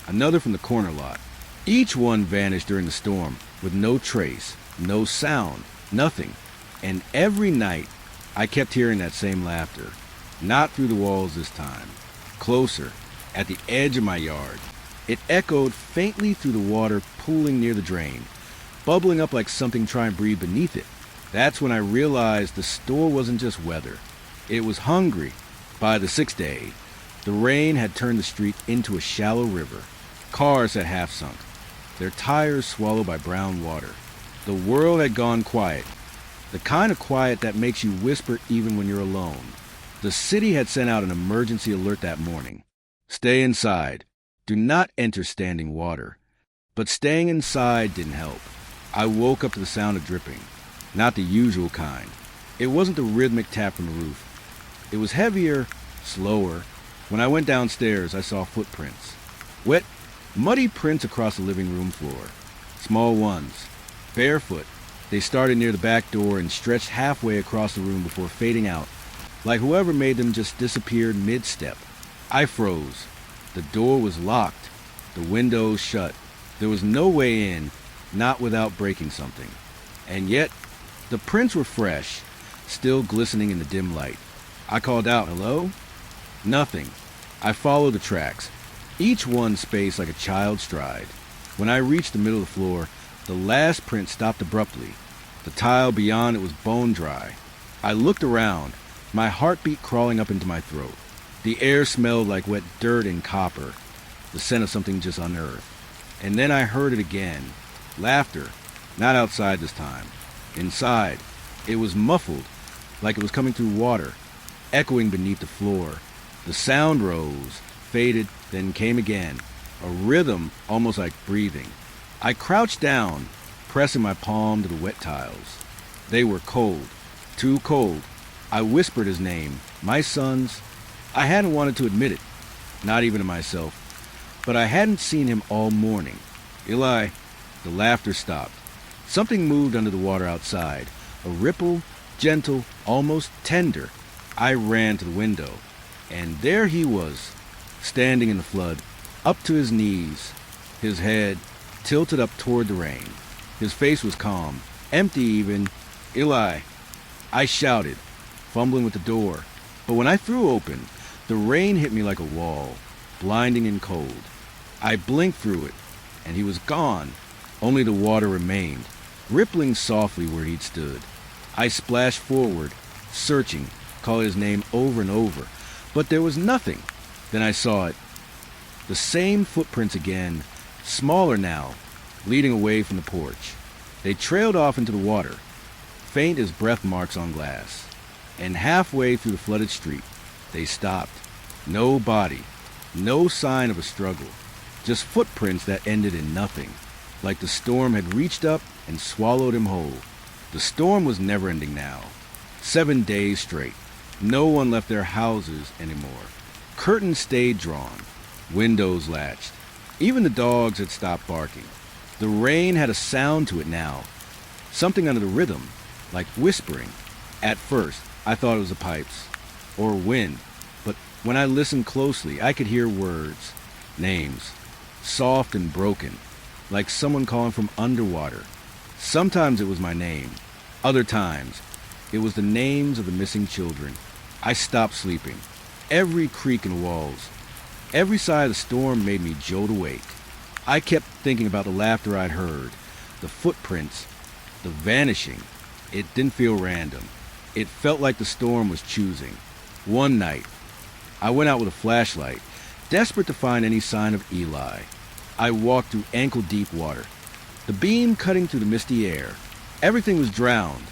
another from the corner lot. Each one vanished during the storm, with no trace, no sound, nothing. And every night, I kept hearing that same laughter. Not through the walls this time. Closer, at the edge of my yard. It echoed faintly through the water pooling near the drain, bubbling up like something trying to breathe beneath it. That's when I realized the store wasn't just weather. It was hungry. By the 6th day, The rain had turned the street into a shallow river. Cars had half sunk, their tires swallowed by brown water. The world had gone quiet, the kind of quiet that makes you whisper even when you're alone. The city had sent out an emergency alert that morning. Stay inside. Do not enter standing water. But staying inside didn't help. I woke up to the sound of dripping. Not the usual kind. It wasn't the rhythmic tap from the roof. It was heavier, slower. When I went downstairs, I saw footprints. Wet, muddy prints across the living room floor. Small ones. Barefoot. They started near the back door and stretched halfway across the room before fading out, like whoever made them just disappeared mid-step. I froze. The door was locked. The windows shut. There was no way in, not without breaking something. And yet, the prints were fresh, still glistening in the dim light. I called out, "Hello?" Nothing. I followed the tracks, each one spaced like a child's stride. When I reached the middle of the floor, the last print stopped abruptly. The tile beyond it was bone dry. I looked around, my heartbeat crawling up into my throat. The air smelled like wet dirt and copper, the scent of something just unearthed. And then I heard it again. Laughter. Not outside this time. Inside. It was muffled, like it was coming through water, echoing beneath the floor. The sound rose, faded, then came again. A rhythm almost like breathing. I crouched down, pressing my palm to the wet tiles. They were cold. Too cold. I whispered his name. My son's. I hadn't wanted to admit it. Not even to myself. But I hadn't seen him all morning. Eli. The laughter stopped. Something moved under the water outside. A ripple, gentle, almost tender. I ran to the window. And there he was, standing in the flood, up to his knees, his head tilted up toward the rain. His face was calm, empty even. Eli. I shouted, fumbling with the door. But when I threw open, the rain hit me like a wall, blinding and cold. I blinked through it, and he was gone. Only the water remained, rippling softly where he'd stood. I splashed forward, searching, calling his name over and over, but there was nothing. Then I saw it. The same footprints again, smaller now, leading away from the porch. They trailed off into the water, faint as breath marks on glass. And halfway through the flooded street, they stopped. No body, no sign of a struggle, just footprints that ended in nothing, like the storm had reached up and swallowed him whole. The storm was never-ending now. 7 days straight. No one left their houses anymore. Curtains stayed drawn. Windows latched. Even the dogs had stopped barking. The rain had a sound to it now. Something under the rhythm, like whispering. At first, I thought it was the pipes. Or wind. But when I listened closely, I could hear words. Names. Soft and broken. Like someone calling from underwater. Sometimes it was my name. Other times, it was the names of the missing children. I stopped sleeping. Every creak in the walls, every sigh of the storm made me jolt awake. I kept thinking about the laughter I'd heard, the footprints, the vanishing. It didn't feel random. It felt like the storm was choosing. One night, I went out with a flashlight, desperate to find any sign of Eli. I walked through ankle-deep water, the beam cutting through the misty air. Everything was drowned.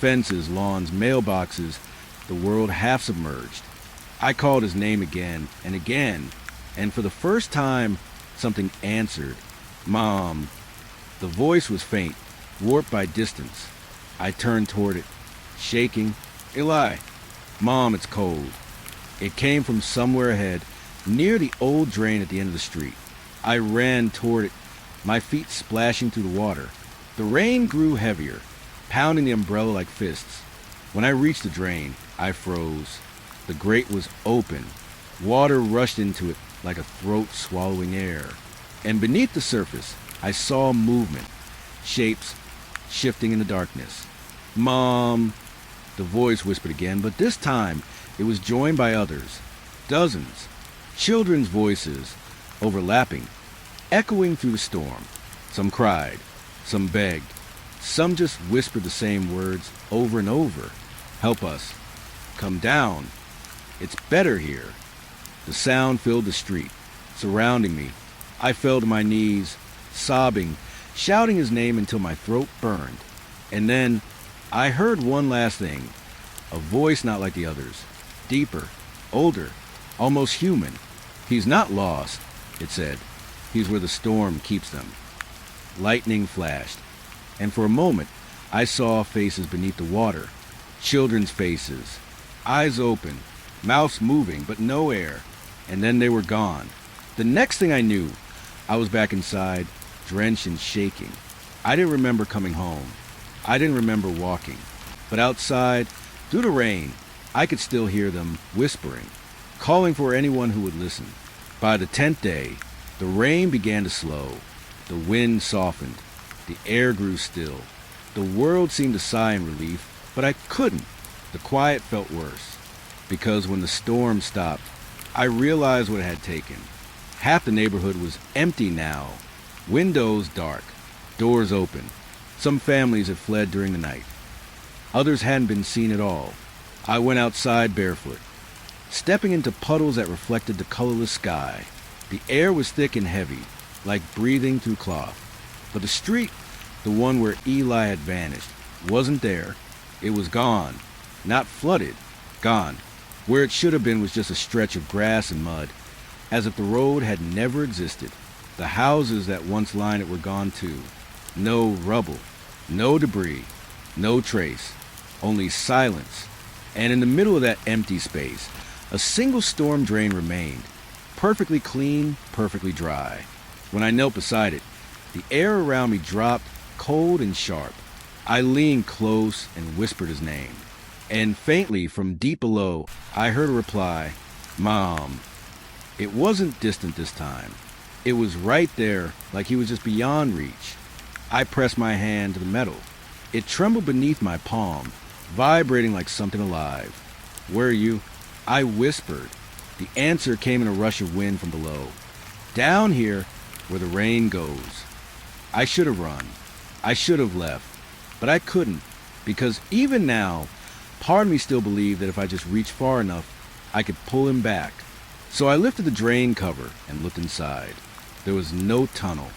Fences, lawns, mailboxes, the world half submerged. I called his name again, and for the first time, something answered. Mom. The voice was faint, warped by distance. I turned toward it, shaking. Eli. Mom, it's cold. It came from somewhere ahead, near the old drain at the end of the street. I ran toward it, my feet splashing through the water. The rain grew heavier, pounding the umbrella like fists. When I reached the drain, I froze. The grate was open. Water rushed into it like a throat swallowing air. And beneath the surface, I saw movement, shapes shifting in the darkness. Mom, the voice whispered again, but this time it was joined by others. Dozens. Children's voices, overlapping, echoing through the storm. Some cried, some begged, some just whispered the same words over and over. Help us. Come down. It's better here. The sound filled the street, surrounding me. I fell to my knees, sobbing, shouting his name until my throat burned. And then I heard one last thing, a voice not like the others, deeper, older, almost human. "He's not lost," it said. "He's where the storm keeps them." Lightning flashed, and for a moment I saw faces beneath the water, children's faces, eyes open, mouths moving, but no air, and then they were gone. The next thing I knew, I was back inside, drenched and shaking. I didn't remember coming home. I didn't remember walking. But outside, through the rain, I could still hear them whispering, calling for anyone who would listen. By the 10th day, the rain began to slow. The wind softened. The air grew still. The world seemed to sigh in relief, but I couldn't. The quiet felt worse, because when the storm stopped, I realized what it had taken. Half the neighborhood was empty now. Windows dark, doors open. Some families had fled during the night. Others hadn't been seen at all. I went outside barefoot, stepping into puddles that reflected the colorless sky. The air was thick and heavy, like breathing through cloth. But the street, the one where Eli had vanished, wasn't there. It was gone. Not flooded. Gone. Where it should have been was just a stretch of grass and mud, as if the road had never existed. The houses that once lined it were gone too. No rubble, no debris, no trace, only silence. And in the middle of that empty space, a single storm drain remained, perfectly clean, perfectly dry. When I knelt beside it, the air around me dropped, cold and sharp. I leaned close and whispered his name. And faintly from deep below, I heard a reply, "Mom." It wasn't distant this time. It was right there, like he was just beyond reach. I pressed my hand to the metal. It trembled beneath my palm, vibrating like something alive. "Where are you?" I whispered. The answer came in a rush of wind from below. "Down here, where the rain goes." I should have run. I should have left. But I couldn't, because even now, part of me still believed that if I just reached far enough, I could pull him back. So I lifted the drain cover and looked inside. There was no tunnel,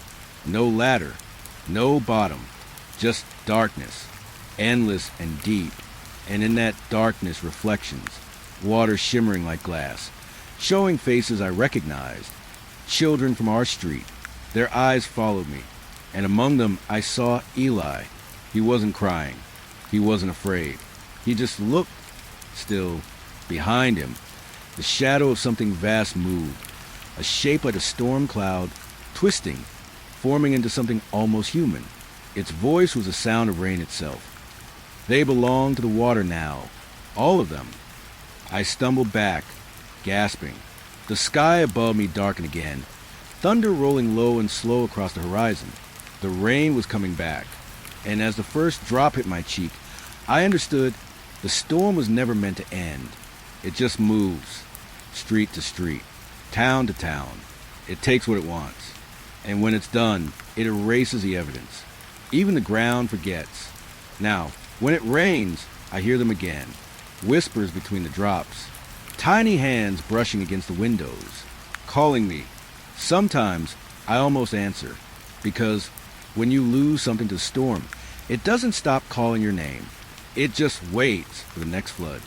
no ladder, no bottom, just darkness, endless and deep. And in that darkness, reflections, water shimmering like glass, showing faces I recognized, children from our street. Their eyes followed me, and among them I saw Eli. He wasn't crying. He wasn't afraid. He just looked. Still, behind him, the shadow of something vast moved, a shape like a storm cloud, twisting, forming into something almost human. Its voice was the sound of rain itself. They belonged to the water now, all of them. I stumbled back, gasping. The sky above me darkened again, thunder rolling low and slow across the horizon. The rain was coming back, and as the first drop hit my cheek, I understood the storm was never meant to end. It just moves, street to street, town to town. It takes what it wants, and when it's done, it erases the evidence. Even the ground forgets. Now, when it rains, I hear them again, whispers between the drops, tiny hands brushing against the windows, calling me. Sometimes I almost answer, because when you lose something to the storm, it doesn't stop calling your name. It just waits for the next flood.